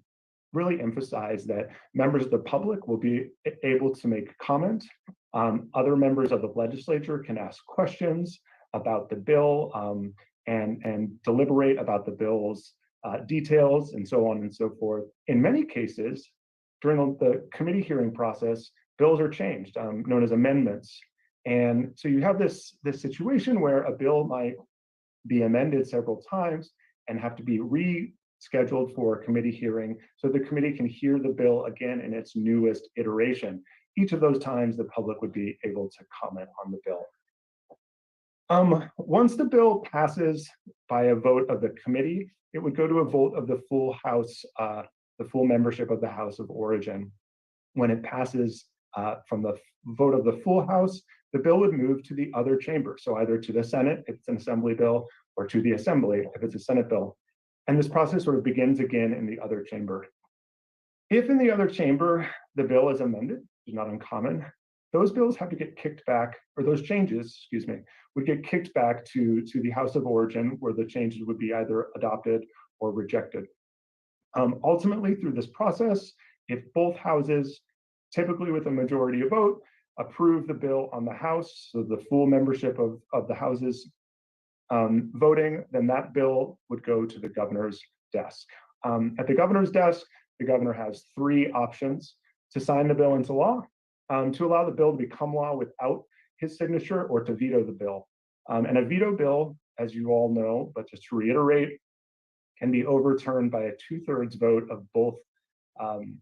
really emphasize that members of the public will be able to make comment. Other members of the legislature can ask questions about the bill and deliberate about the bill's details and so on and so forth. In many cases, during the committee hearing process, bills are changed, known as amendments. And so you have this situation where a bill might be amended several times and have to be rescheduled for a committee hearing so the committee can hear the bill again in its newest iteration. Each of those times, the public would be able to comment on the bill. Once the bill passes by a vote of the committee, it would go to a vote of the full House, the full membership of the House of Origin. When it passes from the vote of the full House, the bill would move to the other chamber. So either to the Senate, if it's an Assembly bill, or to the Assembly, if it's a Senate bill. And this process sort of begins again in the other chamber. If in the other chamber, the bill is amended, which is not uncommon, those bills have to get kicked back, or those changes, excuse me, would get kicked back to the House of Origin, where the changes would be either adopted or rejected. Ultimately, through this process, if both houses, typically with a majority of vote, approve the bill on the House, so the full membership of the houses voting, then that bill would go to the governor's desk. At the governor's desk, the governor has three options: to sign the bill into law, to allow the bill to become law without his signature, or to veto the bill. And a veto bill, as you all know, but just to reiterate, can be overturned by a 2/3 vote of both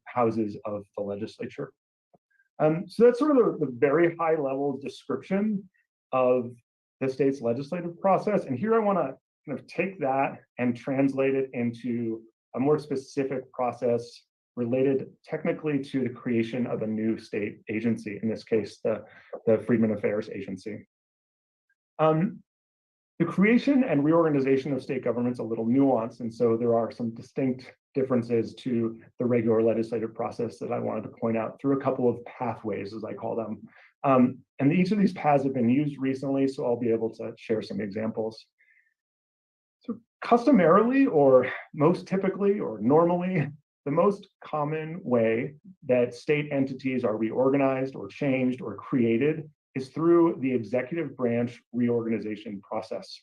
houses of the legislature. So that's sort of the very high level description of the state's legislative process. And here I want to kind of take that and translate it into a more specific process related technically to the creation of a new state agency, in this case, the Freedmen Affairs Agency. The creation and reorganization of state government's a little nuanced, and so there are some distinct differences to the regular legislative process that I wanted to point out through a couple of pathways, as I call them. And each of these paths have been used recently, so I'll be able to share some examples. So customarily, or most typically, or normally, the most common way that state entities are reorganized or changed or created is through the executive branch reorganization process.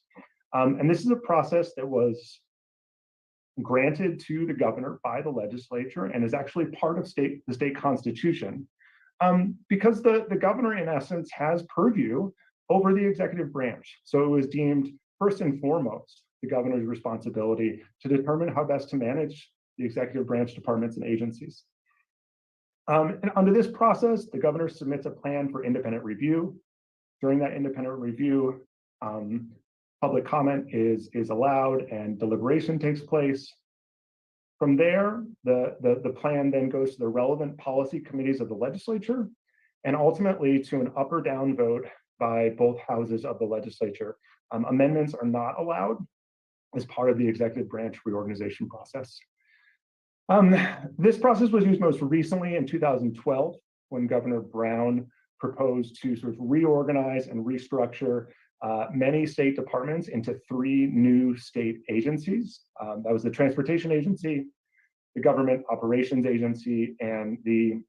And this is a process that was granted to the governor by the legislature and is actually part of the state constitution, because the governor, in essence, has purview over the executive branch. So it was deemed, first and foremost, the governor's responsibility to determine how best to manage the executive branch departments and agencies. And under this process, the governor submits a plan for independent review. During that independent review, public comment is allowed and deliberation takes place. From there, the plan then goes to the relevant policy committees of the legislature, and ultimately to an up or down vote by both houses of the legislature. Amendments are not allowed as part of the executive branch reorganization process. This process was used most recently in 2012, when Governor Brown proposed to sort of reorganize and restructure many state departments into 3 new state agencies. That was the Transportation Agency, the Government Operations Agency, and the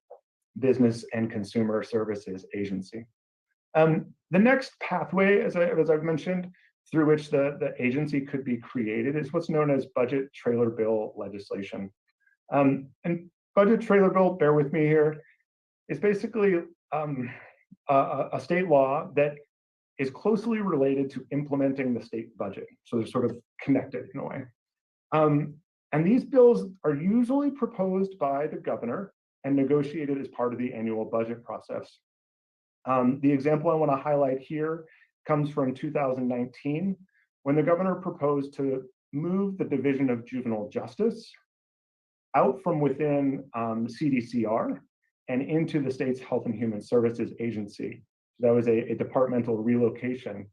Business and Consumer Services Agency. The next pathway, as I've mentioned, through which the agency could be created is what's known as budget trailer bill legislation. And budget trailer bill, bear with me here, is basically a state law that is closely related to implementing the state budget. So they're sort of connected in a way. And these bills are usually proposed by the governor and negotiated as part of the annual budget process. The example I want to highlight here comes from 2019, when the governor proposed to move the Division of Juvenile Justice out from within CDCR and into the state's Health and Human Services Agency. That was a departmental relocation.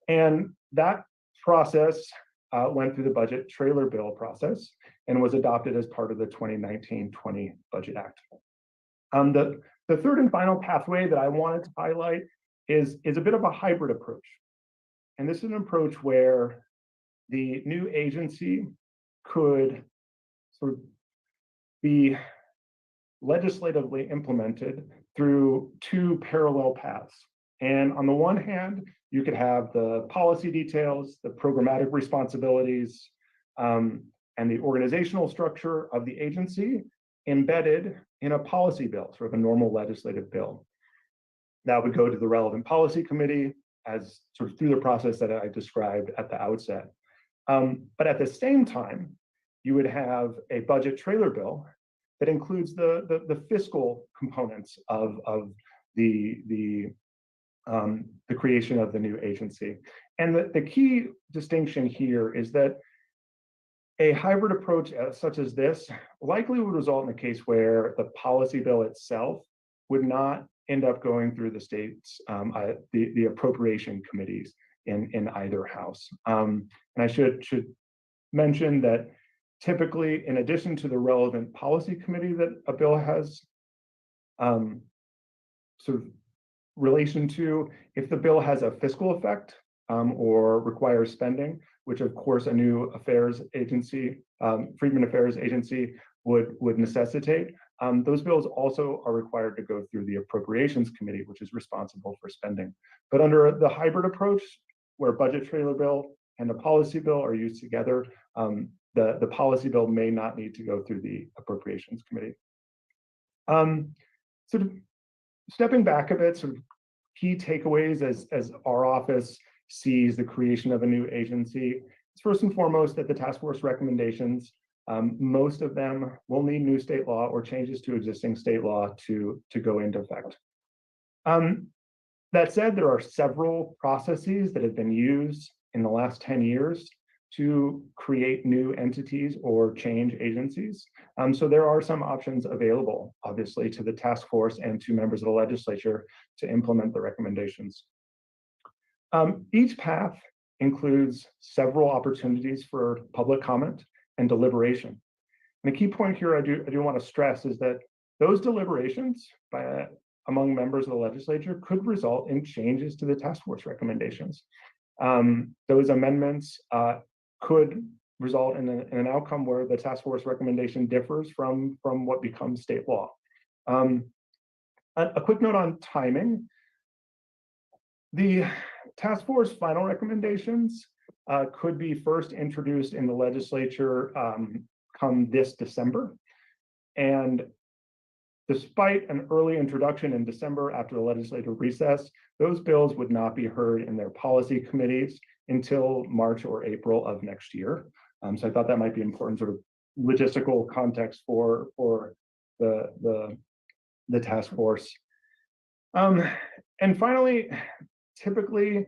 And that process went through the budget trailer bill process and was adopted as part of the 2019-20 Budget Act. The third and final pathway that I wanted to highlight is a bit of a hybrid approach. And this is an approach where the new agency could sort of be legislatively implemented through 2 parallel paths. And on the one hand, you could have the policy details, the programmatic responsibilities, and and the organizational structure of the agency embedded in a policy bill, sort of a normal legislative bill. That would go to the relevant policy committee as sort of through the process that I described at the outset. But at the same time, you would have a budget trailer bill that includes the fiscal components of the creation of the new agency. And the key distinction here is that a hybrid approach such as this likely would result in a case where the policy bill itself would not end up going through the state's, the appropriation committees in either house. And I should mention that typically, in addition to the relevant policy committee that a bill has sort of relation to, if the bill has a fiscal effect or requires spending, which of course a new affairs agency, Freedmen Affairs Agency would necessitate, those bills also are required to go through the Appropriations Committee, which is responsible for spending. But under the hybrid approach, where budget trailer bill and the policy bill are used together, the policy bill may not need to go through the Appropriations Committee. Sort of stepping back a bit, sort of key takeaways as our office sees the creation of a new agency. It's first and foremost that the task force recommendations, most of them will need new state law or changes to existing state law to go into effect. That said, there are several processes that have been used in the last 10 years to create new entities or change agencies. So there are some options available, obviously, to the task force and to members of the legislature to implement the recommendations. Each path includes several opportunities for public comment and deliberation. And the key point here I do want to stress is that those deliberations among members of the legislature could result in changes to the task force recommendations. Those amendments could result in an outcome where the task force recommendation differs from what becomes state law. A quick note on timing. The task force final recommendations could be first introduced in the legislature come this December. And despite an early introduction in December after the legislative recess, those bills would not be heard in their policy committees until March or April of next year. So I thought that might be important sort of logistical context for the task force. And finally, typically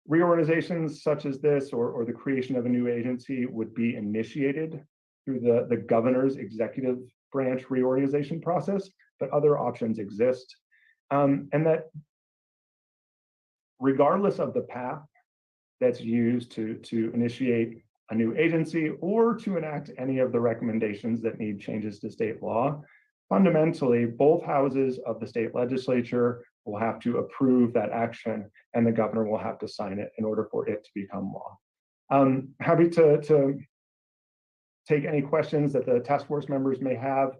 reorganizations such as this or the creation of a new agency would be initiated through the governor's executive branch reorganization process, but other options exist. And that regardless of the path that's used to initiate a new agency or to enact any of the recommendations that need changes to state law, fundamentally, both houses of the state legislature will have to approve that action and the governor will have to sign it in order for it to become law. Happy to take any questions that the task force members may have.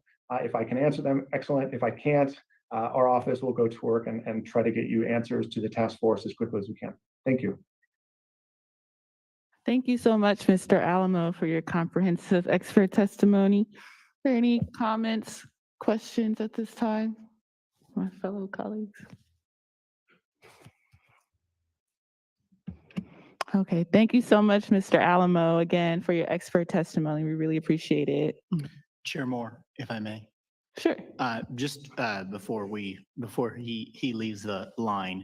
If I can answer them, excellent. If I can't, our office will go to work and try to get you answers to the task force as quickly as we can. Thank you. Thank you so much, Mr. Alamo, for your comprehensive expert testimony. Are there any comments, questions at this time, my fellow colleagues? Okay, thank you so much, Mr. Alamo, again, for your expert testimony. We really appreciate it. Chair Moore, if I may. Sure. Just before he leaves the line,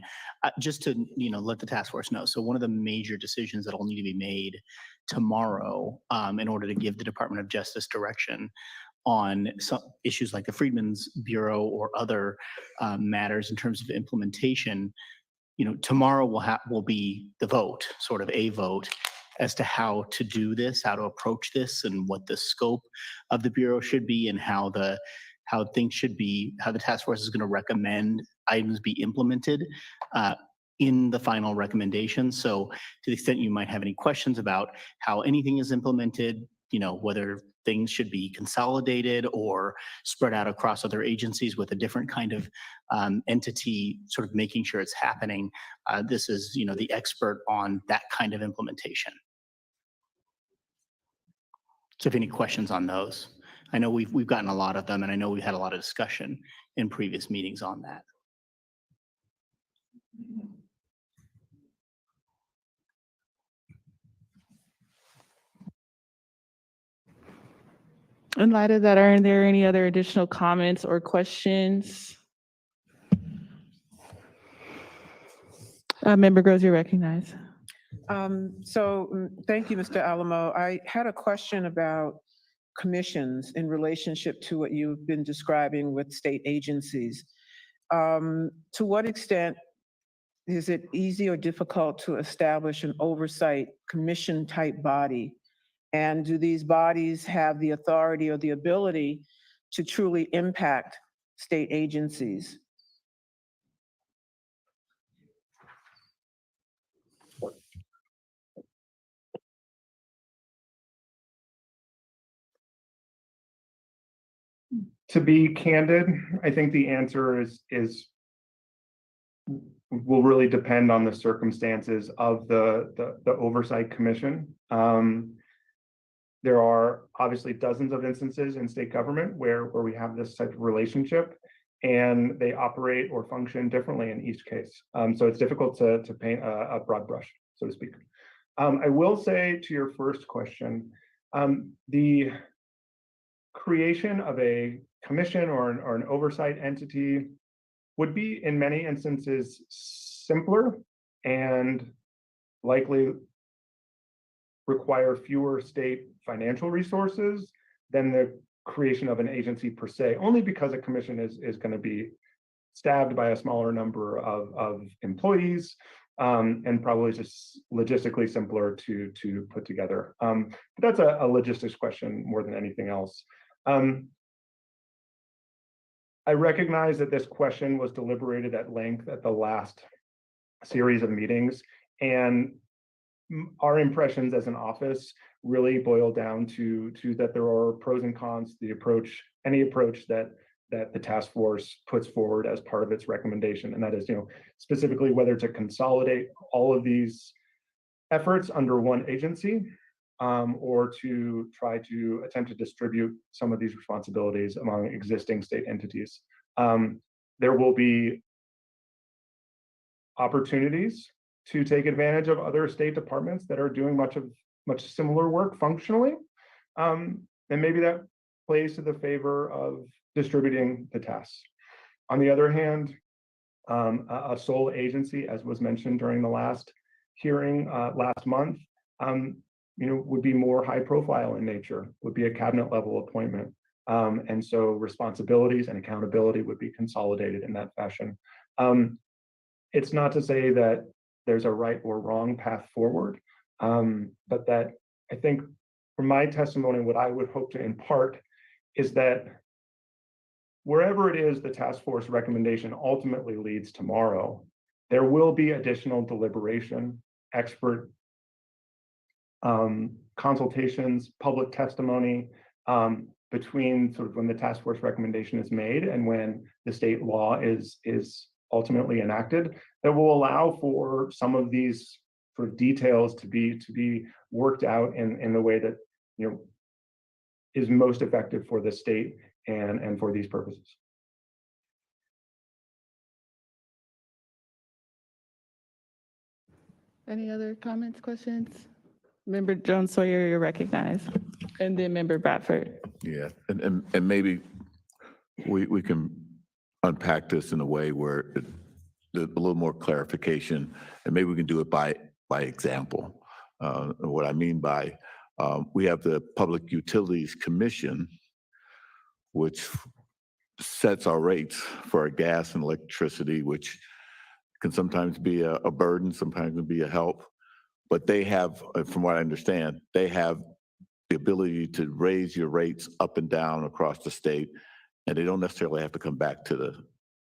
just to let the task force know. So one of the major decisions that will need to be made tomorrow in order to give the Department of Justice direction on some issues like the Freedmen's Bureau or other matters in terms of implementation, tomorrow will be the vote, sort of a vote as to how to do this, how to approach this, and what the scope of the Bureau should be, and how things should be, how the task force is going to recommend items be implemented in the final recommendation. So to the extent you might have any questions about how anything is implemented, whether things should be consolidated or spread out across other agencies with a different kind of entity, sort of making sure it's happening. This is, the expert on that kind of implementation. So if any questions on those, I know we've gotten a lot of them, and I know we've had a lot of discussion in previous meetings on that. In light of that, are there any other additional comments or questions? Member Groves, you're recognized. Thank you, Mr. Alamo. I had a question about commissions in relationship to what you've been describing with state agencies. To what extent is it easy or difficult to establish an oversight commission type body? And do these bodies have the authority or the ability to truly impact state agencies? To be candid, I think the answer will really depend on the circumstances of the oversight commission. There are obviously dozens of instances in state government where we have this type of relationship, and they operate or function differently in each case. So it's difficult to paint a broad brush, so to speak. I will say to your first question, the creation of a commission or an oversight entity would be in many instances simpler and likely require fewer state financial resources than the creation of an agency per se, only because a commission is going to be staffed by a smaller number of employees, and probably just logistically simpler to put together. But that's a logistics question more than anything else. I recognize that this question was deliberated at length at the last series of meetings, and our impressions as an office really boil down to that there are pros and cons to any approach that the task force puts forward as part of its recommendation. And that is, specifically whether to consolidate all of these efforts under one agency, or to try to attempt to distribute some of these responsibilities among existing state entities. There will be opportunities to take advantage of other state departments that are doing much similar work functionally. And maybe that plays to the favor of distributing the tasks. On the other hand, a sole agency, as was mentioned during the last hearing last month, would be more high profile in nature, would be a cabinet level appointment. And so responsibilities and accountability would be consolidated in that fashion. It's not to say that there's a right or wrong path forward, but that I think from my testimony, what I would hope to impart is that wherever it is the task force recommendation ultimately leads tomorrow, there will be additional deliberation, expert consultations, public testimony between sort of when the task force recommendation is made and when the state law is ultimately enacted, that will allow for some of these sort of details to be worked out in the way that is most effective for the state and for these purposes. Any other comments, questions? Member Jones Sawyer, you're recognized. And then Member Bradford. Yeah, and maybe we can unpack this in a way where there's a little more clarification, and maybe we can do it by example. What I mean by, we have the Public Utilities Commission, which sets our rates for our gas and electricity, which can sometimes be a burden, sometimes can be a help. But they have, from what I understand, they have the ability to raise your rates up and down across the state, and they don't necessarily have to come back to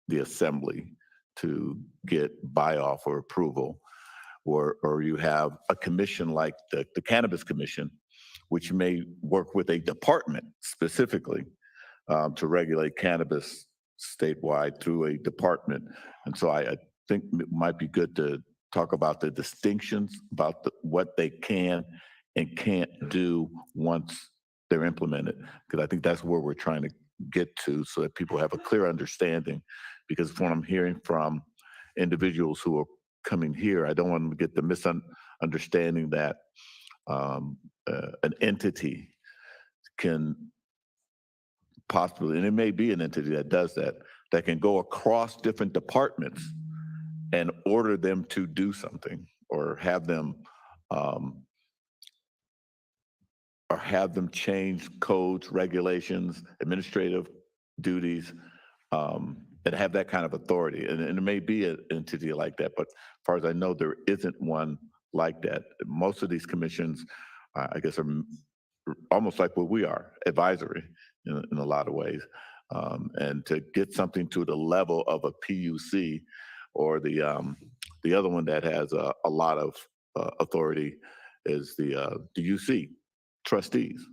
the assembly to get buy-off or approval. Or you have a commission like the Cannabis Commission, which may work with a department specifically to regulate cannabis statewide through a department. And so I think it might be good to talk about the distinctions about what they can and can't do once they're implemented, because I think that's where we're trying to get to, so that people have a clear understanding. Because from what I'm hearing from individuals who are coming here, I don't want them to get the misunderstanding that an entity can possibly, and it may be an entity that does that, that can go across different departments and order them to do something, or have them change codes, regulations, administrative duties, and have that kind of authority. And it may be an entity like that, but as far as I know, there isn't one like that. Most of these commissions, I guess, are almost like what we are, advisory in a lot of ways. And to get something to the level of a PUC, or the other one that has a lot of authority is the UC trustees.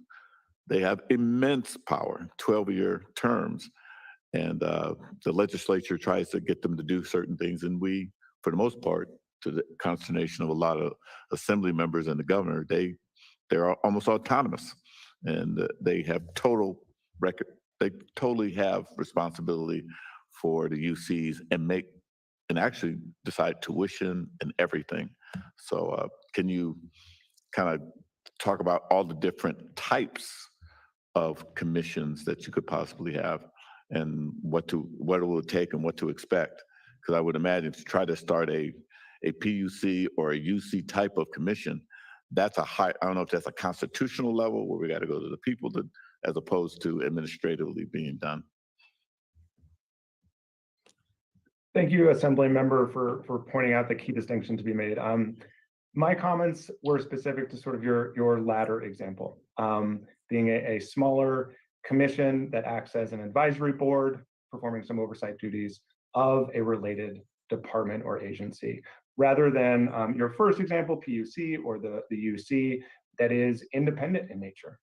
They have immense power, 12-year terms, and the legislature tries to get them to do certain things, and we, for the most part, to the consternation of a lot of assembly members and the governor, they're almost autonomous, and they have they totally have responsibility for the UCs and actually decide tuition and everything. So can you kind of talk about all the different types of commissions that you could possibly have, and what it will take and what to expect? Because I would imagine to try to start a PUC or a UC type of commission, that's I don't know if that's a constitutional level where we got to go to the people, as opposed to administratively being done. Thank you, Assembly Member, for pointing out the key distinction to be made. My comments were specific to sort of your latter example, being a smaller commission that acts as an advisory board, performing some oversight duties of a related department or agency, rather than your first example, PUC or the UC, that is independent in nature.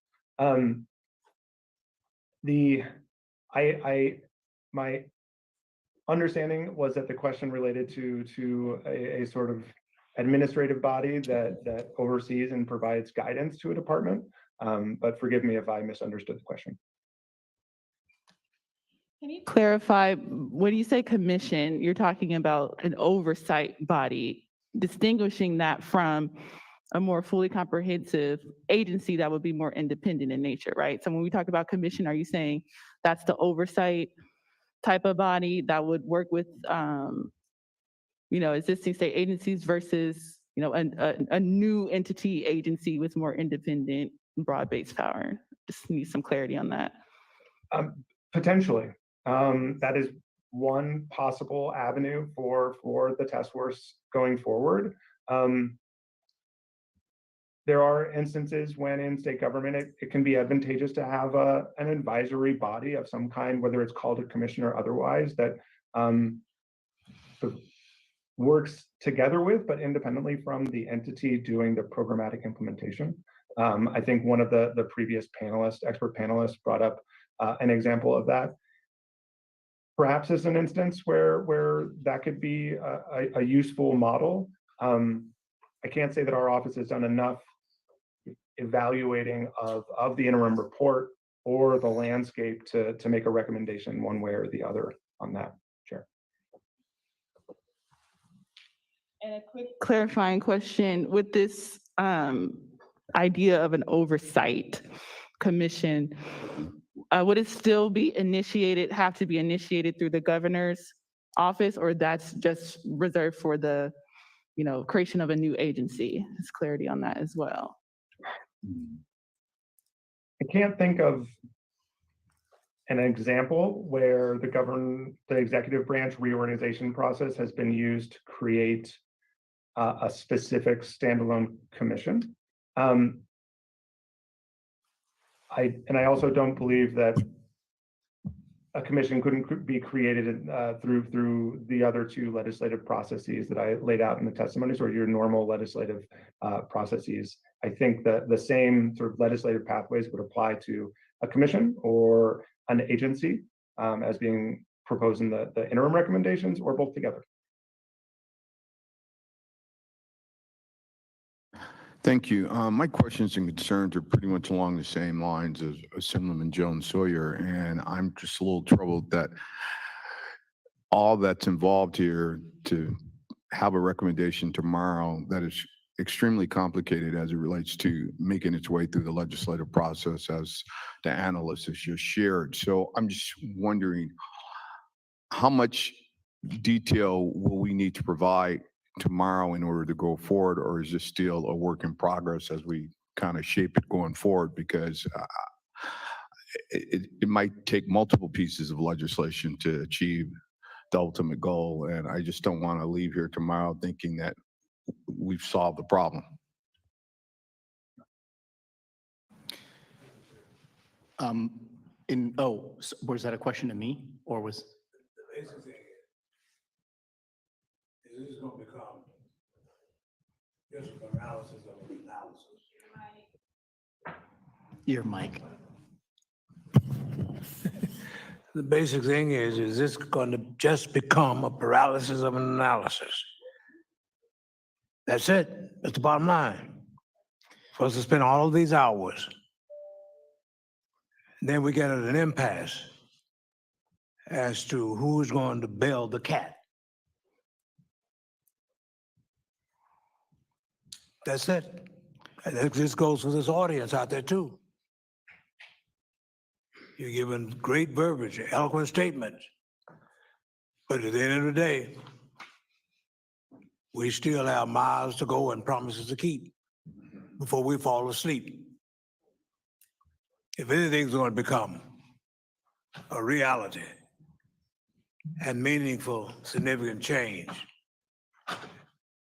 My understanding was that the question related to a sort of administrative body that oversees and provides guidance to a department, but forgive me if I misunderstood the question. Can you clarify, when you say commission, you're talking about an oversight body, distinguishing that from a more fully comprehensive agency that would be more independent in nature, right? So when we talk about commission, are you saying that's the oversight type of body that would work with, existing state agencies versus, a new entity agency with more independent, broad-based power? Just need some clarity on that. Potentially. That is one possible avenue for the task force going forward. There are instances when in state government, it can be advantageous to have an advisory body of some kind, whether it's called a commission or otherwise, that works together with, but independently from the entity doing the programmatic implementation. I think one of the previous expert panelists brought up an example of that. Perhaps as an instance where that could be a useful model. I can't say that our office has done enough evaluating of the interim report or the landscape to make a recommendation one way or the other on that, Chair. And a quick clarifying question, with this idea of an oversight commission, would it still be have to be initiated through the governor's office, or that's just reserved for the creation of a new agency? There's clarity on that as well. I can't think of an example where the executive branch reorganization process has been used to create a specific standalone commission. I also don't believe that a commission couldn't be created through the other two legislative processes that I laid out in the testimonies, or your normal legislative processes. I think that the same sort of legislative pathways would apply to a commission or an agency as being proposed in the interim recommendations, or both together. Thank you. My questions and concerns are pretty much along the same lines as Assemblyman Jones Sawyer, and I'm just a little troubled that all that's involved here to have a recommendation tomorrow that is extremely complicated as it relates to making its way through the legislative process, as the analyst has just shared. So I'm just wondering, how much detail will we need to provide tomorrow in order to go forward, or is this still a work in progress as we kind of shape it going forward? Because it might take multiple pieces of legislation to achieve the ultimate goal, and I just don't want to leave here tomorrow thinking that we've solved the problem. Was that a question to me or was? The basic thing is this is going to become just an analysis of an analysis. Your mic. The basic thing is this going to just become a paralysis of an analysis? That's it. That's the bottom line. For us to spend all of these hours, then we get at an impasse as to who's going to bail the cat. That's it. And this goes for this audience out there too. You're giving great verbiage, eloquent statements. But at the end of the day, we still have miles to go and promises to keep before we fall asleep. If anything's going to become a reality and meaningful, significant change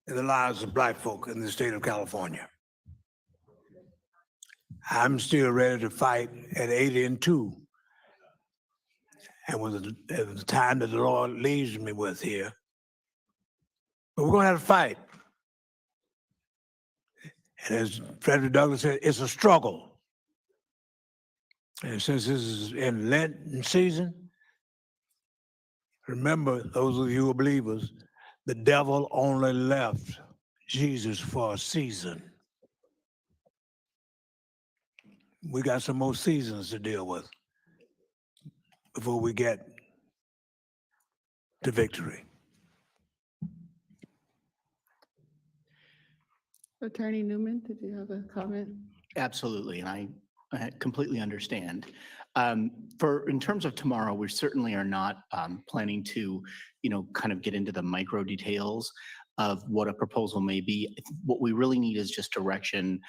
in the lives of Black folk in the state of California, I'm still ready to fight at 80 and 2. And with the time that the Lord leaves me with here, but we're going to have to fight. And as Frederick Douglass said, it's a struggle. And since this is in Lenten season, remember, those of you who are believers, the devil only left Jesus for a season. We got some more seasons to deal with before we get to victory. Attorney Newman, did you have a comment? Absolutely, and I completely understand. In terms of tomorrow, we certainly are not planning to, kind of get into the micro details of what a proposal may be. What we really need is just direction,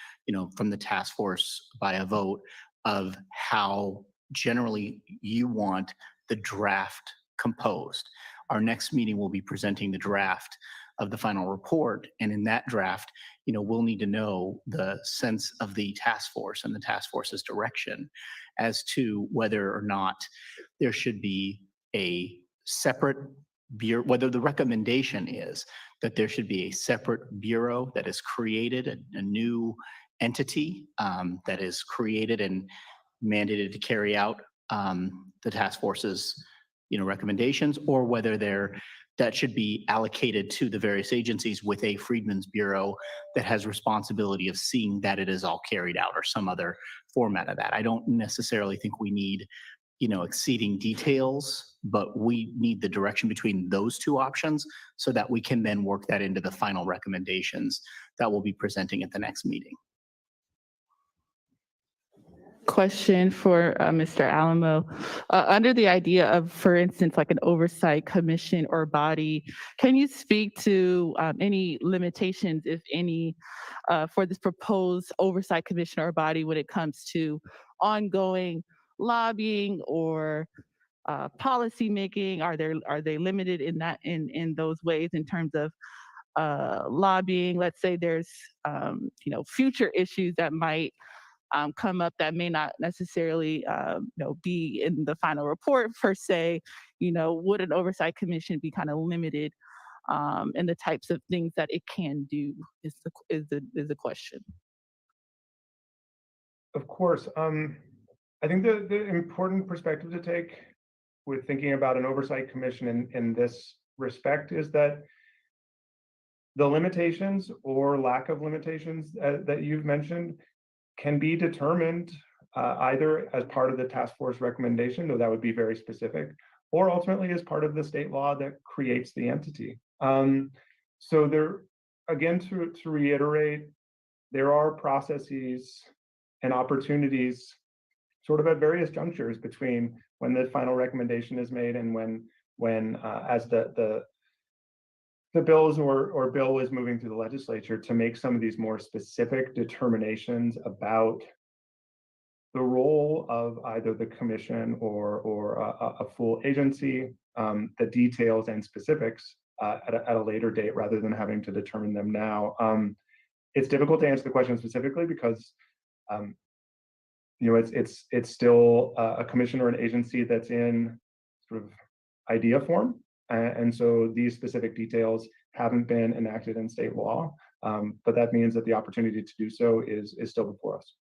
from the task force by a vote of how generally you want the draft composed. Our next meeting will be presenting the draft of the final report, and in that draft, we'll need to know the sense of the task force and the task force's direction as to whether or not there should be a separate bureau, whether the recommendation is that there should be a separate bureau that is created, a new entity that is created and mandated to carry out the task force's recommendations, or whether that should be allocated to the various agencies with a Freedmen's Bureau that has responsibility of seeing that it is all carried out, or some other format of that. I don't necessarily think we need, exceeding details, but we need the direction between those two options so that we can then work that into the final recommendations that we'll be presenting at the next meeting. Question for Mr. Alamo. Under the idea of, for instance, like an oversight commission or body, can you speak to any limitations, if any, for this proposed oversight commission or body when it comes to ongoing lobbying or policy making? Are they limited in that in those ways in terms of lobbying? Let's say there's future issues that might come up that may not necessarily be in the final report per se. Would an oversight commission be kind of limited in the types of things that it can do is the question. Of course. I think the important perspective to take with thinking about an oversight commission in this respect is that The limitations or lack of limitations that you've mentioned can be determined either as part of the task force recommendation, though that would be very specific, or ultimately as part of the state law that creates the entity. So there, again, to reiterate, there are processes and opportunities sort of at various junctures between when the final recommendation is made and when as the bills or bill is moving through the legislature to make some of these more specific determinations about the role of either the commission or a full agency, the details and specifics at a later date rather than having to determine them now. It's difficult to answer the question specifically because it's still a commission or an agency that's in sort of idea form. And so these specific details haven't been enacted in state law, but that means that the opportunity to do so is still before us.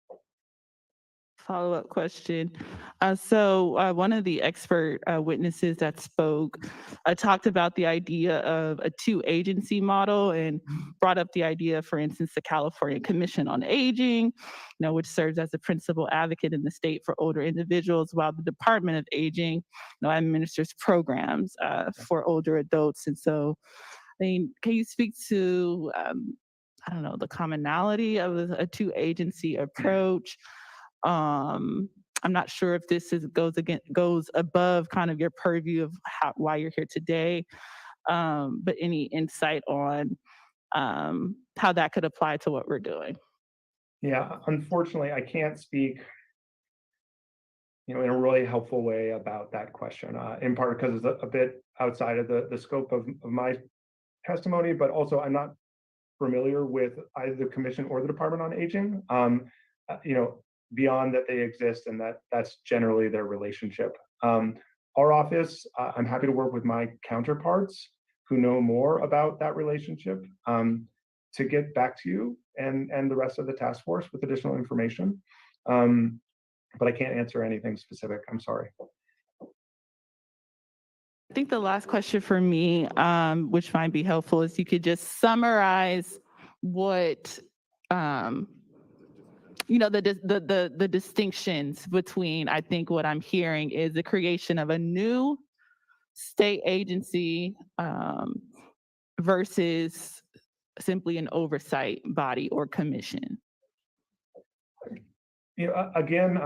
Follow-up question. So one of the expert witnesses that spoke talked about the idea of a two-agency model and brought up the idea, for instance, the California Commission on Aging, which serves as the principal advocate in the state for older individuals, while the Department of Aging, administers programs for older adults. And so, can you speak to, the commonality of a two-agency approach? I'm not sure if this goes above kind of your purview of why you're here today, but any insight on how that could apply to what we're doing? Yeah, unfortunately, I can't speak, in a really helpful way about that question, in part because it's a bit outside of the scope of my testimony, but also I'm not familiar with either the commission or the Department on Aging. Beyond that they exist and that's generally their relationship. Our office, I'm happy to work with my counterparts who know more about that relationship to get back to you and the rest of the task force with additional information. But I can't answer anything specific, I'm sorry. I think the last question for me, which might be helpful, is you could just summarize what the distinctions between, I think what I'm hearing is the creation of a new state agency versus simply an oversight body or commission. Again,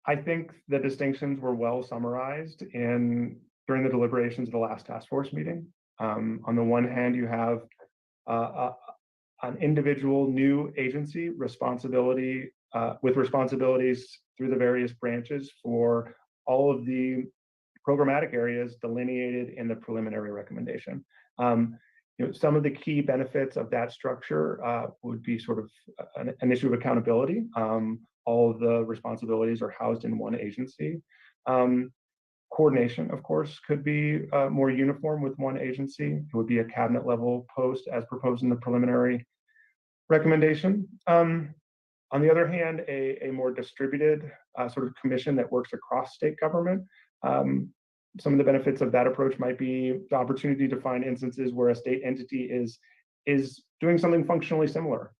I think the distinctions were well summarized during the deliberations of the last task force meeting. On the one hand, you have an individual new agency responsibility with responsibilities through the various branches for all of the programmatic areas delineated in the preliminary recommendation. Some of the key benefits of that structure would be sort of an issue of accountability. All of the responsibilities are housed in one agency. Coordination, of course, could be more uniform with one agency. It would be a cabinet level post as proposed in the preliminary recommendation. On the other hand, a more distributed sort of commission that works across state government. Some of the benefits of that approach might be the opportunity to find instances where a state entity is doing something functionally similar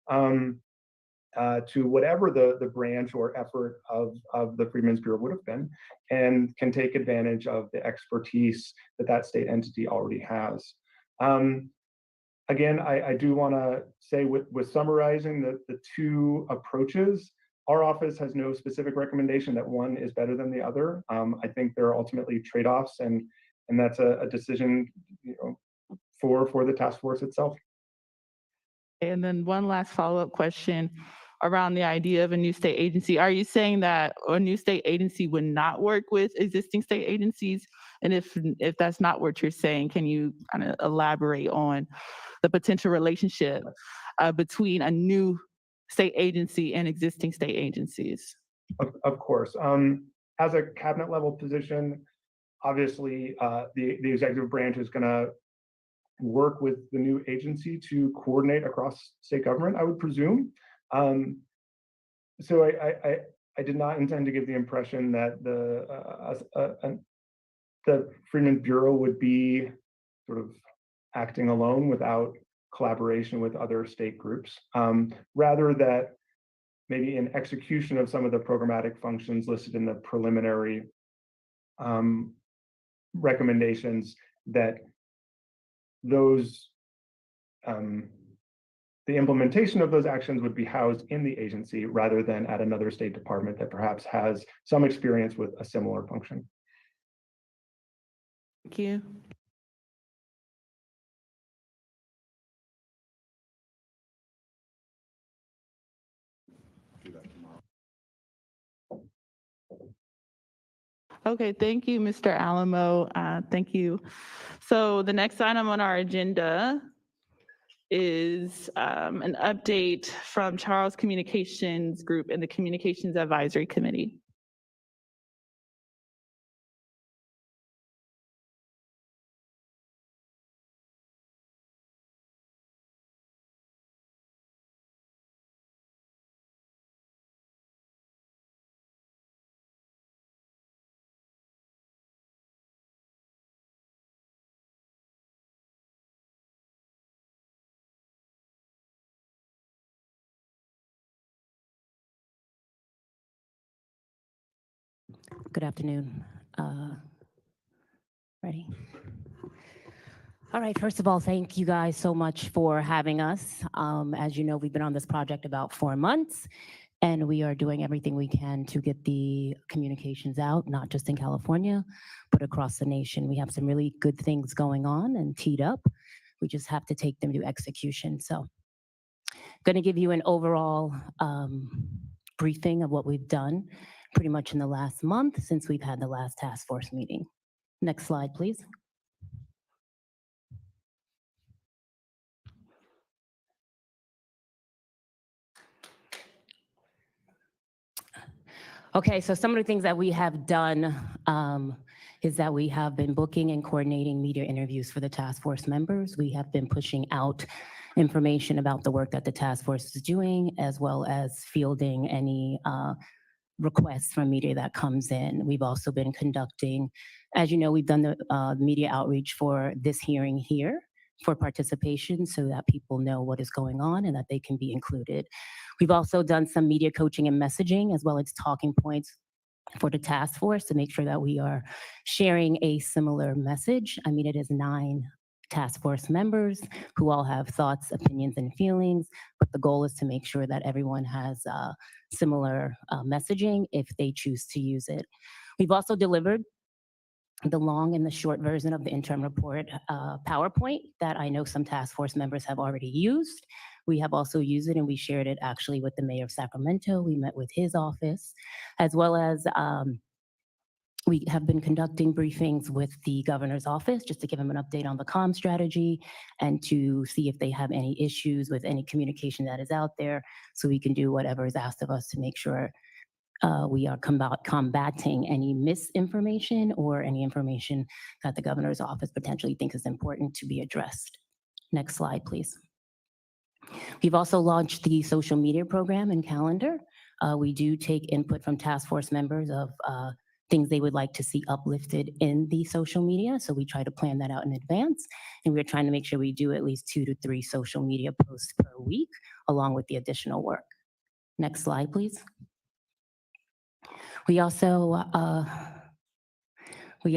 to whatever the branch or effort of the Freedmen's Bureau would have been, and can take advantage of the expertise that state entity already has. Again, I do want to say with summarizing the two approaches, our office has no specific recommendation that one is better than the other. I think there are ultimately trade-offs, and that's a decision for the task force itself. And then one last follow-up question around the idea of a new state agency. Are you saying that a new state agency would not work with existing state agencies? And if that's not what you're saying, can you kind of elaborate on the potential relationship between a new state agency and existing state agencies? Of course. As a cabinet level position, obviously the executive branch is going to work with the new agency to coordinate across state government, I would presume. So I did not intend to give the impression that the Freedmen's Bureau would be sort of acting alone without collaboration with other state groups, rather that maybe in execution of some of the programmatic functions listed in the preliminary recommendations, that those the implementation of those actions would be housed in the agency rather than at another state department that perhaps has some experience with a similar function. Thank you. Okay, thank you, Mr. Alamo. Thank you. So the next item on our agenda is an update from Charles Communications Group and the Communications Advisory Committee. Good afternoon. Ready? All right, first of all, thank you guys so much for having us. As you know, we've been on this project about 4 months, and we are doing everything we can to get the communications out, not just in California, but across the nation. We have some really good things going on and teed up. We just have to take them to execution. So I'm going to give you an overall briefing of what we've done pretty much in the last month since we've had the last task force meeting. Next slide, please. Okay, so some of the things that we have done is that we have been booking and coordinating media interviews for the task force members. We have been pushing out information about the work that the task force is doing, as well as fielding any requests from media that comes in. We've also been conducting, as you know, we've done the media outreach for this hearing here for participation so that people know what is going on and that they can be included. We've also done some media coaching and messaging, as well as talking points for the task force to make sure that we are sharing a similar message. I mean, it is 9 task force members who all have thoughts, opinions, and feelings, but the goal is to make sure that everyone has similar messaging if they choose to use it. We've also delivered the long and the short version of the interim report PowerPoint that I know some task force members have already used. We have also used it, and we shared it actually with the mayor of Sacramento. We met with his office, as well as we have been conducting briefings with the governor's office just to give him an update on the comm strategy and to see if they have any issues with any communication that is out there, so we can do whatever is asked of us to make sure we are combating any misinformation or any information that the governor's office potentially thinks is important to be addressed. Next slide, please. We've also launched the social media program and calendar. We do take input from task force members of things they would like to see uplifted in the social media. So we try to plan that out in advance. And we're trying to make sure we do at least 2 to 3 social media posts per week, along with the additional work. Next slide, please. We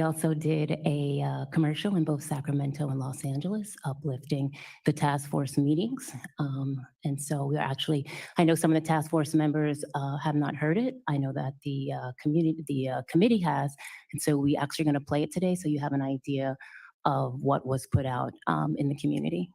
also did a commercial in both Sacramento and Los Angeles, uplifting the task force meetings. And so we're actually, I know some of the task force members have not heard it. I know that the committee has, and so we actually going to play it today so you have an idea of what was put out in the community.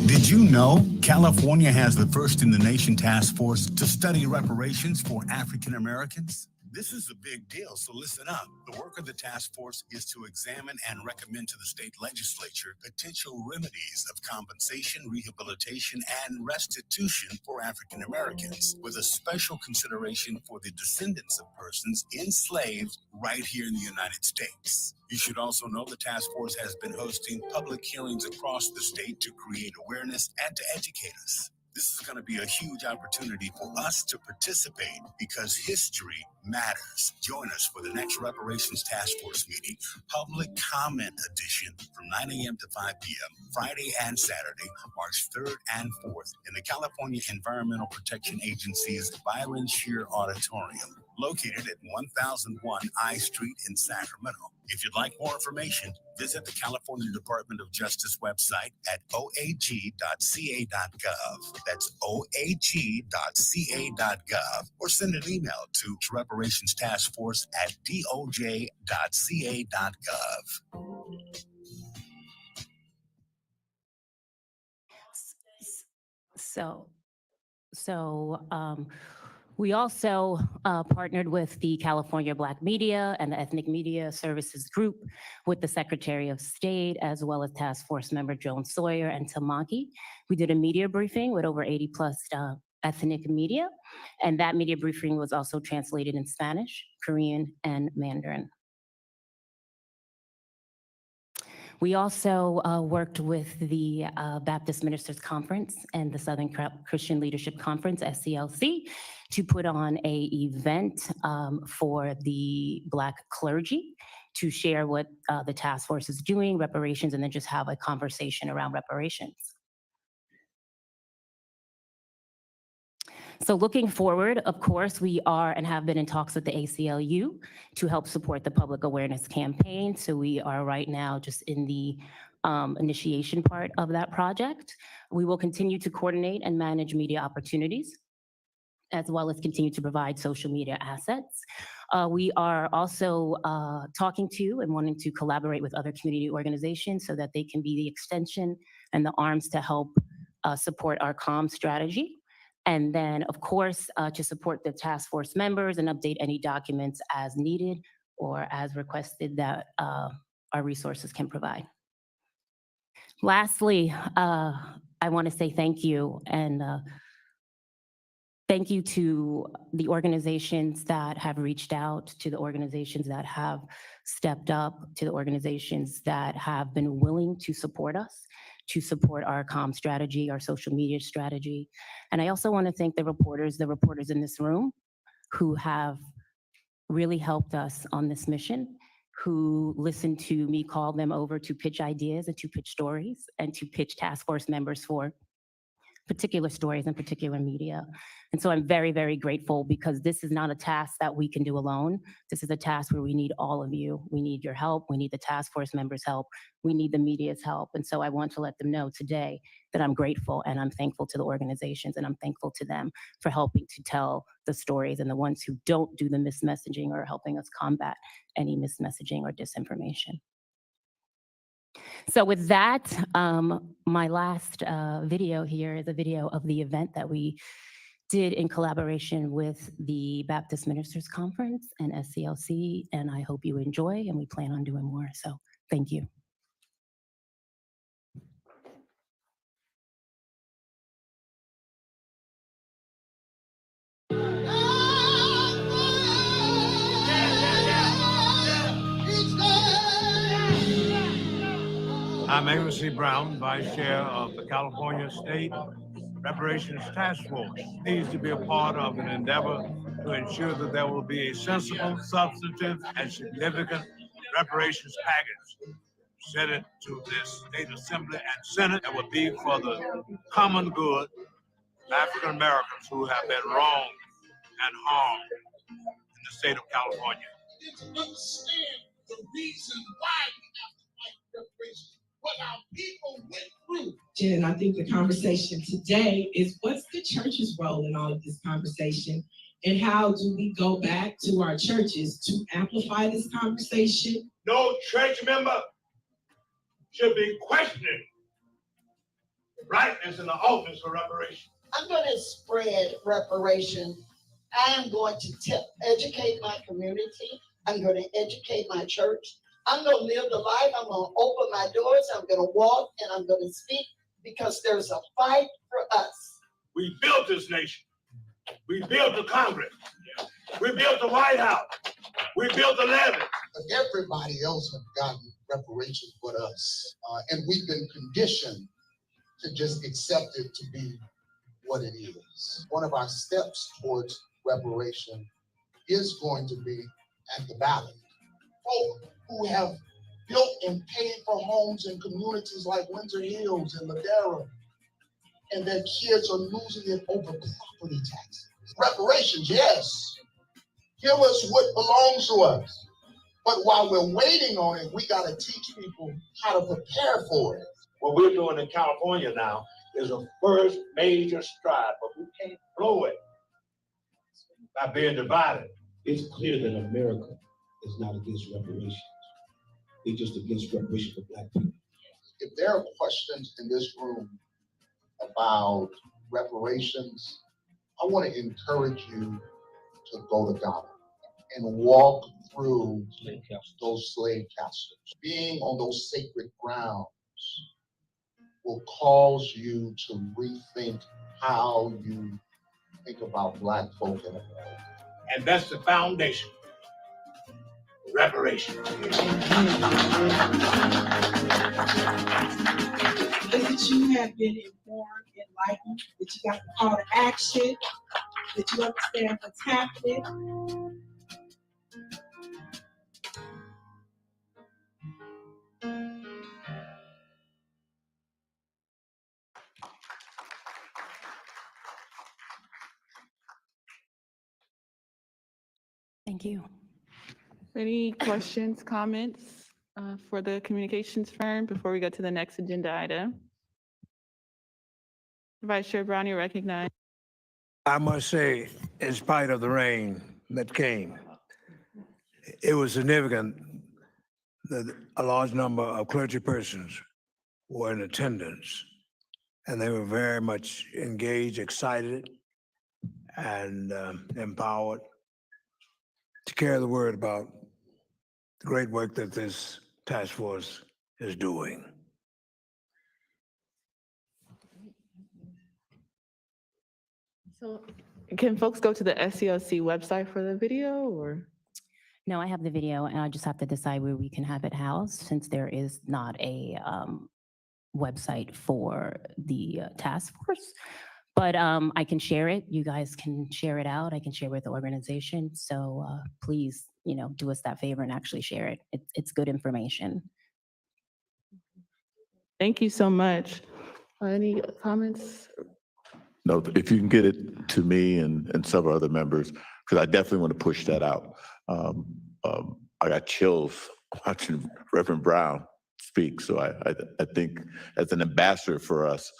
Did you know California has the first in the nation task force to study reparations for African Americans? This is a big deal, so listen up. The work of the task force is to examine and recommend to the state legislature potential remedies of compensation, rehabilitation, and restitution for African Americans, with a special consideration for the descendants of persons enslaved right here in the United States. You should also know the task force has been hosting public hearings across the state to create awareness and to educate us. This is going to be a huge opportunity for us to participate because history matters. Join us for the next Reparations Task Force meeting, Public Comment Edition from 9 a.m. to 5 p.m., Friday and Saturday, March 3rd and 4th in the California Environmental Protection Agency's Byron Sher Auditorium, located at 1001 I Street in Sacramento. If you'd like more information, visit the California Department of Justice website at oag.ca.gov. That's oag.ca.gov, or send an email to Reparations Task Force at doj.ca.gov. We also partnered with the California Black Media and the Ethnic Media Services Group with the Secretary of State, as well as Task Force member Joan Sawyer and Tamaki. We did a media briefing with over 80 plus ethnic media, and that media briefing was also translated in Spanish, Korean, and Mandarin. We also worked with the Baptist Ministers Conference and the Southern Christian Leadership Conference, SCLC, to put on an event for the Black clergy to share what the task force is doing, reparations, and then just have a conversation around reparations. So looking forward, of course, we are and have been in talks with the ACLU to help support the public awareness campaign. So we are right now just in the initiation part of that project. We will continue to coordinate and manage media opportunities, as well as continue to provide social media assets. We are also talking to and wanting to collaborate with other community organizations so that they can be the extension and the arms to help support our comm strategy. And then, of course, to support the task force members and update any documents as needed or as requested that our resources can provide. Lastly, I want to say thank you, and thank you to the organizations that have reached out, to the organizations that have stepped up, to the organizations that have been willing to support us, to support our comm strategy, our social media strategy. And I also want to thank the reporters in this room who have really helped us on this mission, who listened to me call them over to pitch ideas and to pitch stories and to pitch task force members for particular stories and particular media. And so I'm very, very grateful because this is not a task that we can do alone. This is a task where we need all of you. We need your help. We need the task force members' help. We need the media's help. And so I want to let them know today that I'm grateful and I'm thankful to the organizations and I'm thankful to them for helping to tell the stories and the ones who don't do the mismessaging or helping us combat any mismessaging or disinformation. So with that, my last video here is a video of the event that we did in collaboration with the Baptist Ministers Conference and SCLC, and I hope you enjoy, and we plan on doing more. So thank you. I'm Amos C. Brown, Vice Chair of the California State Reparations Task Force. Needs to be a part of an endeavor to ensure that there will be a sensible, substantive, and significant reparations package sent to this State Assembly and Senate that would be for the common good of African Americans who have been wronged and harmed in the state of California. Understand the reason why we have to fight reparations. What our people went through. Jen, I think the conversation today is what's the church's role in all of this conversation, and how do we go back to our churches to amplify this conversation? No church member should be questioning the rightness and the office of reparation. I'm going to spread reparation. I am going to educate my community. I'm going to educate my church. I'm going to live the life. I'm going to open my doors. I'm going to walk and I'm going to speak because there's a fight for us. We built this nation. We built the Congress. We built the White House. We built the levee. Everybody else has gotten reparations but us. And we've been conditioned to just accept it to be what it is. One of our steps towards reparation is going to be at the ballot. Folk who have built and paid for homes in communities like Winter Hills and Ladera, and their kids are losing it over property taxes. Reparations, yes. Give us what belongs to us. But while we're waiting on it, we gotta teach people how to prepare for it. What we're doing in California now is a first major stride, but we can't blow it by being divided. It's clear that America is not against reparations. They're just against reparations for Black people. If there are questions in this room about reparations, I want to encourage you to go to Ghana and walk through those slave castles. Being on those sacred grounds will cause you to rethink how you think about Black folk in America. And that's the foundation. Reparations. That you have been informed, enlightened, that you got the call to action, that you understand what's happening. Thank you. Any questions, comments for the communications firm before we go to the next agenda item? Vice Chair Brown, you're recognized. I must say, in spite of the rain that came, it was significant that a large number of clergy persons were in attendance, and they were very much engaged, excited, and empowered to carry the word about the great work that this task force is doing. So can folks go to the SCLC website for the video or? No, I have the video and I just have to decide where we can have it housed since there is not a website for the task force. But I can share it. You guys can share it out. I can share with the organization. So please, do us that favor and actually share it. It's good information. Thank you so much. Any comments? No, if you can get it to me and several other members, because I definitely want to push that out. I got chills watching Reverend Brown speak. So I think as an ambassador for us,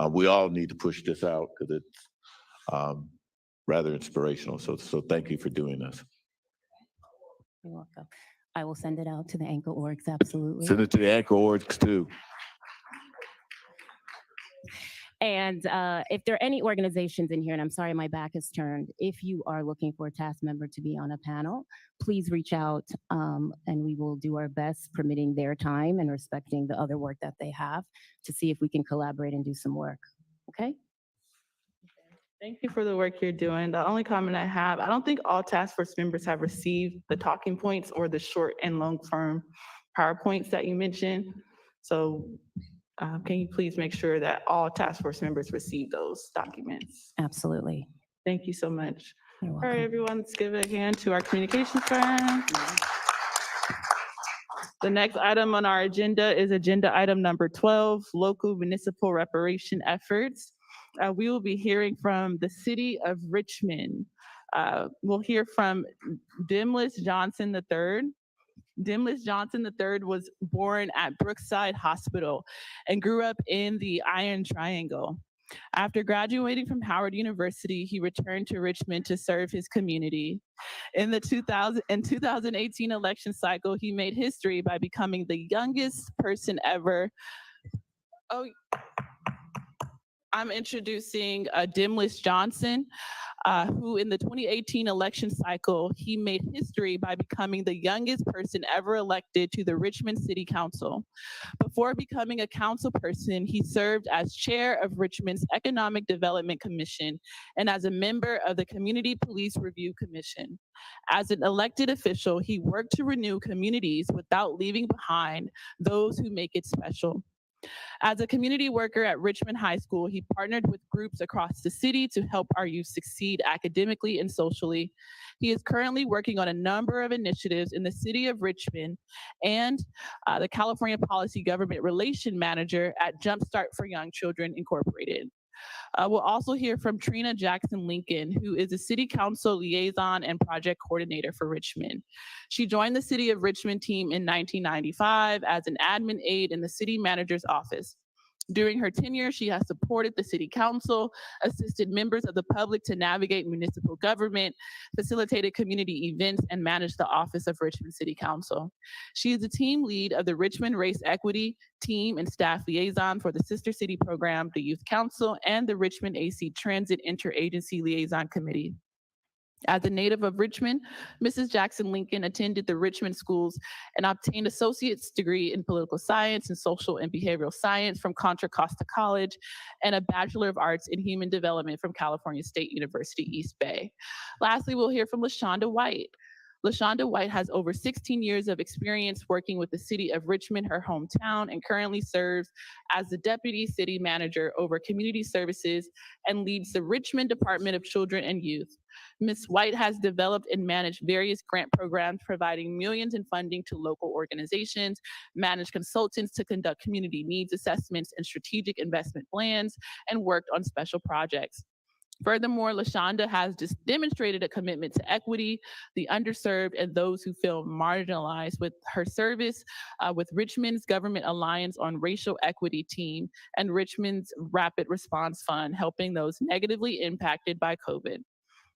we all need to push this out because it's rather inspirational. So thank you for doing this. You're welcome. I will send it out to the anchor orgs, absolutely. Send it to the anchor orgs too. And if there are any organizations in here, and I'm sorry my back is turned, if you are looking for a task member to be on a panel, please reach out and we will do our best permitting their time and respecting the other work that they have to see if we can collaborate and do some work, okay? Thank you for the work you're doing. The only comment I have, I don't think all task force members have received the talking points or the short and long form PowerPoints that you mentioned. So can you please make sure that all task force members receive those documents? Absolutely. Thank you so much. You're All welcome. right, everyone, let's give a hand to our communications firm. The next item on our agenda is agenda item number 12, local municipal reparation efforts. We will be hearing from the city of Richmond. We'll hear from Dimlis Johnson III. Dimlis Johnson III was born at Brookside Hospital and grew up in the Iron Triangle. After graduating from Howard University, he returned to Richmond to serve his community. In the 2018 election cycle, he made history by becoming the youngest person ever. I'm introducing Dimlis Johnson, who in the 2018 election cycle, he made history by becoming the youngest person ever elected to the Richmond City Council. Before becoming a council person, he served as chair of Richmond's Economic Development Commission and as a member of the Community Police Review Commission. As an elected official, he worked to renew communities without leaving behind those who make it special. As a community worker at Richmond High School, he partnered with groups across the city to help our youth succeed academically and socially. He is currently working on a number of initiatives in the city of Richmond and the California Policy Government Relation Manager at Jumpstart for Young Children Incorporated. We'll also hear from Trina Jackson Lincoln, who is a city council liaison and project coordinator for Richmond. She joined the City of Richmond team in 1995 as an admin aide in the city manager's office. During her tenure, she has supported the city council, assisted members of the public to navigate municipal government, facilitated community events, and managed the office of Richmond City Council. She is the team lead of the Richmond Race Equity Team and staff liaison for the Sister City Program, the Youth Council, and the Richmond AC Transit Interagency Liaison Committee. As a native of Richmond, Mrs. Jackson Lincoln attended the Richmond schools and obtained an associate's degree in political science and social and behavioral science from Contra Costa College and a Bachelor of Arts in Human Development from California State University, East Bay. Lastly, we'll hear from LaShonda White. LaShonda White has over 16 years of experience working with the city of Richmond, her hometown, and currently serves as the Deputy City Manager over Community Services and leads the Richmond Department of Children and Youth. Ms. White has developed and managed various grant programs, providing millions in funding to local organizations, managed consultants to conduct community needs assessments and strategic investment plans, and worked on special projects. Furthermore, LaShonda has just demonstrated a commitment to equity, the underserved, and those who feel marginalized with her service with Richmond's Government Alliance on Racial Equity Team and Richmond's Rapid Response Fund, helping those negatively impacted by COVID.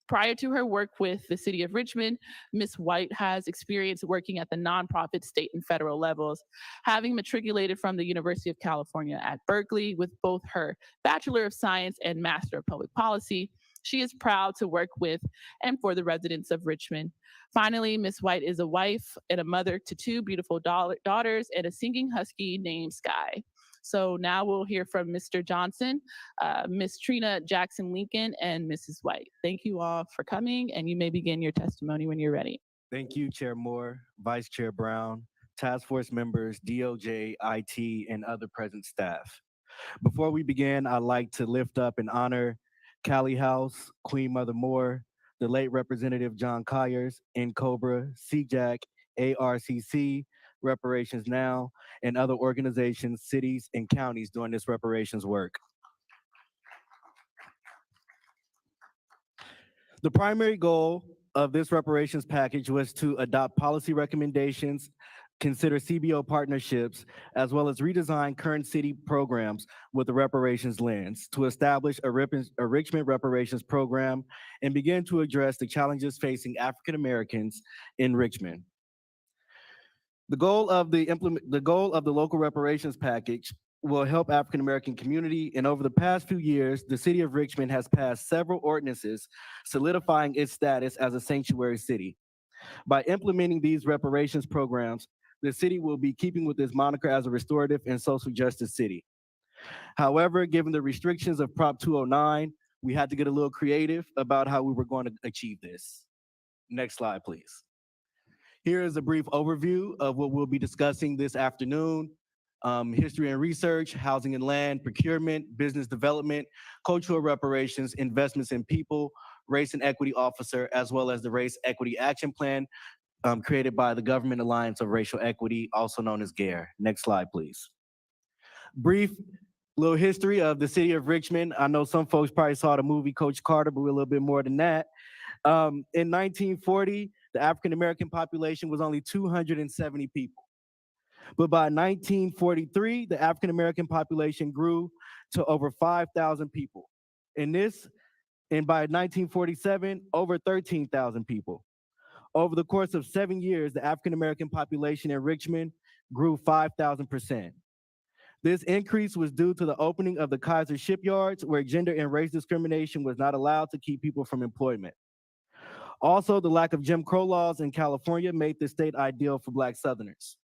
Prior to her work with the City of Richmond, Ms. White has experience working at the nonprofit, state, and federal levels, having matriculated from the University of California at Berkeley with both her Bachelor of Science and Master of Public Policy. She is proud to work with and for the residents of Richmond. Finally, Ms. White is a wife and a mother to two beautiful daughters and a singing husky named Sky. So now we'll hear from Mr. Johnson, Ms. Trina Jackson Lincoln, and Mrs. White. Thank you all for coming, and you may begin your testimony when you're ready. Thank you, Chair Moore, Vice Chair Brown, task force members, DOJ, IT, and other present staff. Before we begin, I'd like to lift up and honor Callie House, Queen Mother Moore, the late Representative John Conyers, NCOBRA, CJAC, ARCC, Reparations Now, and other organizations, cities, and counties doing this reparations work. The primary goal of this reparations package was to adopt policy recommendations, consider CBO partnerships, as well as redesign current city programs with the reparations lens to establish a Richmond reparations program and begin to address the challenges facing African Americans in Richmond. The goal of the local reparations package will help African American community, and over the past few years, the city of Richmond has passed several ordinances solidifying its status as a sanctuary city. By implementing these reparations programs, the city will be keeping with its moniker as a restorative and social justice city. However, given the restrictions of Prop 209, we had to get a little creative about how we were going to achieve this. Next slide, please. Here is a brief overview of what we'll be discussing this afternoon. History and research, housing and land, procurement, business development, cultural reparations, investments in people, race and equity officer, as well as the Race Equity Action Plan created by the Government Alliance of Racial Equity, also known as GARE. Next slide, please. Brief little history of the city of Richmond. I know some folks probably saw the movie Coach Carter, but we're a little bit more than that. In 1940, the African American population was only 270 people. But by 1943, the African American population grew to over 5,000 people. And by 1947, over 13,000 people. Over the course of 7 years, the African American population in Richmond grew 5,000%. This increase was due to the opening of the Kaiser shipyards, where gender and race discrimination was not allowed to keep people from employment. Also, the lack of Jim Crow laws in California made the state ideal for Black Southerners.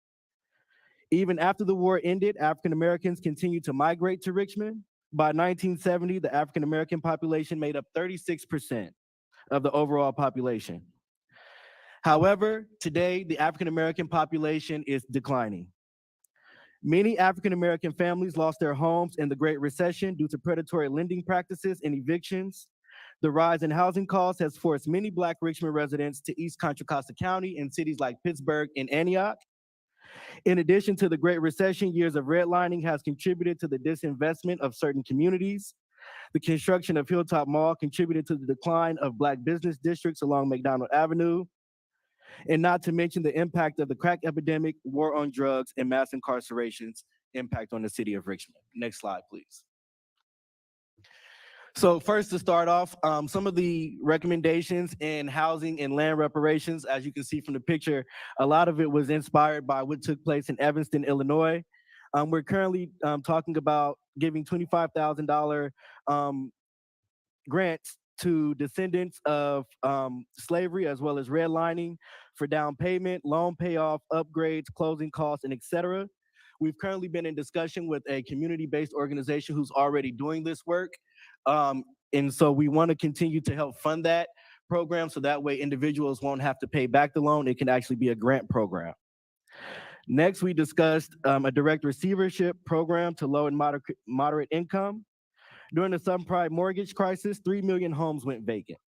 Even after the war ended, African Americans continued to migrate to Richmond. By 1970, the African American population made up 36% of the overall population. However, today, the African American population is declining. Many African-American families lost their homes in the Great Recession due to predatory lending practices and evictions. The rise in housing costs has forced many Black Richmond residents to East Contra Costa County and cities like Pittsburgh and Antioch. In addition to the Great Recession, years of redlining has contributed to the disinvestment of certain communities. The construction of Hilltop Mall contributed to the decline of Black business districts along McDonald Avenue. And not to mention the impact of the crack epidemic, war on drugs, and mass incarcerations impact on the city of Richmond. Next slide, please. So first, to start off, some of the recommendations in housing and land reparations, as you can see from the picture, a lot of it was inspired by what took place in Evanston, Illinois. We're currently talking about giving $25,000 grants to descendants of slavery, as well as redlining for down payment, loan payoff, upgrades, closing costs, and etc. We've currently been in discussion with a community-based organization who's already doing this work. And so we want to continue to help fund that program so that way individuals won't have to pay back the loan. It can actually be a grant program. Next, we discussed a direct receivership program to low and moderate income. During the subprime mortgage crisis, 3 million homes went vacant.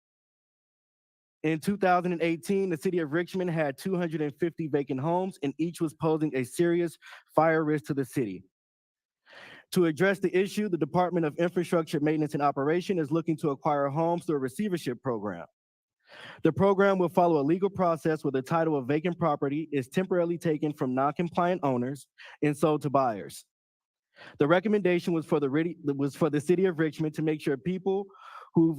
In 2018, the city of Richmond had 250 vacant homes, and each was posing a serious fire risk to the city. To address the issue, the Department of Infrastructure, Maintenance, and Operation is looking to acquire homes through a receivership program. The program will follow a legal process where the title of vacant property is temporarily taken from non-compliant owners and sold to buyers. The recommendation was for the city of Richmond to make sure people whose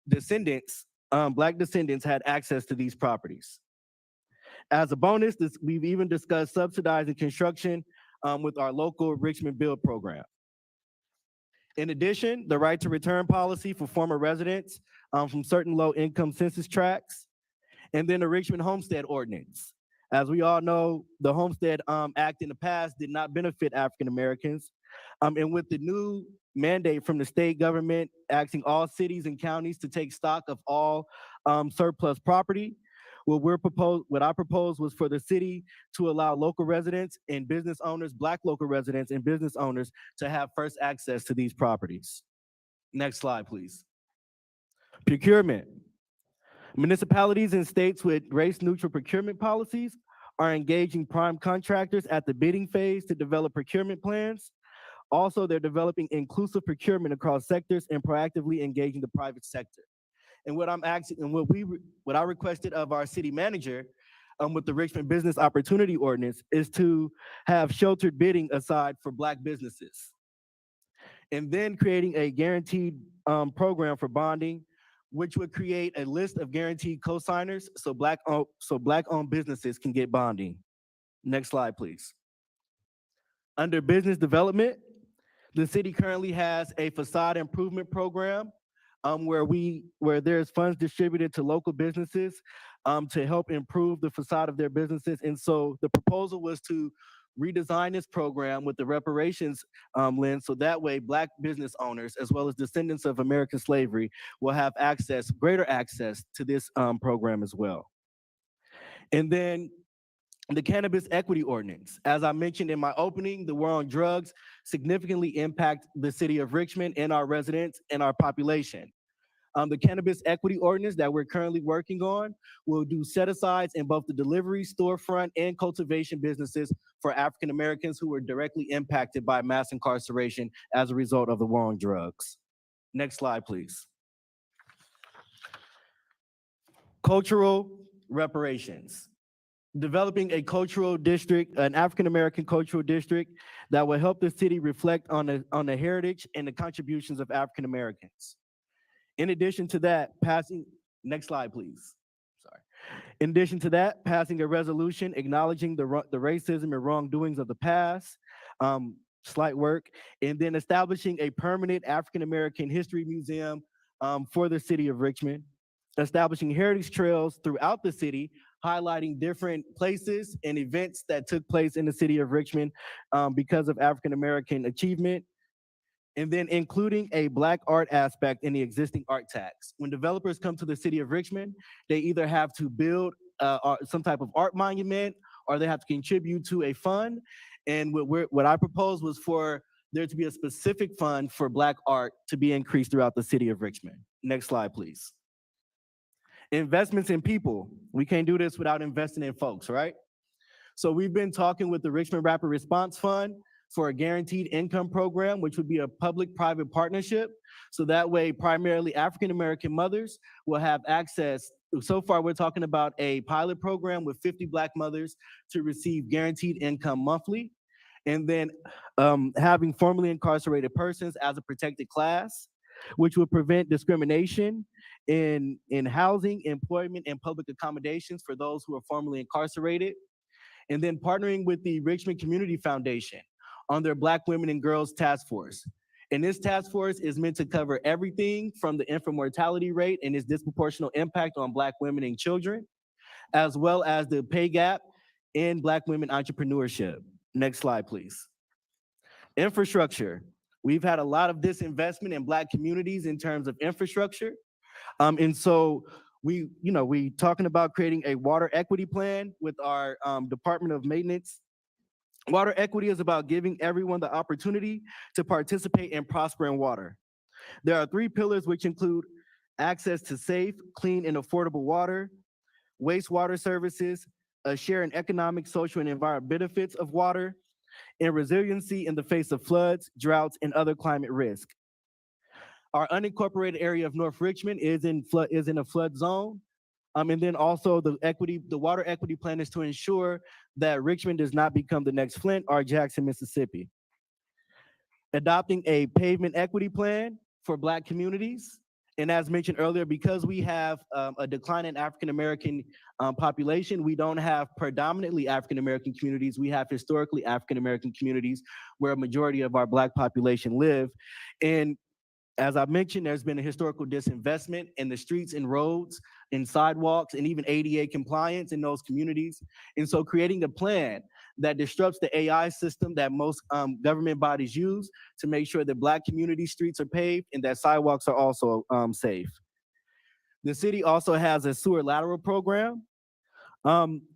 descendants, Black descendants, had access to these properties. As a bonus, we've even discussed subsidizing construction with our local Richmond Build program. In addition, the right to return policy for former residents from certain low-income census tracts, and then the Richmond Homestead Ordinance. As we all know, the Homestead Act in the past did not benefit African Americans. And with the new mandate from the state government asking all cities and counties to take stock of all surplus property, what I proposed was for the city to allow local residents and business owners, Black local residents and business owners, to have first access to these properties. Next slide, please. Procurement. Municipalities and states with race-neutral procurement policies are engaging prime contractors at the bidding phase to develop procurement plans. Also, they're developing inclusive procurement across sectors and proactively engaging the private sector. And what I'm asking, and what I requested of our city manager with the Richmond Business Opportunity Ordinance is to have sheltered bidding aside for Black businesses. And then creating a guaranteed program for bonding, which would create a list of guaranteed co-signers so Black-owned businesses can get bonding. Next slide, please. Under business development, the city currently has a facade improvement program where there's funds distributed to local businesses to help improve the facade of their businesses. And so the proposal was to redesign this program with the reparations lens, so that way Black business owners, as well as descendants of American slavery, will have greater access to this program as well. And then the Cannabis Equity Ordinance. As I mentioned in my opening, the war on drugs significantly impact the city of Richmond and our residents and our population. The Cannabis Equity Ordinance that we're currently working on will do set-asides in both the delivery, storefront, and cultivation businesses for African Americans who were directly impacted by mass incarceration as a result of the war on drugs. Next slide, please. Cultural reparations. Developing a cultural district, an African-American cultural district that will help the city reflect on the heritage and the contributions of African Americans. In addition to that, next slide, please. Sorry. In addition to that, passing a resolution acknowledging the racism and wrongdoings of the past, slight work, and then establishing a permanent African-American history museum for the city of Richmond, establishing heritage trails throughout the city, highlighting different places and events that took place in the city of Richmond because of African-American achievement, and then including a Black art aspect in the existing art tax. When developers come to the city of Richmond, they either have to build some type of art monument or they have to contribute to a fund. And what I proposed was for there to be a specific fund for Black art to be increased throughout the city of Richmond. Next slide, please. Investments in people. We can't do this without investing in folks, right? So we've been talking with the Richmond Rapid Response Fund for a guaranteed income program, which would be a public-private partnership. So that way, primarily African-American mothers will have access. So far, we're talking about a pilot program with 50 Black mothers to receive guaranteed income monthly. And then having formerly incarcerated persons as a protected class, which would prevent discrimination in housing, employment, and public accommodations for those who are formerly incarcerated. And then partnering with the Richmond Community Foundation on their Black Women and Girls Task Force. And this task force is meant to cover everything from the infant mortality rate and its disproportionate impact on Black women and children, as well as the pay gap in Black women entrepreneurship. Next slide, please. Infrastructure. We've had a lot of disinvestment in Black communities in terms of infrastructure. And so we talking about creating a water equity plan with our Department of Maintenance. Water equity is about giving everyone the opportunity to participate and prosper in water. There are 3 pillars, which include access to safe, clean, and affordable water, wastewater services, a share in economic, social, and environmental benefits of water, and resiliency in the face of floods, droughts, and other climate risk. Our unincorporated area of North Richmond is in a flood zone. And then also the water equity plan is to ensure that Richmond does not become the next Flint or Jackson, Mississippi. Adopting a pavement equity plan for Black communities. And as mentioned earlier, because we have a decline in African-American population, we don't have predominantly African-American communities. We have historically African-American communities where a majority of our Black population live. And as I mentioned, there's been a historical disinvestment in the streets and roads, in sidewalks, and even ADA compliance in those communities. And so creating a plan that disrupts the AI system that most government bodies use to make sure that Black community streets are paved and that sidewalks are also safe. The city also has a sewer lateral program,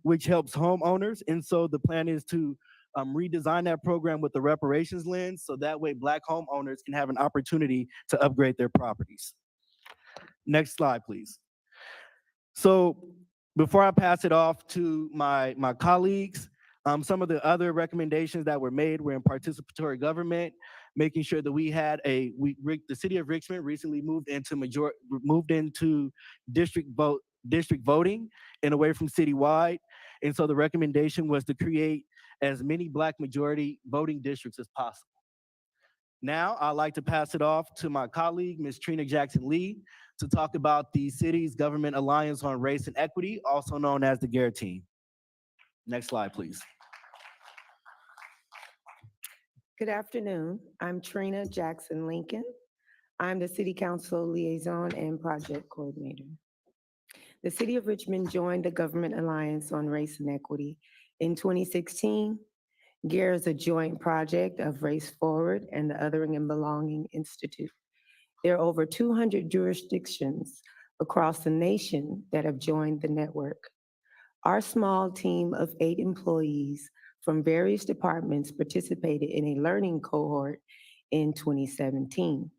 which helps homeowners. And so the plan is to redesign that program with the reparations lens, so that way Black homeowners can have an opportunity to upgrade their properties. Next slide, please. So before I pass it off to my colleagues, some of the other recommendations that were made were in participatory government, making sure that we had the city of Richmond recently moved into district voting and away from citywide. And so the recommendation was to create as many Black majority voting districts as possible. Now, I'd like to pass it off to my colleague, Ms. Trina Jackson-Lee, to talk about the city's Government Alliance on Race and Equity, also known as the GARE team. Next slide, please. Good afternoon. I'm Trina Jackson-Lincoln. I'm the City Council Liaison and Project Coordinator. The City of Richmond joined the Government Alliance on Race and Equity in 2016. GARE is a joint project of Race Forward and the Othering and Belonging Institute. There are over 200 jurisdictions across the nation that have joined the network. Our small team of 8 employees from various departments participated in a learning cohort in 2017.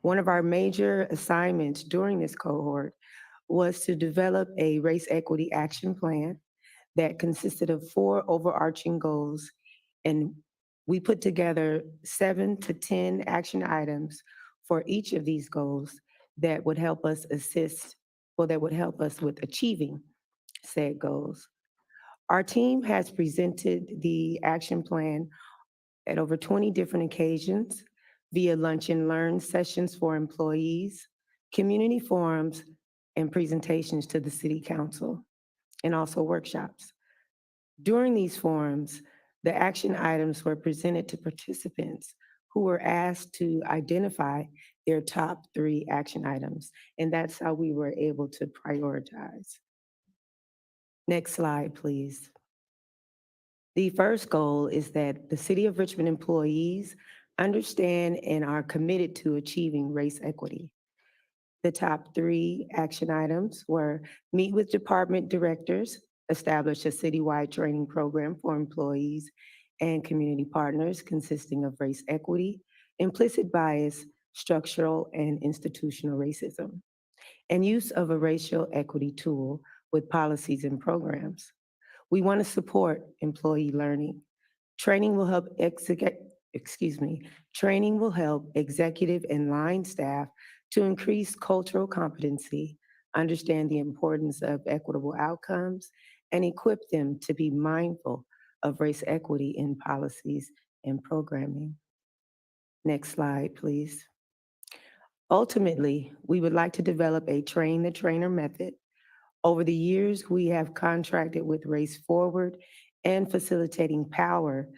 One of our major assignments during this cohort was to develop a race equity action plan that consisted of 4 overarching goals, and we put together 7 to 10 action items for each of these goals that would help us with achieving said goals. Our team has presented the action plan at over 20 different occasions via lunch and learn sessions for employees, community forums, and presentations to the City Council, and also workshops. During these forums, the action items were presented to participants who were asked to identify their top 3 action items, and that's how we were able to prioritize. Next slide, please. The first goal is that the City of Richmond employees understand and are committed to achieving race equity. The top 3 action items were meet with department directors establish a citywide training program for employees and community partners consisting of race equity, implicit bias, structural and institutional racism, and use of a racial equity tool with policies and programs. We want to support employee learning. Training will help training will help executive and line staff to increase cultural competency, understand the importance of equitable outcomes, and equip them to be mindful of race equity in policies and programming. Next slide, please. Ultimately, we would like to develop a train the trainer method. Over the years, we have contracted with Race Forward and Facilitating Power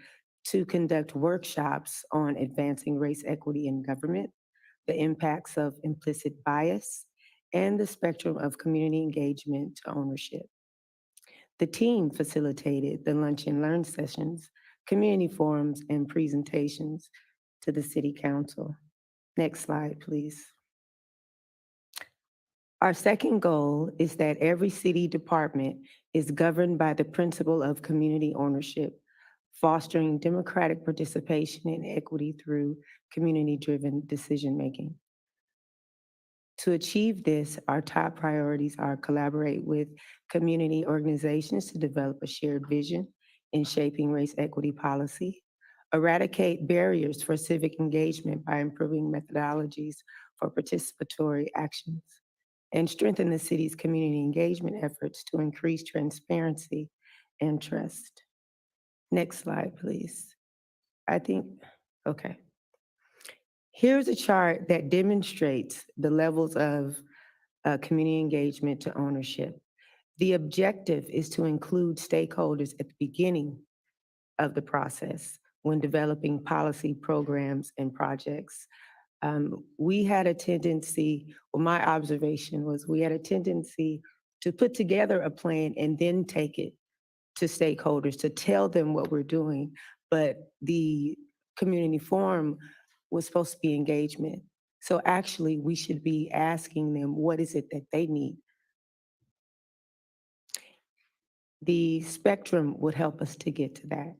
to conduct workshops on advancing race equity in government, the impacts of implicit bias, and the spectrum of community engagement to ownership. The team facilitated the lunch and learn sessions, community forums, and presentations to the City Council. Next slide, please. Our second goal is that every city department is governed by the principle of community ownership, fostering democratic participation and equity through community-driven decision-making. To achieve this, our top priorities are collaborate with community organizations to develop a shared vision in shaping race equity policy, eradicate barriers for civic engagement by improving methodologies for participatory actions, and strengthen the city's community engagement efforts to increase transparency and trust. Next slide, please. Okay. Here's a chart that demonstrates the levels of community engagement to ownership. The objective is to include stakeholders at the beginning of the process when developing policy programs and projects. We had a tendency, well, my observation was we had a tendency to put together a plan and then take it to stakeholders to tell them what we're doing. But the community forum was supposed to be engagement. So actually, we should be asking them, what is it that they need? The spectrum would help us to get to that.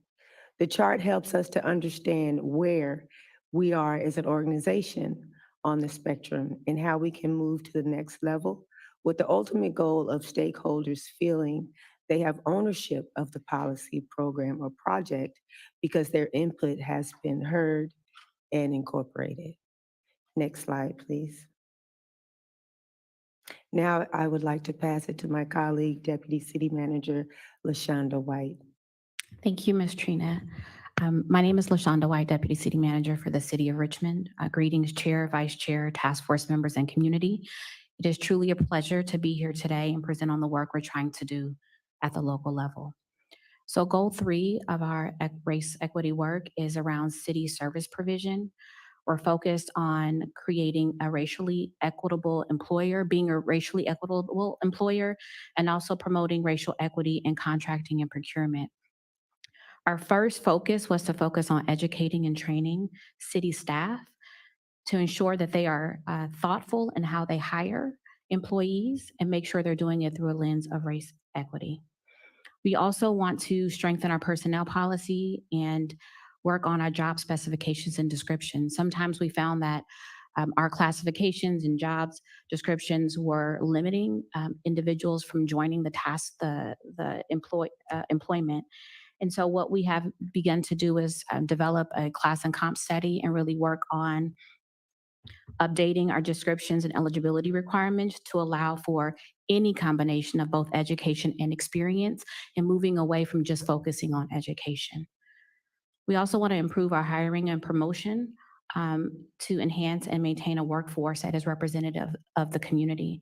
The chart helps us to understand where we are as an organization on the spectrum and how we can move to the next level with the ultimate goal of stakeholders feeling they have ownership of the policy, program, or project because their input has been heard and incorporated. Next slide, please. Now I would like to pass it to my colleague, Deputy City Manager, LaShonda White. Thank you, Ms. Trina. My name is LaShonda White, Deputy City Manager for the City of Richmond. Greetings, Chair, Vice Chair, Task Force members, and community. It is truly a pleasure to be here today and present on the work we're trying to do at the local level. So goal 3 of our race equity work is around city service provision. We're focused on creating a racially equitable employer, being a racially equitable employer, and also promoting racial equity in contracting and procurement. Our first focus was to focus on educating and training city staff to ensure that they are thoughtful in how they hire employees and make sure they're doing it through a lens of race equity. We also want to strengthen our personnel policy and work on our job specifications and descriptions. Sometimes we found that our classifications and jobs descriptions were limiting individuals from joining the employment. And so what we have begun to do is develop a class and comp study and really work on updating our descriptions and eligibility requirements to allow for any combination of both education and experience and moving away from just focusing on education. We also want to improve our hiring and promotion to enhance and maintain a workforce that is representative of the community.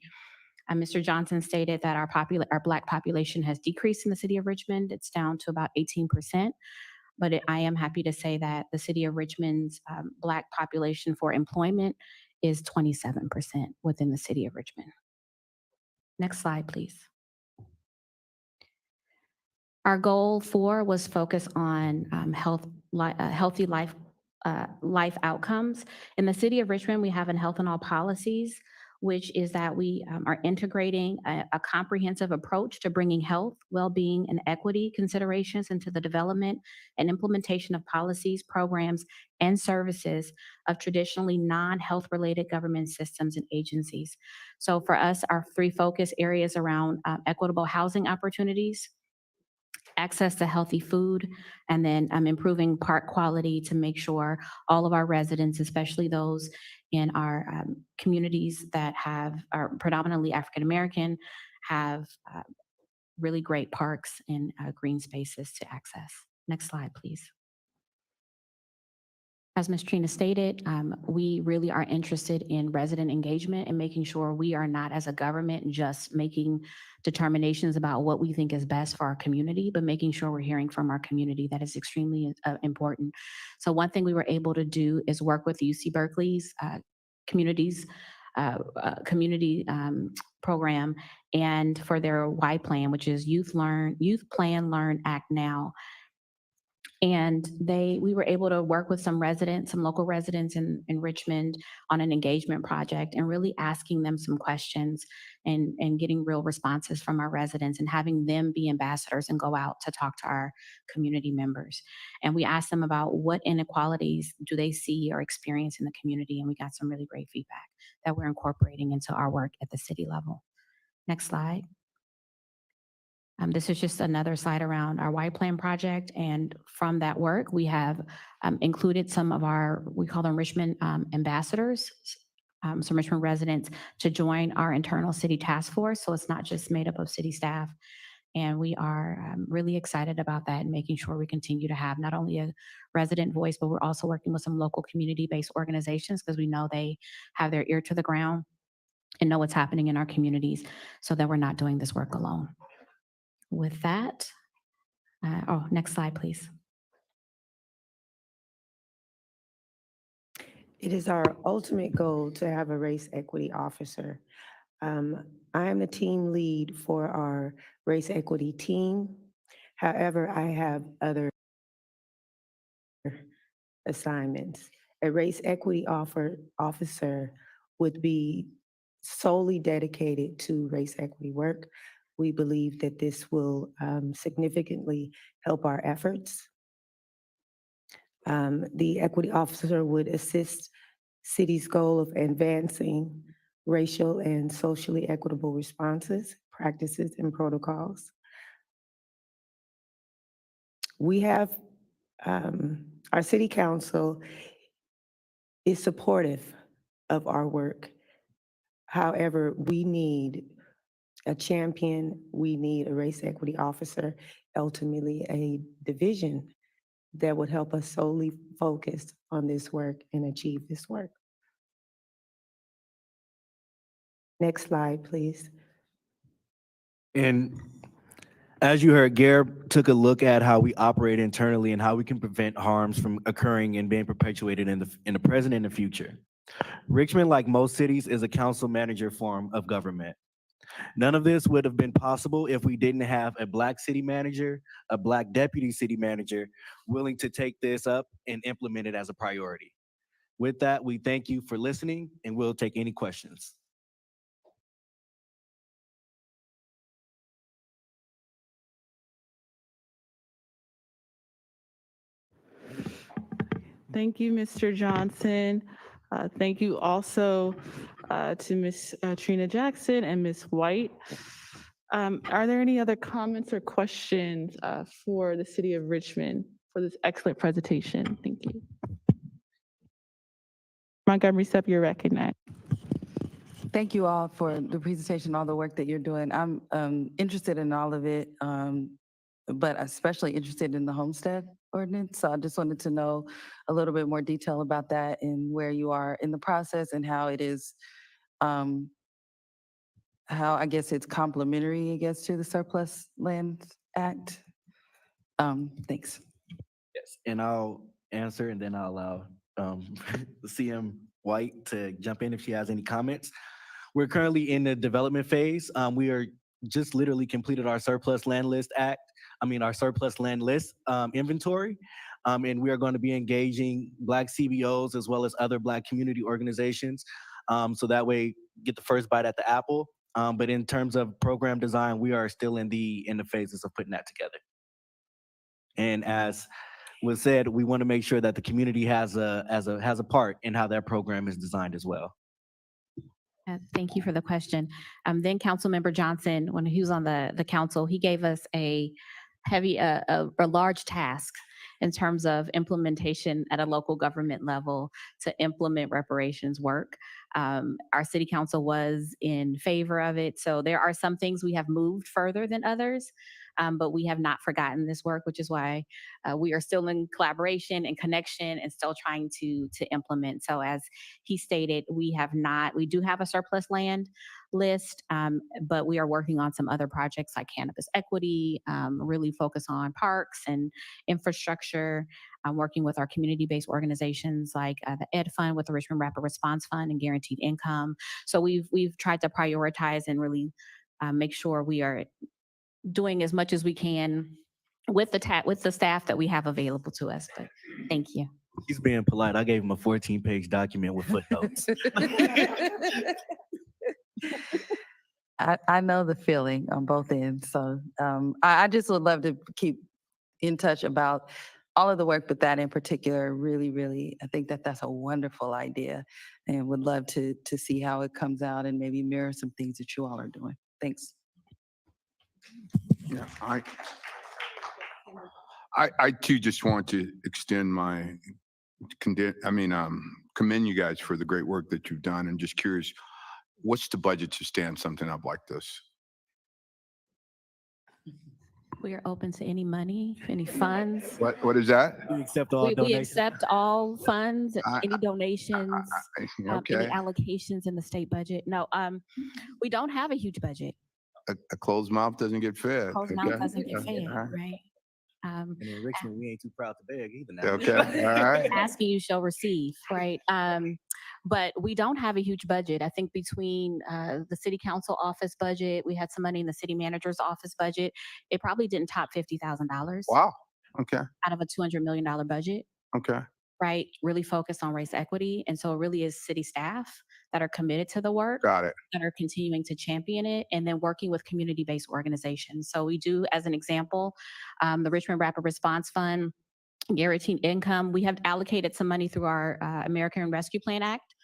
Mr. Johnson stated that our Black population has decreased in the city of Richmond. It's down to about 18%, but I am happy to say that the city of Richmond's Black population for employment is 27% within the city of Richmond. Next slide, please. Our goal 4 was focus on healthy life outcomes. In the city of Richmond, we have in health and all policies, which is that we are integrating a comprehensive approach to bringing health, well-being, and equity considerations into the development and implementation of policies, programs, and services of traditionally non-health related government systems and agencies. So for us, our three focus areas around equitable housing opportunities, access to healthy food, and then improving park quality to make sure all of our residents, especially those in our communities that are predominantly African American, have really great parks and green spaces to access. Next slide, please. As Ms. Trina stated, we really are interested in resident engagement and making sure we are not, as a government, just making determinations about what we think is best for our community, but making sure we're hearing from our community. That is extremely important. So one thing we were able to do is work with UC Berkeley's community program, and for their Y plan, which is Youth Plan, Learn, Act Now. And we were able to work with some local residents in Richmond on an engagement project and really asking them some questions and getting real responses from our residents and having them be ambassadors and go out to talk to our community members. And we asked them about what inequalities do they see or experience in the community. And we got some really great feedback that we're incorporating into our work at the city level. Next slide. This is just another slide around our Y Plan project. And from that work, we have included some of we call them Richmond ambassadors, some Richmond residents, to join our internal city task force. So it's not just made up of city staff. And we are really excited about that and making sure we continue to have not only a resident voice, but we're also working with some local community-based organizations because we know they have their ear to the ground and know what's happening in our communities so that we're not doing this work alone. With that, next slide, please. It is our ultimate goal to have a race equity officer. I am the team lead for our race equity team. However, I have other assignments. A race equity officer would be solely dedicated to race equity work. We believe that this will significantly help our efforts. The equity officer would assist city's goal of advancing racial and socially equitable responses, practices, and protocols. We have, our city council is supportive of our work. However, we need a champion, we need a race equity officer, ultimately a division that would help us solely focus on this work and achieve this work. Next slide, please. And as you heard, Gare took a look at how we operate internally and how we can prevent harms from occurring and being perpetuated in the present and the future. Richmond, like most cities, is a council manager form of government. None of this would have been possible if we didn't have a Black city manager, a Black deputy city manager willing to take this up and implement it as a priority. With that, we thank you for listening and we'll take any questions. Thank you, Mr. Johnson. Thank you also to Ms. Trina Jackson and Ms. White. Are there any other comments or questions for the City of Richmond for this excellent presentation? Thank you. Montgomery Step, you're recognized. Thank you all for the presentation, all the work that you're doing. I'm interested in all of it, but especially interested in the homestead ordinance. So I just wanted to know a little bit more detail about that and where you are in the process and how it is, how I guess it's complementary, I guess, to the Surplus Land Act. Thanks. Yes, and I'll answer and then I'll allow CM White to jump in if she has any comments. We're currently in the development phase. We are just literally completed our surplus land list our surplus land list inventory. And we are going to be engaging Black CBOs as well as other Black community organizations So that way, get the first bite at the apple. But in terms of program design, we are still in the phases of putting that together. And as was said, we want to make sure that the community has a part in how that program is designed as well. Thank you for the question. Then Councilmember Johnson, when he was on the council, he gave us a large task in terms of implementation at a local government level to implement reparations work. Our city council was in favor of it. So there are some things we have moved further than others, but we have not forgotten this work, which is why we are still in collaboration and connection and still trying to implement. So as he stated, we do have a surplus land list, but we are working on some other projects like cannabis equity, really focus on parks and infrastructure. I'm working with our community-based organizations like the Ed Fund with the Richmond Rapid Response Fund and Guaranteed Income. So we've tried to prioritize and really make sure we are doing as much as we can with the staff that we have available to us. But thank you. He's being polite. I gave him a 14-page document with footnotes. I know the feeling on both ends. So I just would love to keep in touch about all of the work, but that in particular, really, really, I think that that's a wonderful idea and would love to see how it comes out and maybe mirror some things that you all are doing. Thanks. Yeah, I too just want to extend my commend you guys for the great work that you've done, and just curious, what's the budget to stand something up like this? We are open to any money, any funds. What is that? We accept all We donations. accept all funds, any donations, any Okay, allocations in the state budget. No, we don't have a huge budget. a closed mouth doesn't get fed. Closed mouth doesn't get fed, All right. right? And in Richmond, we ain't too proud to beg either now. Okay, all right. Asking you shall receive, right? But we don't have a huge budget. I think between the city council office budget, we had some money in the city manager's office budget. It probably didn't top $50,000. Wow, okay, Out of a $200 million budget, okay. right? Really focused on race equity. And so it really is city staff that are committed to the work, Got it. that are continuing to champion it, and then working with community-based organizations. So we do, as an example, the Richmond Rapid Response Fund, Guaranteed Income, we have allocated some money through our American Rescue Plan Act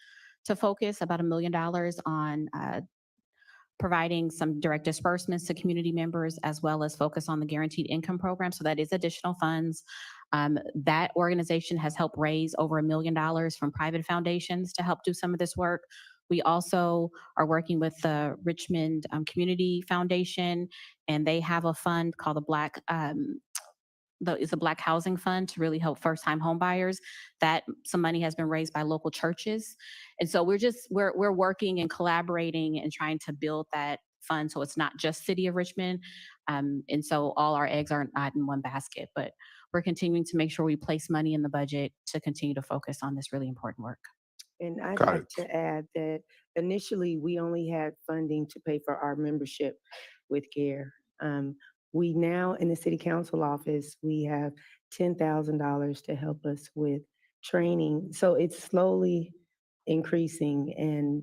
to focus about $1 million on providing some direct disbursements to community members, as well as focus on the Guaranteed Income Program. So that is additional funds. That organization has helped raise over $1 million from private foundations to help do some of this work. We also are working with the Richmond Community Foundation, and they have a fund called it's a Black Housing Fund to really help first-time home buyers. That some money has been raised by local churches. And so we're working and collaborating and trying to build that fund so it's not just City of Richmond. And so all our eggs are not in one basket, but we're continuing to make sure we place money in the budget to continue to focus on this really important work. And I'd Got like it. to add that initially, we only had funding to pay for our membership with CARE. We now, in the city council office, we have $10,000 to help us with training. So it's slowly increasing, and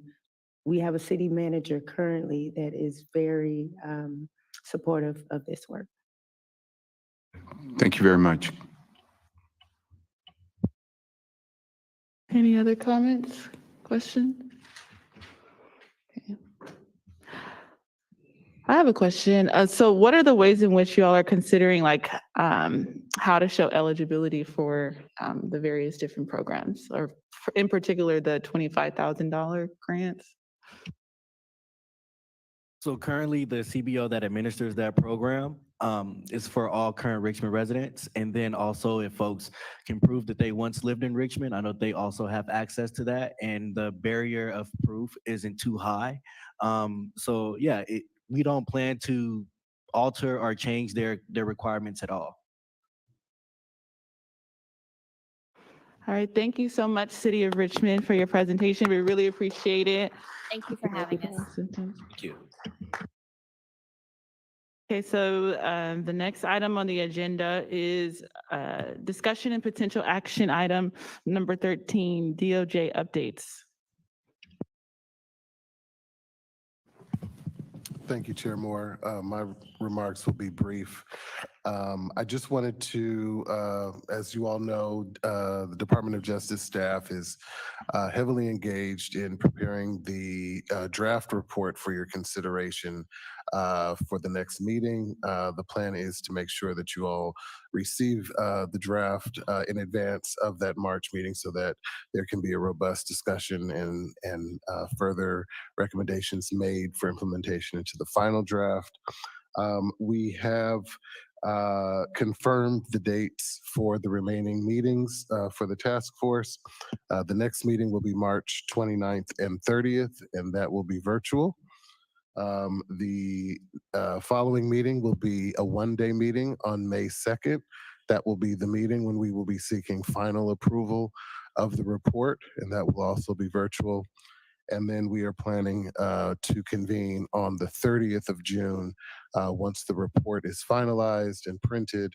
we have a city manager currently that is very supportive of this work. Thank you very much. Any other comments, questions? Okay. I have a question. So what are the ways in which you all are considering how to show eligibility for the various different programs, or in particular, the $25,000 grants? So currently, the CBO that administers that program is for all current Richmond residents. And then also, if folks can prove that they once lived in Richmond, I know they also have access to that, and the barrier of proof isn't too high. So yeah, we don't plan to alter or change their requirements at all. All right, thank you so much, City of Richmond, for your presentation. We really appreciate it. Thank you for having us. Thank you. Okay, so the next item on the agenda is discussion and potential action item number 13, DOJ updates. Thank you, Chair Moore. My remarks will be brief. I just wanted to, as you all know, the Department of Justice staff is heavily engaged in preparing the draft report for your consideration for the next meeting. The plan is to make sure that you all receive the draft in advance of that March meeting so that there can be a robust discussion and further recommendations made for implementation into the final draft. We have confirmed the dates for the remaining meetings for the task force. The next meeting will be March 29th and 30th, and that will be virtual. The following meeting will be a one-day meeting on May 2nd. That will be the meeting when we will be seeking final approval of the report, and that will also be virtual. And then we are planning to convene on the 30th of June once the report is finalized and printed,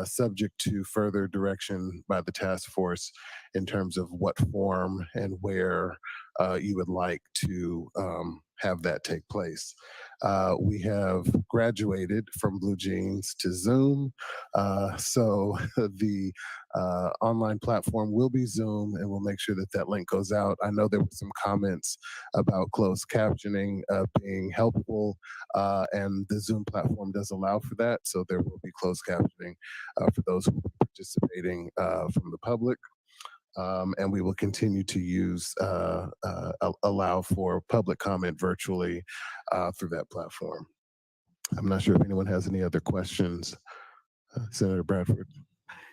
subject to further direction by the task force in terms of what form and where you would like to have that take place. We have graduated from Blue Jeans to Zoom, so the online platform will be Zoom, and we'll make sure that that link goes out. I know there were some comments about closed captioning being helpful, and the Zoom platform does allow for that, so there will be closed captioning for those who will be participating from the public. And we will continue to use, allow for public comment virtually through that platform. I'm not sure if anyone has any other questions. Senator Bradford.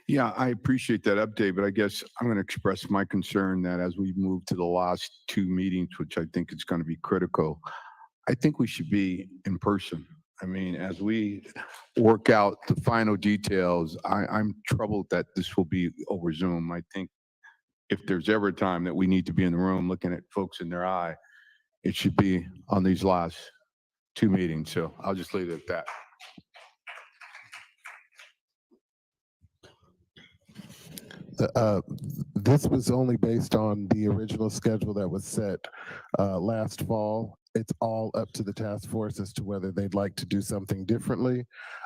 Yeah, I appreciate that update, but I guess I'm going to express my concern that as we move to the last two meetings, which I think is going to be critical, I think we should be in person. I mean, as we work out the final details, I'm troubled that this will be over Zoom. I think if there's ever a time that we need to be in the room looking at folks in their eye, it should be on these last two meetings. So I'll just leave it at that. This was only based on the original schedule that was set last fall. It's all up to the task force as to whether they'd like to do something differently.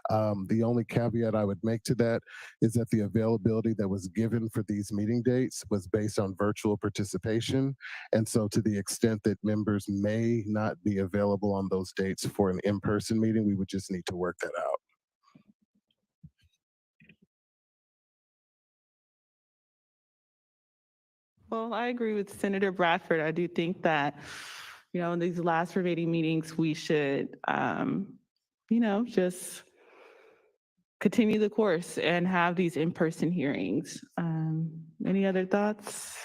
The only caveat I would make to that is that the availability that was given for these meeting dates was based on virtual participation. And so to the extent that members may not be available on those dates for an in-person meeting, we would just need to work that out. Well, I agree with Senator Bradford. I do think that, you know, in these last remaining meetings, we should, you know, just continue the course and have these in-person hearings. Any other thoughts?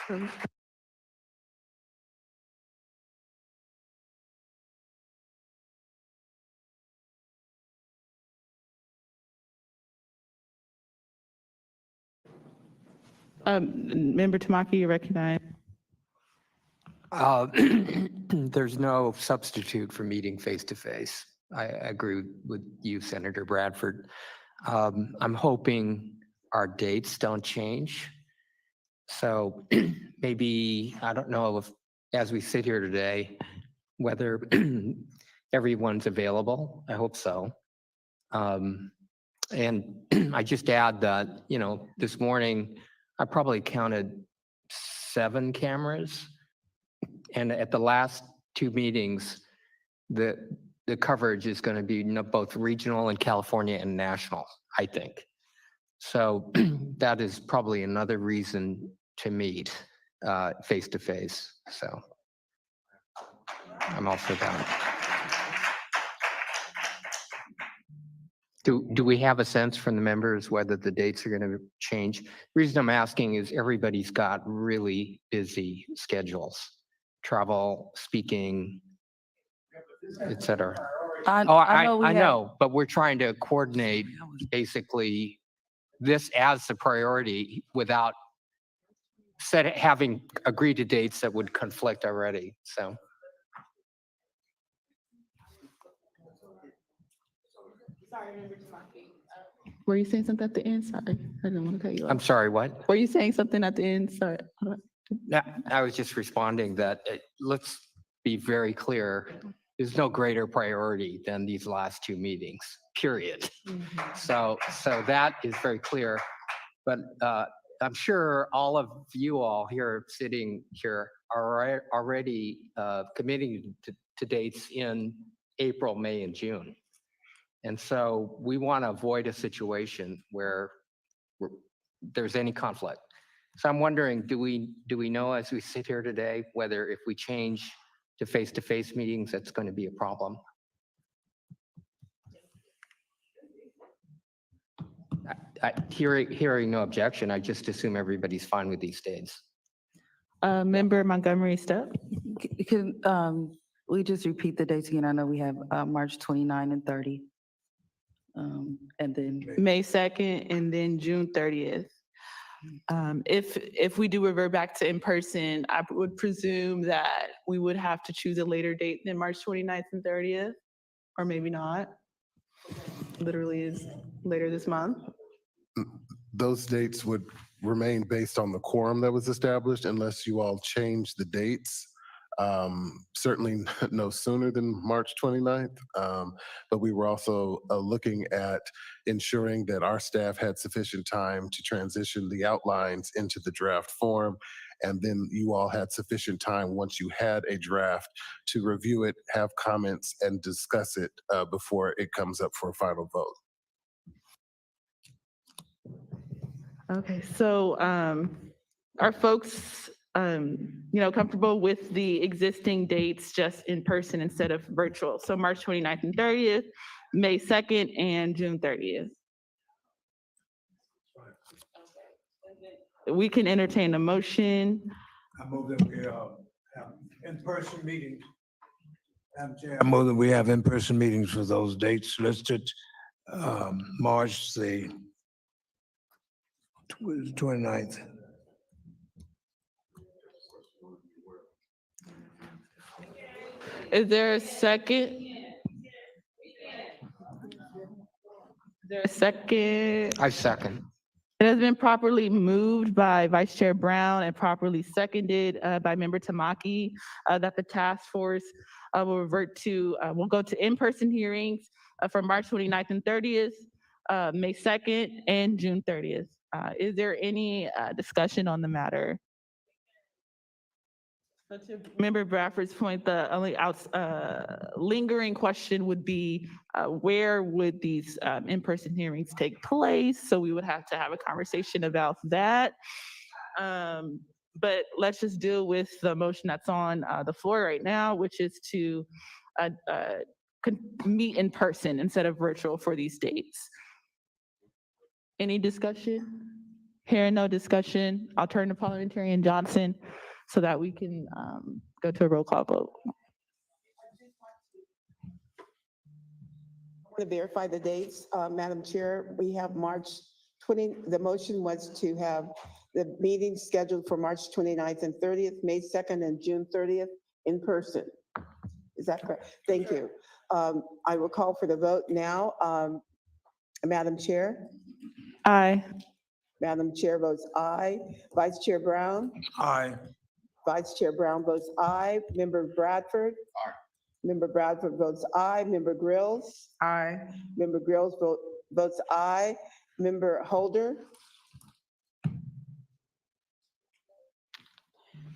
Member Tamaki, you recognize. There's no substitute for meeting face-to-face. I agree with you, Senator Bradford. I'm hoping our dates don't change. So maybe, I don't know if, as we sit here today, whether everyone's available. I hope so. And I just add that, you know, this morning, I probably counted 7 cameras. And at the last 2 meetings, the coverage is going to be both regional and California and national, I think. So that is probably another reason to meet face-to-face. So I'm all for that. Do we have a sense from the members whether the dates are going to change? The reason I'm asking is everybody's got really busy schedules, travel, speaking, et cetera. I know, but we're trying to coordinate basically this as the priority without having agreed to dates that would conflict already, so. Sorry, Member Tamaki. Were you saying something at the end? Sorry, I didn't want to cut you off. I'm sorry, what? Were you saying something at the end? Sorry. No, I was just responding that let's be very clear. is no greater priority than these last two meetings, period. So that is very clear. But I'm sure all of you all here sitting here are already committing to dates in April, May, and June. And so we want to avoid a situation where there's any conflict. So I'm wondering, do we know as we sit here today whether if we change to face-to-face meetings, that's going to be a problem? Hearing no objection, I just assume everybody's fine with these dates. Member Montgomery Step. Can we just repeat the dates again? I know we have March 29 and 30. And then May 2nd and then June 30th. If we do revert back to in-person, I would presume that we would have to choose a later date than March 29th and 30th, or maybe not. Literally is later this month. Those dates would remain based on the quorum that was established unless you all change the dates. Certainly no sooner than March 29th, but we were also looking at ensuring that our staff had sufficient time to transition the outlines into the draft form, and then you all had sufficient time once you had a draft to review it, have comments, and discuss it before it comes up for a final vote. Okay, so are folks comfortable with the existing dates just in person instead of virtual? So March 29th and 30th, May 2nd, and June 30th. We can entertain a motion. I move that we have in-person meetings. Madam Chair, I move that we have in-person meetings for those dates listed. March the 29th. Is there a second? Is there a second? I second. It has been properly moved by Vice Chair Brown and properly seconded by Member Tamaki that the task force will will go to in-person hearings for March 29th and 30th, May 2nd, and June 30th. Is there any discussion on the matter? But to Member Bradford's point, the only lingering question would be where would these in-person hearings take place? So we would have to have a conversation about that. But let's just deal with the motion that's on the floor right now, which is to meet in person instead of virtual for these dates. Any discussion? Hearing no discussion, I'll turn to Parliamentarian Johnson so that we can go to a roll call vote. I want to verify the dates, Madam Chair. We have March 20, the motion was to have the meeting scheduled for March 29th and 30th, May 2nd and June 30th in person. Is that correct? Thank you. I will call for the vote now. Madam Chair? Aye. Madam Chair votes aye. Vice Chair Brown? Aye. Vice Chair Brown votes aye. Member Bradford? Aye. Member Bradford votes aye. Member Grills? Aye. Member Grills votes aye. Member Holder?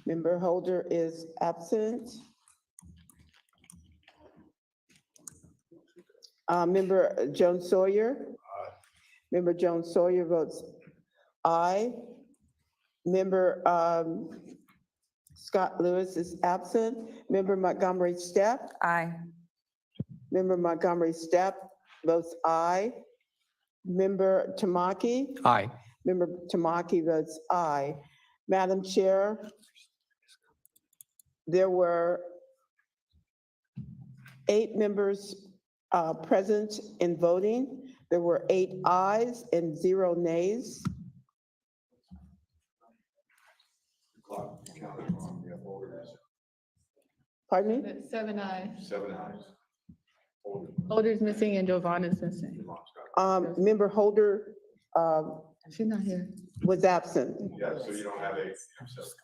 Member Holder is absent. Member Jones Sawyer? Aye. Member Jones Sawyer votes aye. Member Scott Lewis is absent. Member Montgomery Stepp? Aye. Member Montgomery Stepp votes aye. Member Tamaki? Aye. Member Tamaki votes aye. Madam Chair, there were 8 members present in voting. There were 8 ayes and 0 nays. Pardon me? 7 ayes. 7 ayes. Holder's missing and Jovan is missing. Member Holder She's not here. was absent. Yeah, so you don't have 8.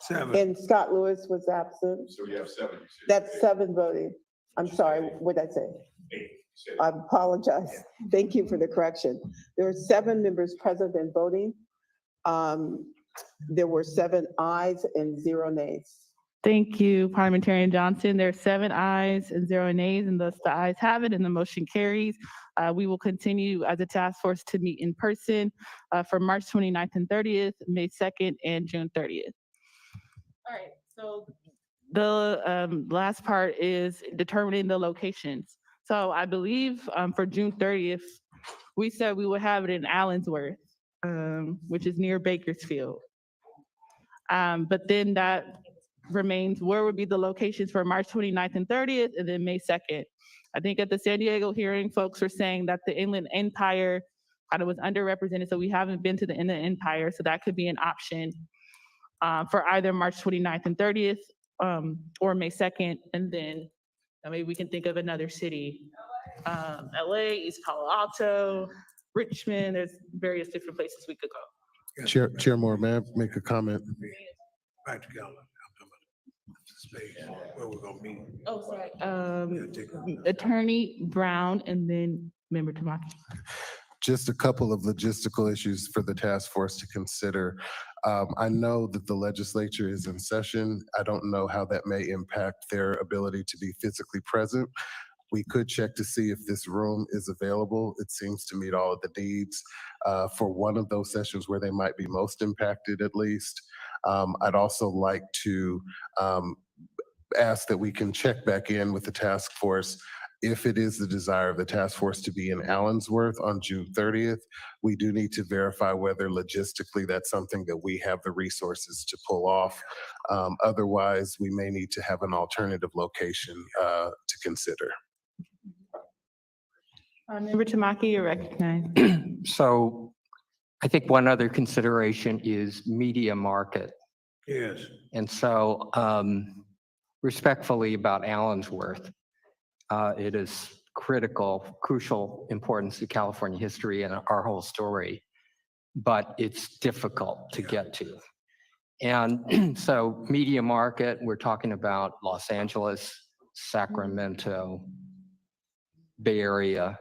7. And Scott Lewis was absent. So you have 7. That's 7 voting. I'm sorry, what did I say? I apologize. Thank you for the correction. There were 7 members present and voting. There were 7 ayes and 0 nays. Thank you, Parliamentarian Johnson. There are 7 ayes and 0 nays, and thus the ayes have it, and the motion carries. We will continue as a task force to meet in person for March 29th and 30th, May 2nd, and June 30th. All right, so the last part is determining the locations. So I believe for June 30th, we said we would have it in Allensworth, which is near Bakersfield. But then that remains, where would be the locations for March 29th and 30th, and then May 2nd? I think at the San Diego hearing, folks were saying that the Inland Empire kind of was underrepresented, so we haven't been to the Inland Empire, so that could be an option for either March 29th and 30th or May 2nd, and then maybe we can think of another city. LA, East Palo Alto, Richmond, there's various different places we could go. Chair Moore, may I make a comment? Practicality. Space where we're gonna meet. Oh, sorry. Attorney Brown and then Member Tamaki. Just a couple of logistical issues for the task force to consider. I know that the legislature is in session. I don't know how that may impact their ability to be physically present. We could check to see if this room is available. It seems to meet all of the needs for one of those sessions where they might be most impacted, at least. I'd also like to ask that we can check back in with the task force. If it is the desire of the task force to be in Allensworth on June 30th, we do need to verify whether logistically that's something that we have the resources to pull off. Otherwise, we may need to have an alternative location to consider. Member Tamaki, you're recognized. So I think one other consideration is media market. Yes. And so respectfully about Allensworth, it is crucial importance to California history and our whole story, but it's difficult to get to. And so media market, we're talking about Los Angeles, Sacramento, Bay Area,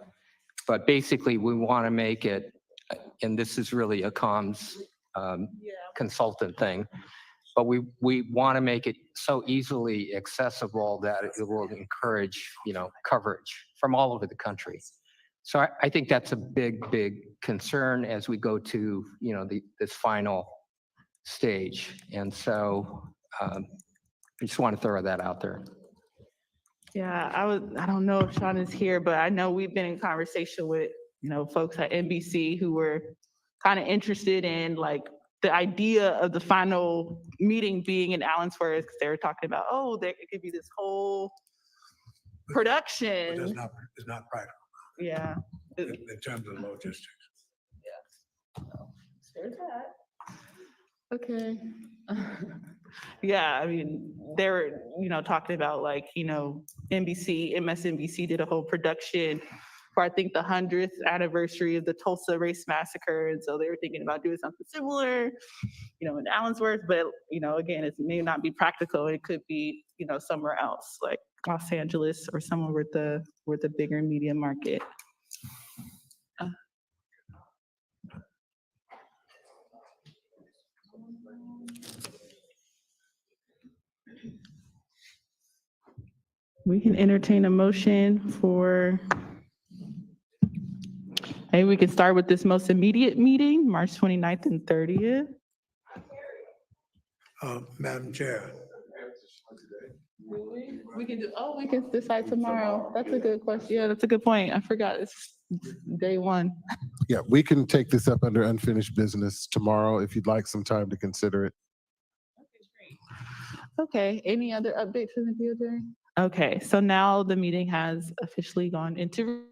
but basically we want to make it, and this is really a comms consultant thing, but we want to make it so easily accessible that it will encourage, coverage from all over the country. So I think that's a big concern as we go to, this final stage. And so I just want to throw that out there. Yeah, I don't know if Sean is here, but I know we've been in conversation with, folks at NBC who were kind of interested in like the idea of the final meeting being in Allensworth, because they were talking about, there could be this whole production. But it's not practical. Yeah. In terms of logistics. There's that. Okay. Yeah, I mean, they were, talking about like, MSNBC did a whole production for I think the 100th anniversary of the Tulsa Race Massacre. And so they were thinking about doing something similar, in Allensworth, but, again, it may not be practical. It could be, somewhere else, like Los Angeles or somewhere with the bigger media market. We can entertain a motion for, maybe we can start with this most immediate meeting, March 29th and 30th. Madam Chair. We can we can decide tomorrow. That's a good question. Yeah, that's a good point. I forgot it's day one. Yeah, we can take this up under unfinished business tomorrow if you'd like some time to consider it. Okay, any other updates from the DOJ? Okay, so now the meeting has officially gone into